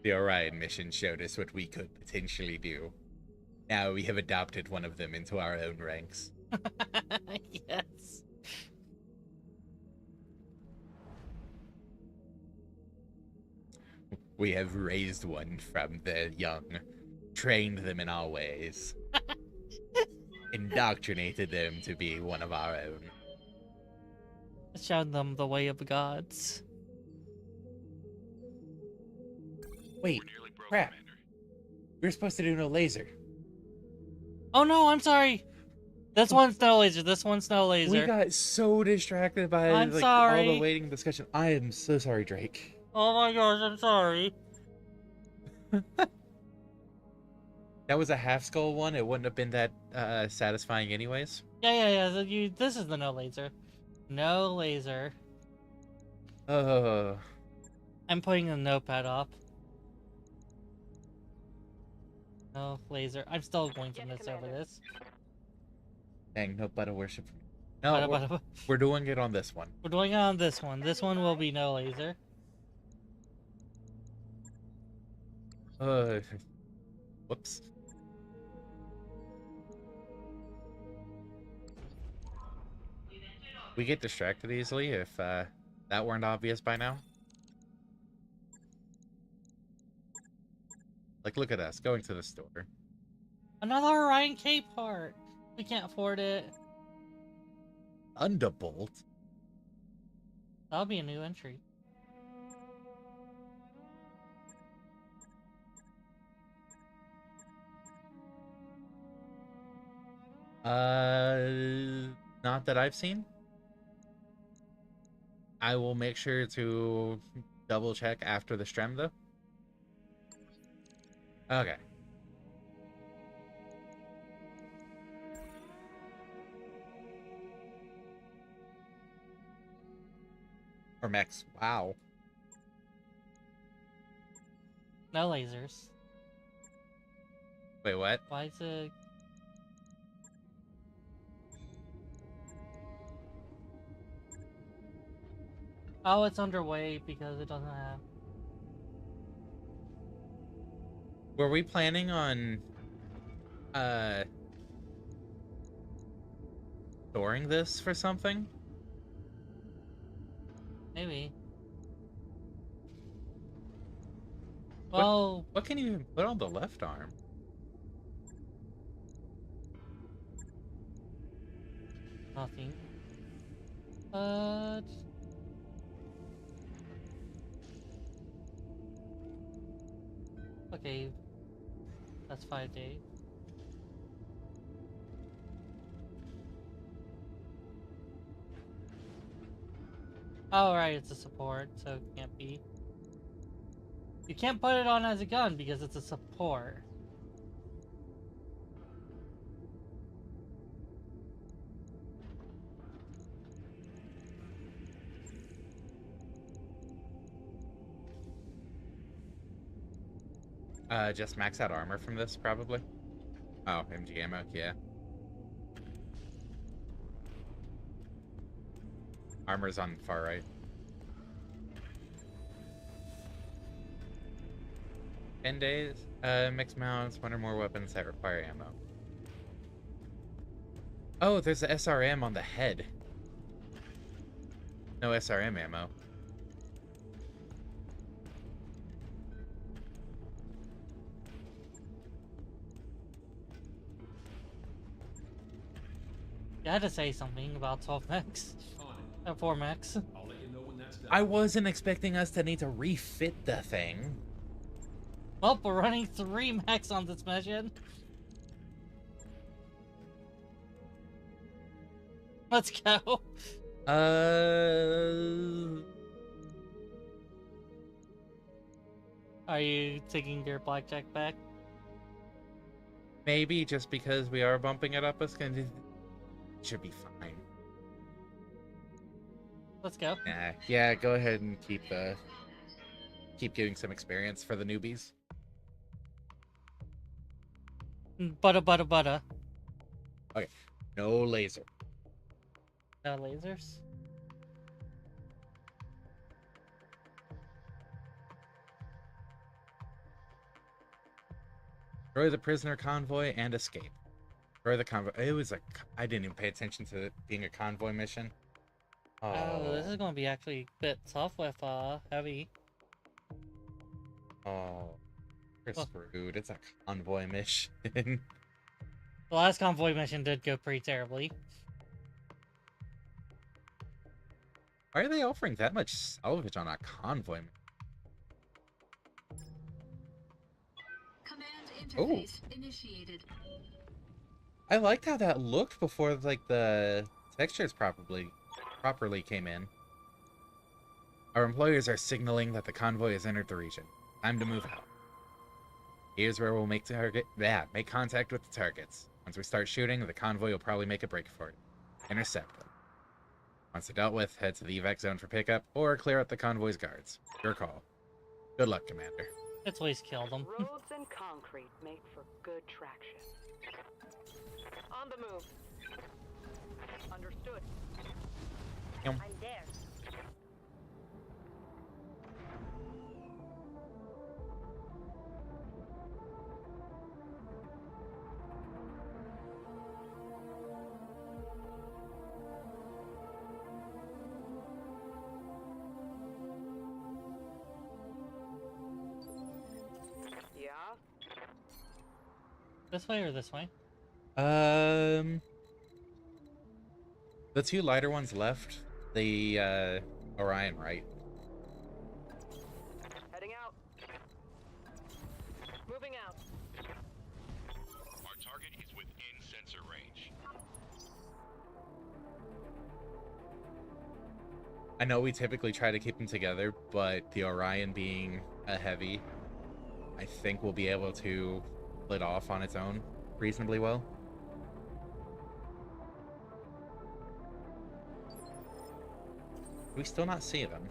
The Orion mission showed us what we could potentially do. Now we have adopted one of them into our own ranks. Yes. We have raised one from the young, trained them in our ways, indoctrinated them to be one of our own. Shown them the way of the gods. Wait, We're nearly broke, crap. Commander. We were supposed to do no laser. Oh no, I'm sorry. This one's no laser. This one's no laser. We got so distracted by I'm all sorry. the waiting discussion. I am so sorry, Drake. Oh my gosh, I'm sorry. That was a half skull one. It wouldn't have been that satisfying anyways. Yeah. This is the no laser. No laser. Oh, I'm putting the notepad up. No laser. I'm still going to Yes, miss over Commander. this. dang, no butter worship from me. No, Bada, bada. we're doing it on this one. We're doing it on this one. This one will be no laser. Whoops. We get distracted easily if that weren't obvious by now. Like, look at us going to the store. Another Orion K part. We can't afford it. Thunderbolt. That'll be a new entry. Not that I've seen. I will make sure to double check after the stream, though. Okay. Or mechs. Wow. No lasers. Wait, what? Why is it? Oh, it's underway because it doesn't have. Were we planning on storing this for something? Maybe. Well, What can you even put on the left arm? nothing. But okay, that's 5 days. Oh, right, it's a support, so it can't be. You can't put it on as a gun because it's a support. Just max out armor from this, probably. Oh, MG ammo, yeah. Armor's on the far right. 10 days. Mixed mounts, one or more weapons that require ammo. Oh, there's the SRM on the head. No SRM ammo. You had to say something about 12 mechs. On it. 4 mechs. I'll let you know when that's done. I wasn't expecting us to need to refit the thing. Well, we're running 3 mechs on this mission. Let's go. Are you taking your blackjack back? Maybe just because we are bumping it up, it should be fine. Let's go. Nah, yeah, go ahead and keep giving some experience for the newbies. Butter, butter, butter. Okay, no laser. No lasers. Destroy the prisoner convoy and escape. Destroy the convoy. I didn't even pay attention to it being a convoy mission. Oh, this is gonna be actually a bit tough with heavy. Oh, we're Oh. screwed. It's a convoy mission. The last convoy mission did go pretty terribly. Why are they offering that much salvage on a convoy? Command Oh. interface initiated. I liked how that looked before, like, the textures properly came in. Our employers are signaling that the convoy has entered the region. Time to move out. Here's where we'll make contact with the targets. Once we start shooting, the convoy will probably make a break for it. Intercept them. Once they're dealt with, head to the evac zone for pickup, or clear out the convoy's guards. Your call. Good luck, Commander. Let's at least kill them. Roads and concrete make for good traction. On the move. Understood. Yum. I'm there. Yeah. This way or this way? The two lighter ones left. The Orion right. Heading out. Moving out. Our target is within sensor range. I know we typically try to keep them together, but the Orion being a heavy, I think we'll be able to split off on its own reasonably well. We still not see them.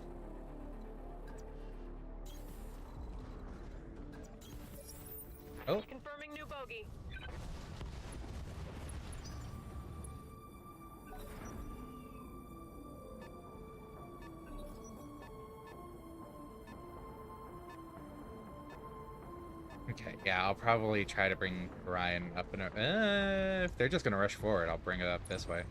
Oh, Confirming new bogey. okay. Yeah, I'll probably try to bring Orion up and if they're just gonna rush forward, I'll bring it up this way.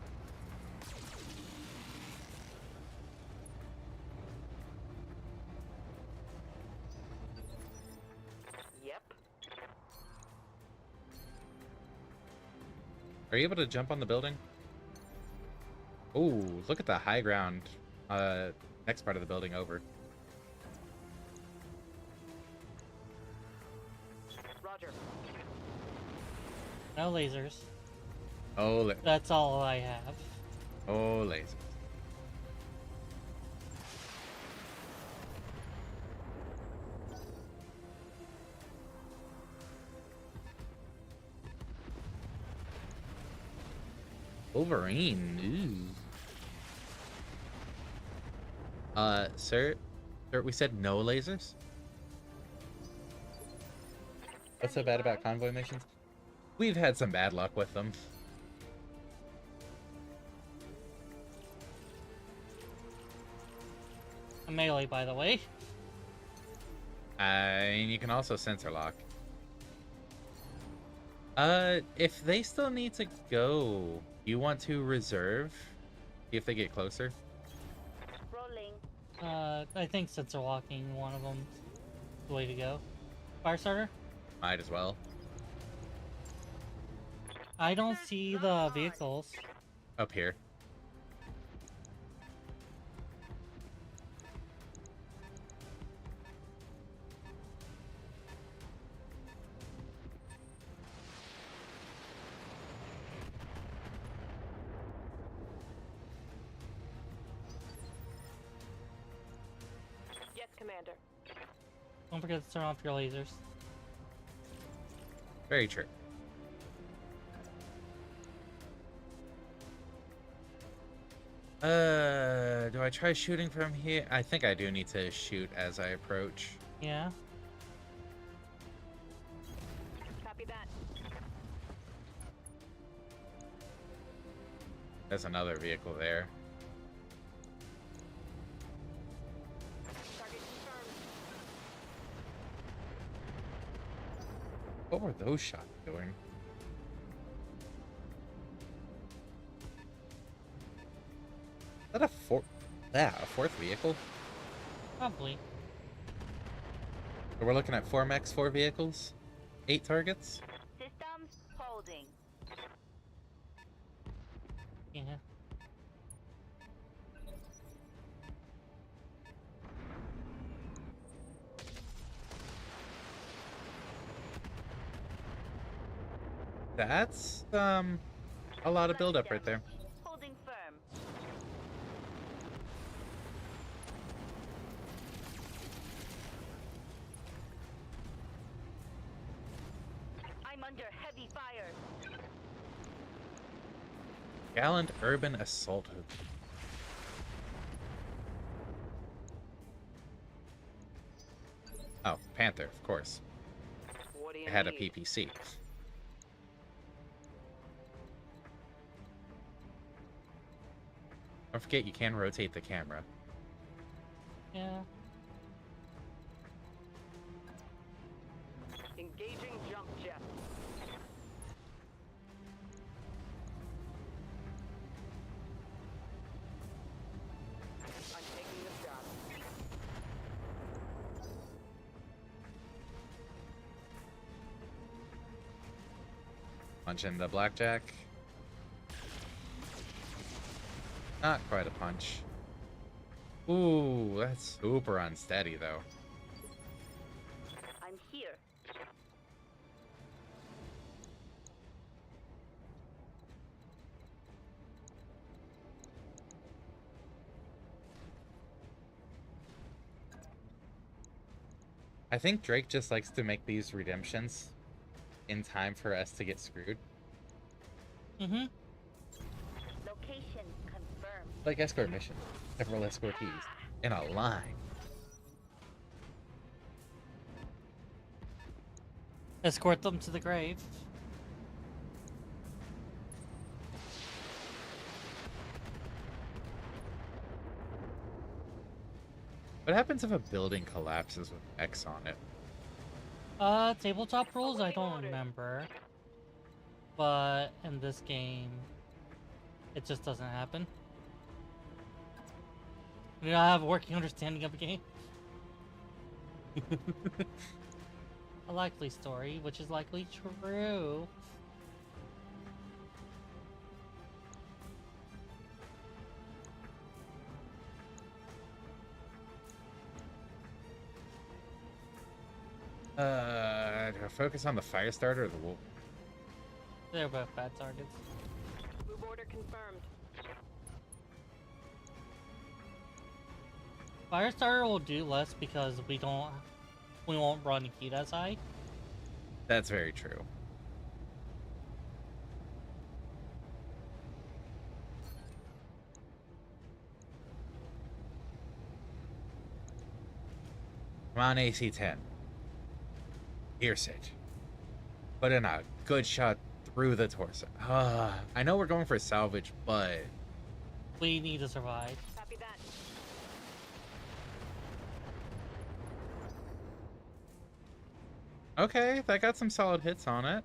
Yep. Are you able to jump on the building? Oh, look at the high ground. Next part of the building over. Roger. No lasers. Oh, That's all I have. oh, lasers. Wolverine. Ooh. Sir, we said no lasers? What's so bad about convoy missions? We've had some bad luck with them. A melee, by the way. I mean, you can also sensor lock. If they still need to go, you want to reserve? See if they get closer? Rolling. I think sensor locking one of them. The way to go. Firestarter? Might as well. I don't see the vehicles. Up here. Yes, Commander. Don't forget to turn off your lasers. Very true. Do I try shooting from here? I think I do need to shoot as I approach. Yeah. Copy that. There's another vehicle there. Target confirmed. What were those shots doing? Is that a fourth vehicle? Probably. So we're looking at 4 mechs, 4 vehicles, 8 targets. Systems holding. Yeah. That's a lot of build up right there. Holding firm. I'm under heavy fire. Gallant urban assault. Oh, Panther, of course. What do you It had a need? PPC. Don't forget you can rotate the camera. Yeah. Engaging jump jet. I'm taking this job. Punch in the blackjack. Not quite a punch. Ooh, that's super unsteady though. I'm here. I think Drake just likes to make these redemptions in time for us to get screwed. Mm-hmm. Location confirmed. Like escort mission. Several escortees. In a line. Escort them to the grave. What happens if a building collapses with X on it? Tabletop rules, I don't remember. But in this game, it just doesn't happen. We don't have a working understanding of the game. A likely story, which is likely true. Do I focus on the fire starter or the wolf? They're both bad targets. Move order confirmed. Firestarter will do less because we won't run Nikita as high. That's very true. Come on, AC 10. Pierce it. Put in a good shot through the torso. I know we're going for salvage, but We need to survive. Copy that. okay, that got some solid hits on it.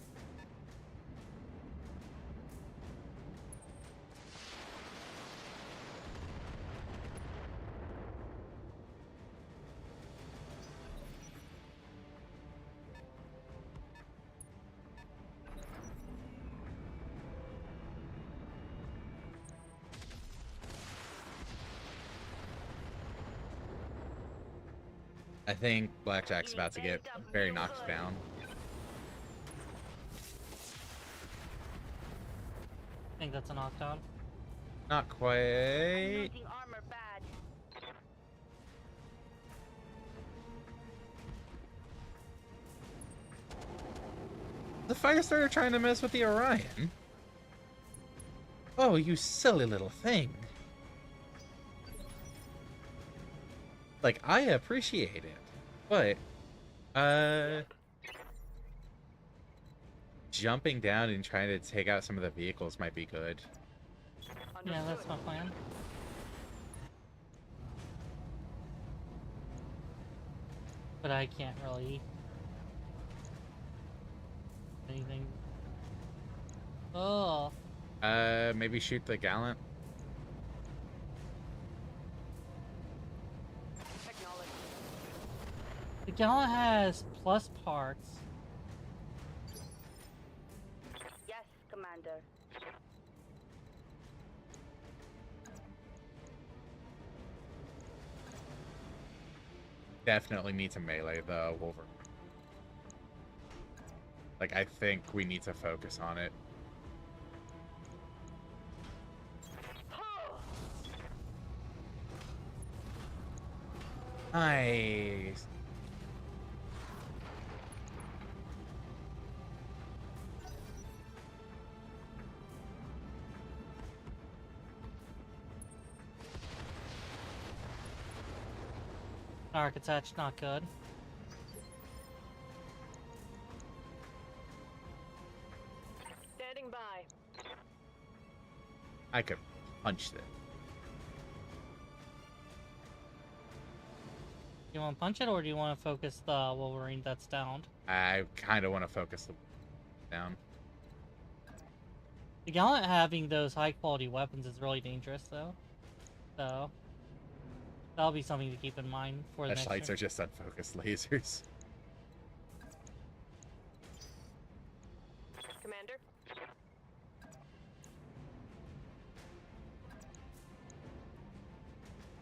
I think Blackjack's about to get very knocked down. I think that's a knockdown. Not quite. Losing armor bad. The Firestarter trying to mess with the Orion? Oh, you silly little thing. Like, I appreciate it, but, jumping down and trying to take out some of the vehicles might be good. Yeah, that's my plan. But I can't really... anything. Oh, Maybe shoot the Gallant. Technology. the Gallant has plus parts. Yes, Commander. Definitely need to melee the Wolverine. Like, I think we need to focus on it. Nice. Arc attached, not good. Standing by. I could punch it. You want to punch it, or do you want to focus the Wolverine that's downed? I kind of want to focus the down. The Gallant having those high-quality weapons is really dangerous, though. So, that'll be something to keep in mind for the next Flashlights turn. are just unfocused lasers. Commander?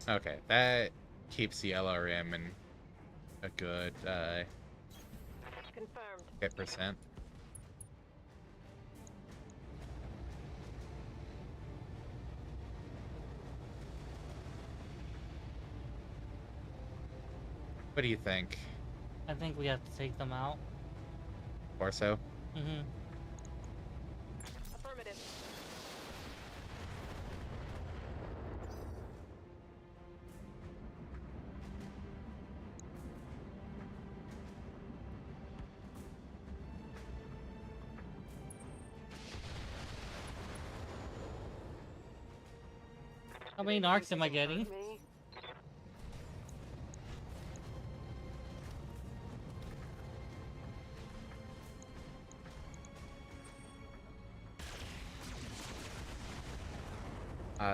Okay, that keeps the LRM in a good Confirmed. hit percent. What do you think? I think we have to take them out. Or so? Mm-hmm. Affirmative. How many narcs am I getting? Me?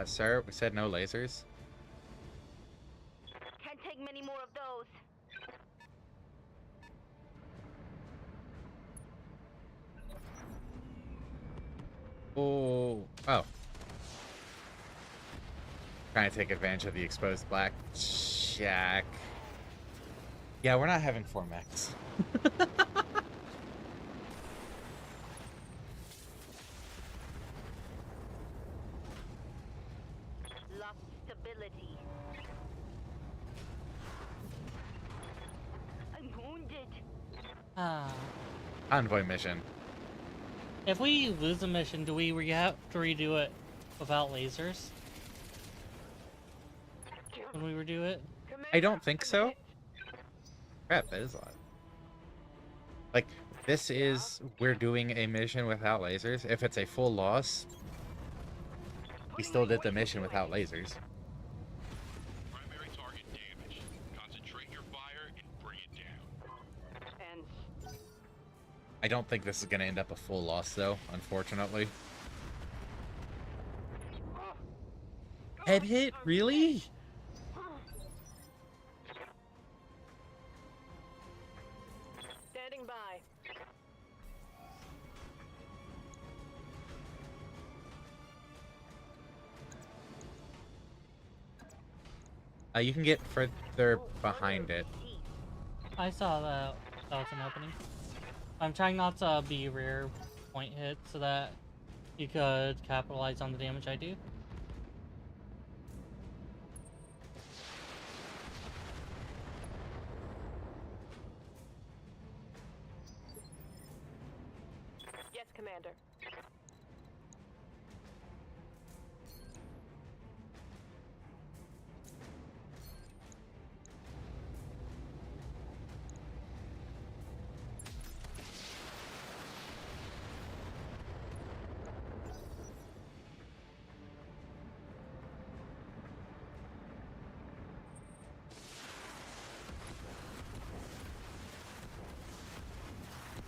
Sir, we said no lasers. Can't take many more of those. Oh. Trying to take advantage of the exposed black shack. Yeah, we're not having 4 mechs. Lost stability. I'm wounded. Convoy mission. If we lose a mission, do we have to redo it without lasers? When we redo it? I don't think so. Crap, that is a lot. Like, this is... We're doing a mission without lasers. If it's a full loss, we still did the mission without lasers. Primary target damage. Concentrate your fire and bring it down. And I don't think this is going to end up a full loss, though, unfortunately. Head hit? Really? standing by. You can get further behind it. I saw that was an opening. I'm trying not to be rear point hit so that you could capitalize on the damage I do. Yes, Commander.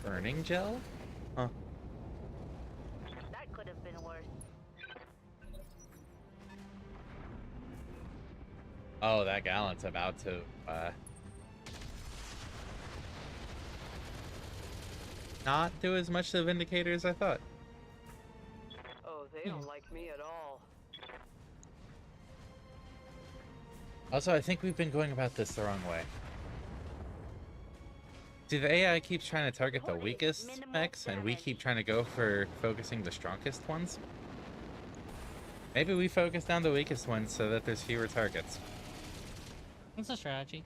Burning gel? Huh. That could have been worse. Oh, that gallant's about to, not do as much to Vindicator as I thought. Oh, they don't like me at all. Also, I think we've been going about this the wrong way. See, the AI keeps trying to target the weakest mechs, and we keep trying to go for focusing the strongest ones. Maybe we focus down the weakest ones so that there's fewer targets. It's a strategy.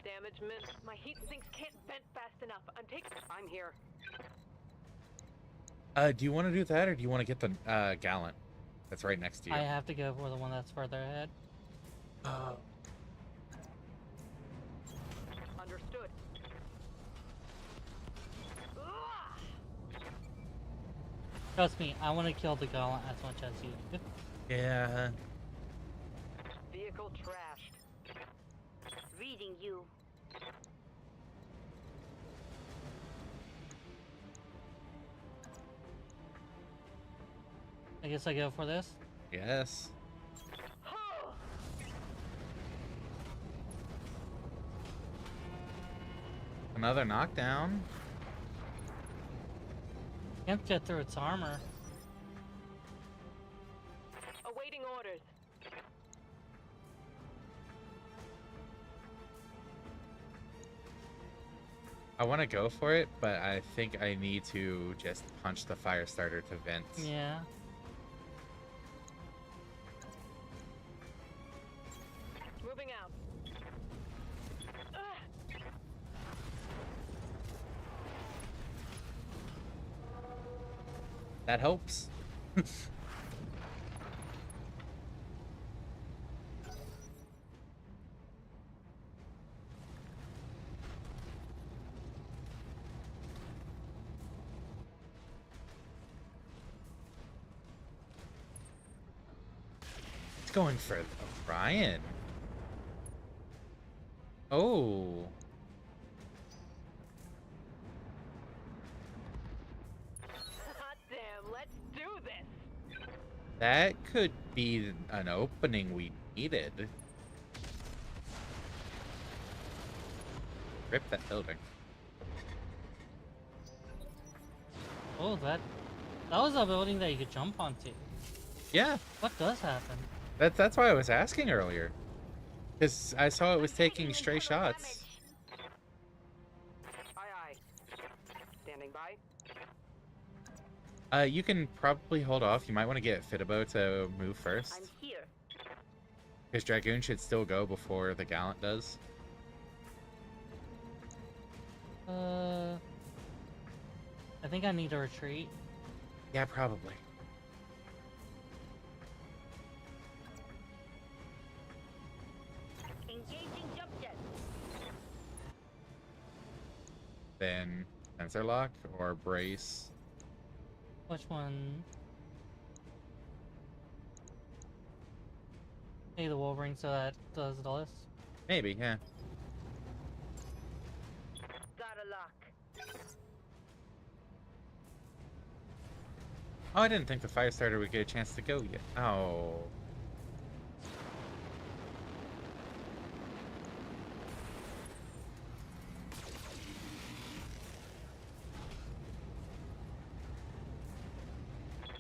Damage min. My heat sinks can't vent fast enough. I'm here. Do you want to do that, or do you want to get the Gallant that's right next to you? I have to go for the one that's further ahead. Understood. Trust me, I want to kill the Gallant as much as you do. Yeah. Vehicle Vehicle trashed. Reading you. I guess I go for this. Yes. Another knockdown. Can't get through its armor. Awaiting orders. I want to go for it, but I think I need to just punch the fire starter to vent. Yeah. Moving out. That helps. It's going for Orion. Oh. Hot damn, let's do this. That could be an opening we needed. Rip that building. Oh, that was a building that you could jump onto. Yeah, What does happen? that's why I was asking earlier. Because I saw it was taking stray shots. Aye, aye. Standing by. You can probably hold off. You might want to get Fitabo to move first. I'm here. Because Dragoon should still go before the Gallant does. I think I need to retreat. Yeah, probably. Engaging jump jet. Then sensor lock or brace. Which one? Maybe the Wolverine so that does this. Maybe, yeah. Got a lock. Oh, I didn't think the fire starter would get a chance to go yet. Oh.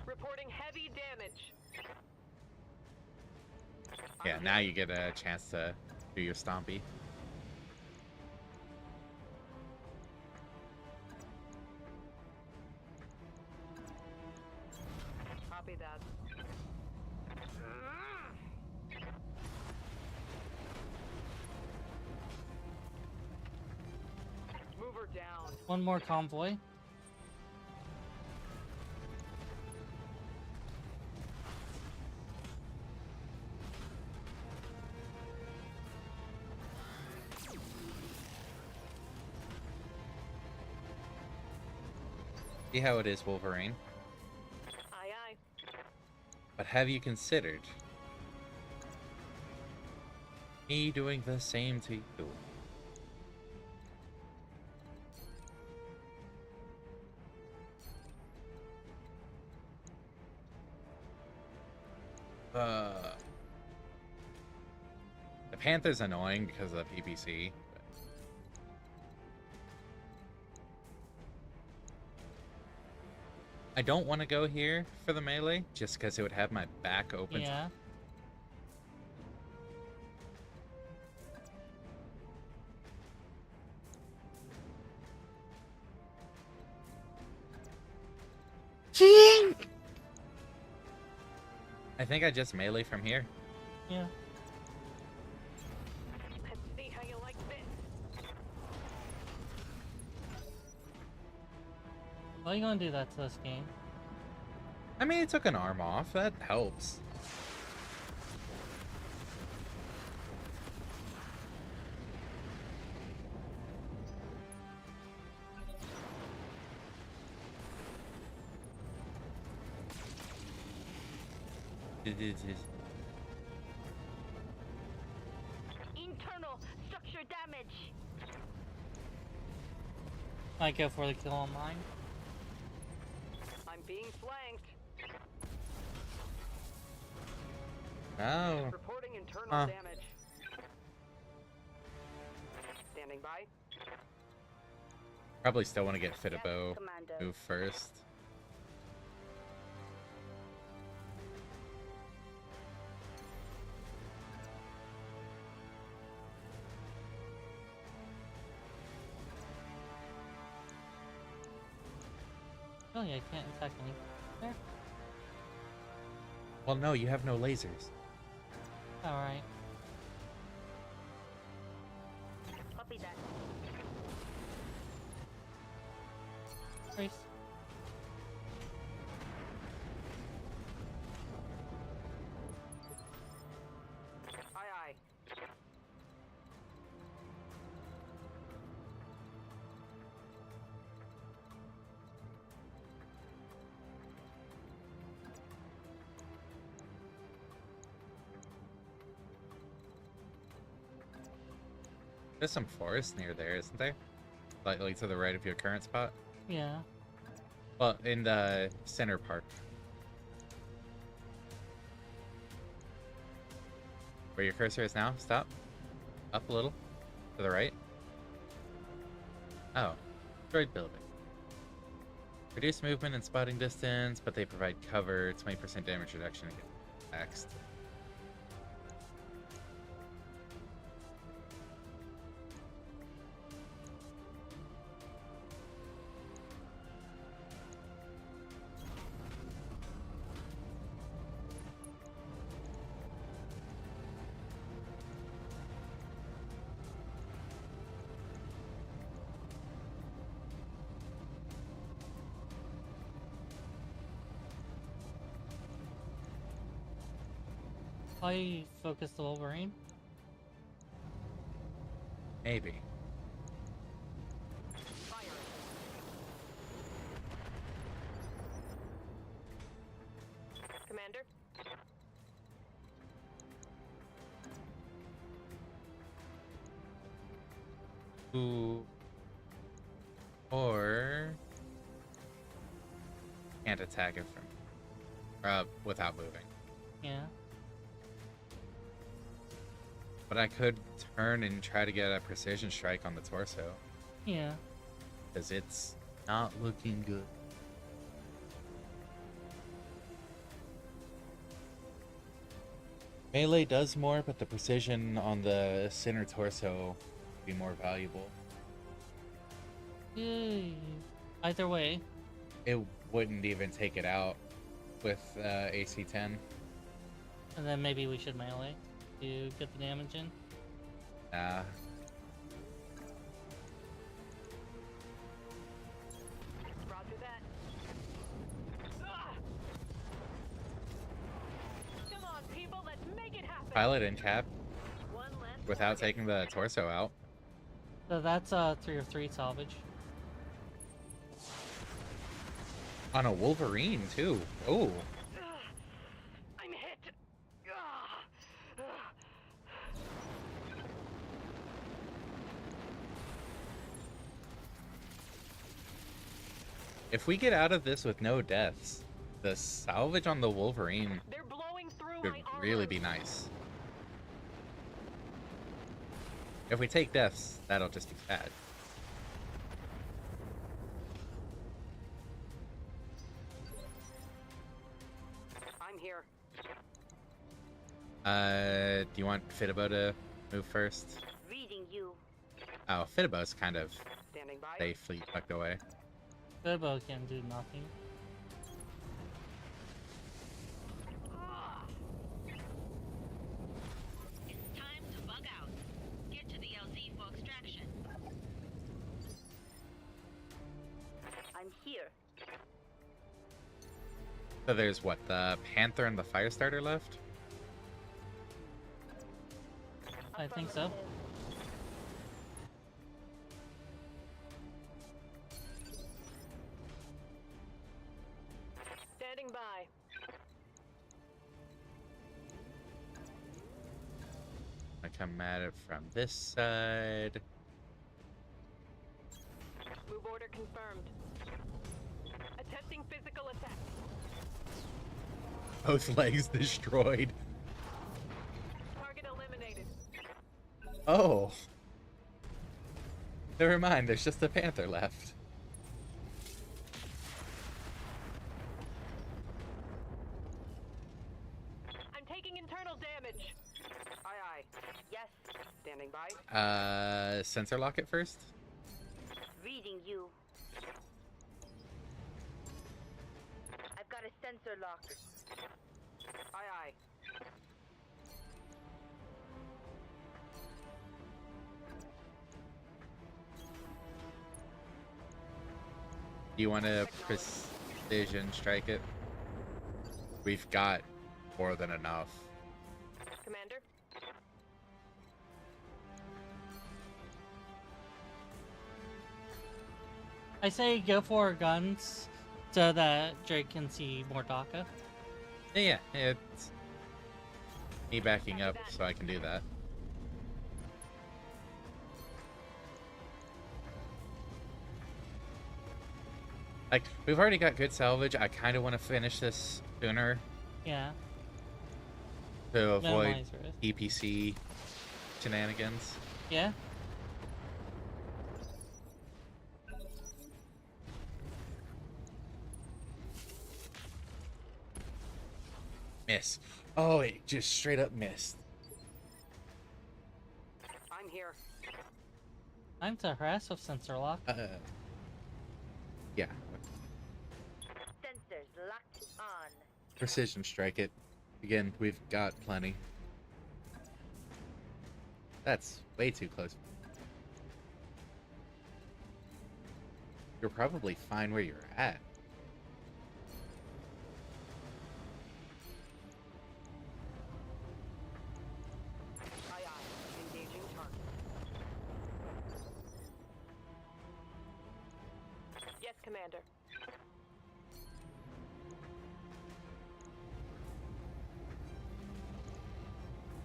Reporting heavy damage. Yeah, now you get a chance to do your stompy. Copy that. Move her down. One more convoy. See how it is, Wolverine. Aye, aye. But have you considered me doing the same to you? The Panther's annoying because of the PPC. I don't want to go here for the melee, just because it would have my back open. Yeah. I think I just melee from here. Yeah. Let's see how you like this. Why are you gonna do that to this game? I mean, it took an arm off. That helps. I go for the kill on mine. I'm being flanked. Oh. Reporting internal Huh. damage. Standing by. Probably still want to get Fitabo Commander. move first. Really, I can't attack any. There. Well, no, you have no lasers. Alright. Copy that. Trace. Aye, aye. There's some forest near there, isn't there? Like to the right of your current spot? Yeah. Well, in the center park. Where your cursor is now? Stop. Up a little. To the right. Oh. Droid building. Reduce movement and spotting distance, but they provide cover, 20% damage reduction against text. I focus the Wolverine. Maybe. Fire. Commander. Ooh. Or can't attack it from without moving. Yeah. But I could turn and try to get a precision strike on the torso, Yeah. because it's not looking good. Melee does more, but the precision on the center torso would be more valuable. Yay. Either way. It wouldn't even take it out with AC 10. And then maybe we should melee to get the damage in. Nah. Roger that. Ah! Come on, people, let's make it happen. Pilot in cap One less without target. taking the torso out. So that's 3 of 3 salvage. On a Wolverine, too. Oh. I'm hit. Ah! Ah! If we get out of this with no deaths, the salvage on the Wolverine They're blowing through could my armor. really be nice. If we take deaths, that'll just be bad. I'm here. Do you want Fitabo to move first? Reading you. Oh, Fitabo's kind of Standing by. safely tucked away. Turbo can do nothing. Ah! It's time to bug out. Get to the LZ for extraction. I'm here. So there's what, the Panther and the Firestarter left? I think so. Standing by. I come at it from this side. Move order Confirmed. Attempting physical attack. Both legs destroyed. Target eliminated. Oh. Never mind, there's just a panther left. I'm taking internal damage. Aye, aye. Yes. Standing by. Sensor lock it first? Reading you. I've got a sensor lock. Aye, aye. Do you want to precision strike it? We've got more than enough. Commander. I say go for guns so that Drake can see more DACA. Yeah, it's me backing up so I can do that. Like, we've already got good salvage. I kind of want to finish this sooner Yeah. to avoid Minimize risk. EPC shenanigans. Yeah. Miss. Oh, it just straight up missed. I'm here. Time to harass with sensor lock. Yeah. Sensors locked on. Precision strike it. Again, we've got plenty. That's way too close. You're probably fine where you're at. Aye, aye. Engaging target. Yes, Commander.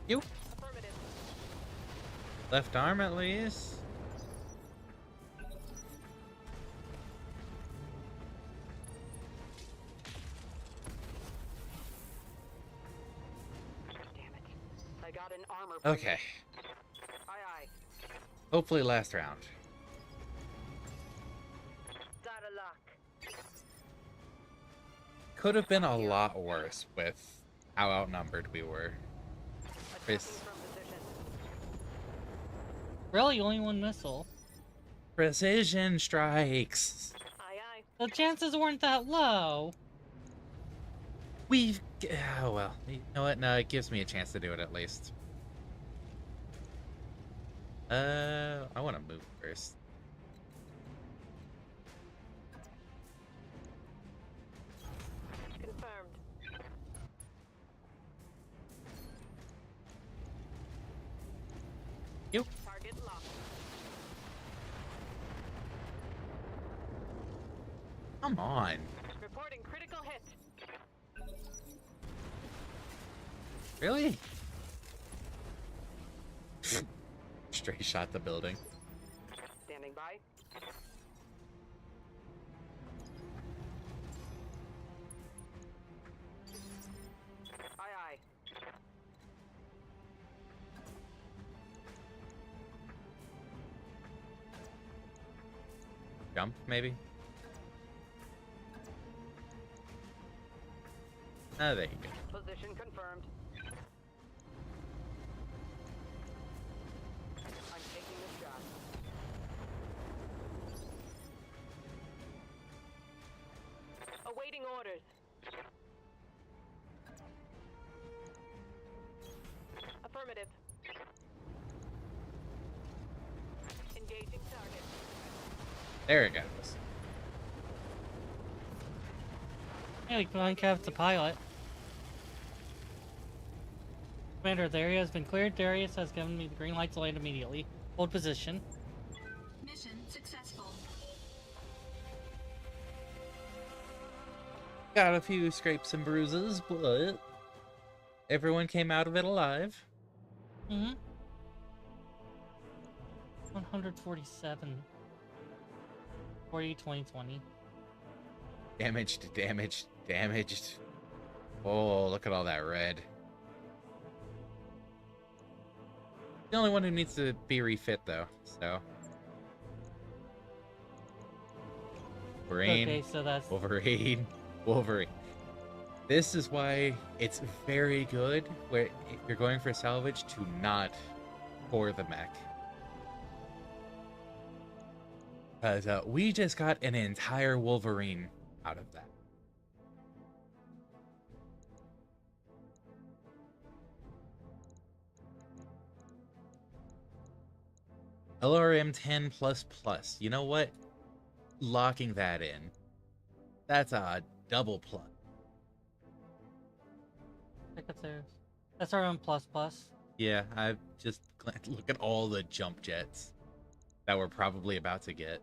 You Affirmative. left arm at least. Damn it. I got an armor. Okay. Aye, aye. Hopefully last round. Got a lock. Could have been a lot worse with how outnumbered we were. Attacking Chris. from position. Really, only one missile. Precision strikes. Aye, aye. The chances weren't that low. We've... Oh, well. You know what? No, it gives me a chance to do it at least. I want to move first. Confirmed. You. Target locked. Come on. Reporting critical hit. Really? Straight shot the building. Standing by. Aye, aye. Jump, maybe? Ah, there you go. Position confirmed. I'm taking the shot. Awaiting orders. Affirmative. Engaging target. There it goes. Yeah, we can uncap the pilot. Commander, the area has been cleared. Darius has given me the green light to land immediately. Hold position. Mission successful. Got a few scrapes and bruises, but everyone came out of it alive. Mm-hmm. 147. 40, 2020. Damaged, damaged, damaged. Oh, look at all that red. The only one who needs to be refit, though, so. Wolverine, Okay, so that's Wolverine, Wolverine. This is why it's very good where if you're going for salvage to not pour the mech. Because we just got an entire Wolverine out of that. LRM 10 plus plus. You know what? Locking that in. That's a double plus. check if there's SRM plus plus. Yeah, I've just look at all the jump jets that we're probably about to get.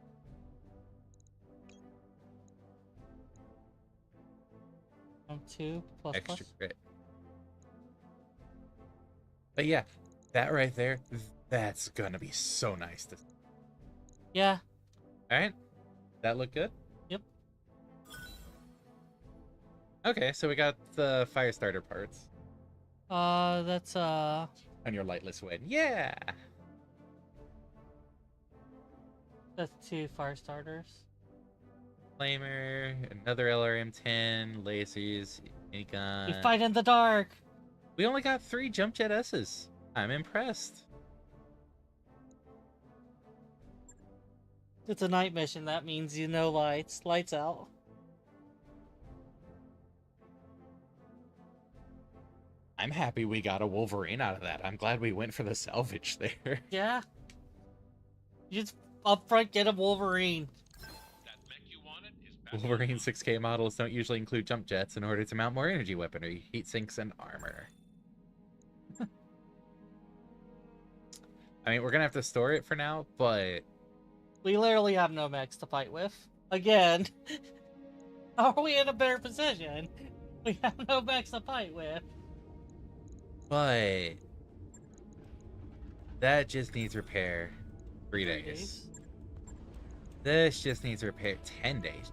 Two plus Extra plus. crit. But yeah, that right there, that's gonna be so nice to see. Yeah. Alright. That look good? Yep. Okay, so we got the fire starter parts. That's On your lightless win. Yeah! that's 2 fire starters. Flamer, another LRM 10, lasers, minigun. We fight in the dark. We only got 3 jump jet S's. I'm impressed. It's a night mission. That means you know lights. Lights out. I'm happy we got a Wolverine out of that. I'm glad we went for the salvage there. Yeah. You just upfront get a Wolverine. That mech you wanted is Wolverine 6K models don't usually include jump jets in order to mount more energy weaponry, heat sinks, and armor. I mean, we're gonna have to store it for now, but We literally have no mechs to fight with. Again. How are we in a better position? We have no mechs to fight with. that just needs repair 3 days. This just needs repair 10 days.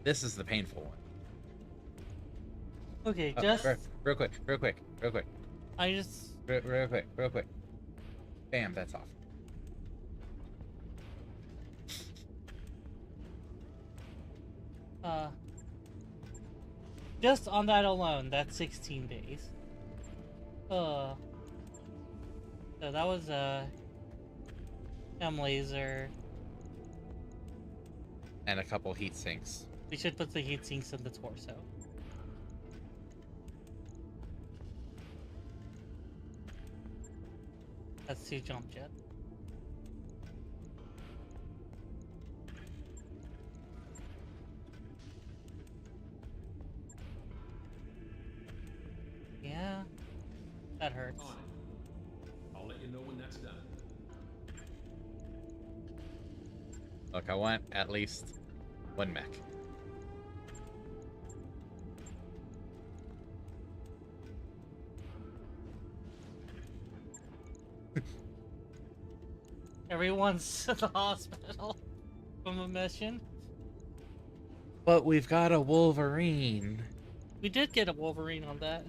This is the painful one. Okay, Oh, just... real quick. I just... Real quick. Bam, that's off. Just on that alone, that's 16 days. So that was laser. And a couple heat sinks. We should put the heat sinks in the torso. That's 2 jump jet. Yeah, that hurts. On it. I'll let you know when that's done. Look, I want at least 1 mech. Everyone's at the hospital from a mission. But we've got a Wolverine. We did get a Wolverine on that.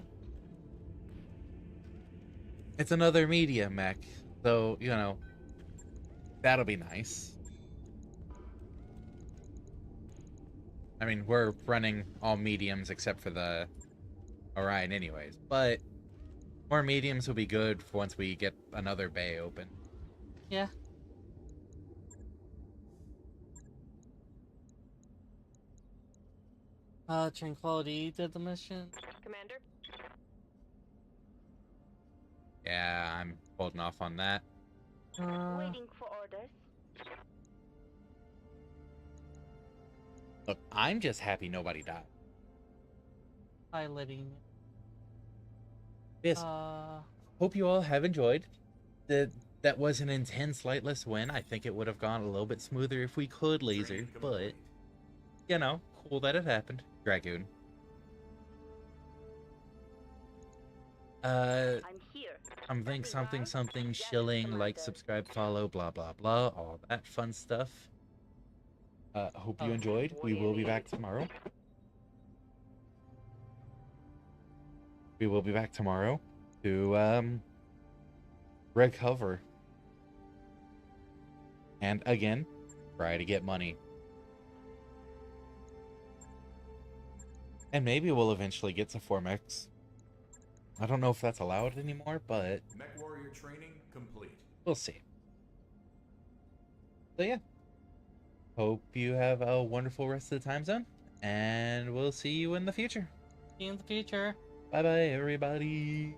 It's another media mech, so, you know, that'll be nice. I mean, we're running all mediums except for the Orion anyways, but more mediums will be good for once we get another bay open. Yeah. Tranquility did the mission. Commander? Yeah, I'm holding off on that. Waiting for orders. Look, I'm just happy nobody died. Piloting. Yes, hope you all have enjoyed. That was an intense lightless win. I think it would have gone a little bit smoother if we could laser, but, you know, cool that it happened. Dragoon. I'm here. something shilling, like, subscribe, follow, blah blah blah, all that fun stuff. Hope you enjoyed. We will be back tomorrow. We will be back tomorrow to recover. And again, try to get money. And maybe we'll eventually get to 4mechs. I don't know if that's allowed anymore, but Mech warrior training complete. we'll see. So yeah. Hope you have a wonderful rest of the time zone. And we'll see you in the future. See you in the future. Bye bye, everybody.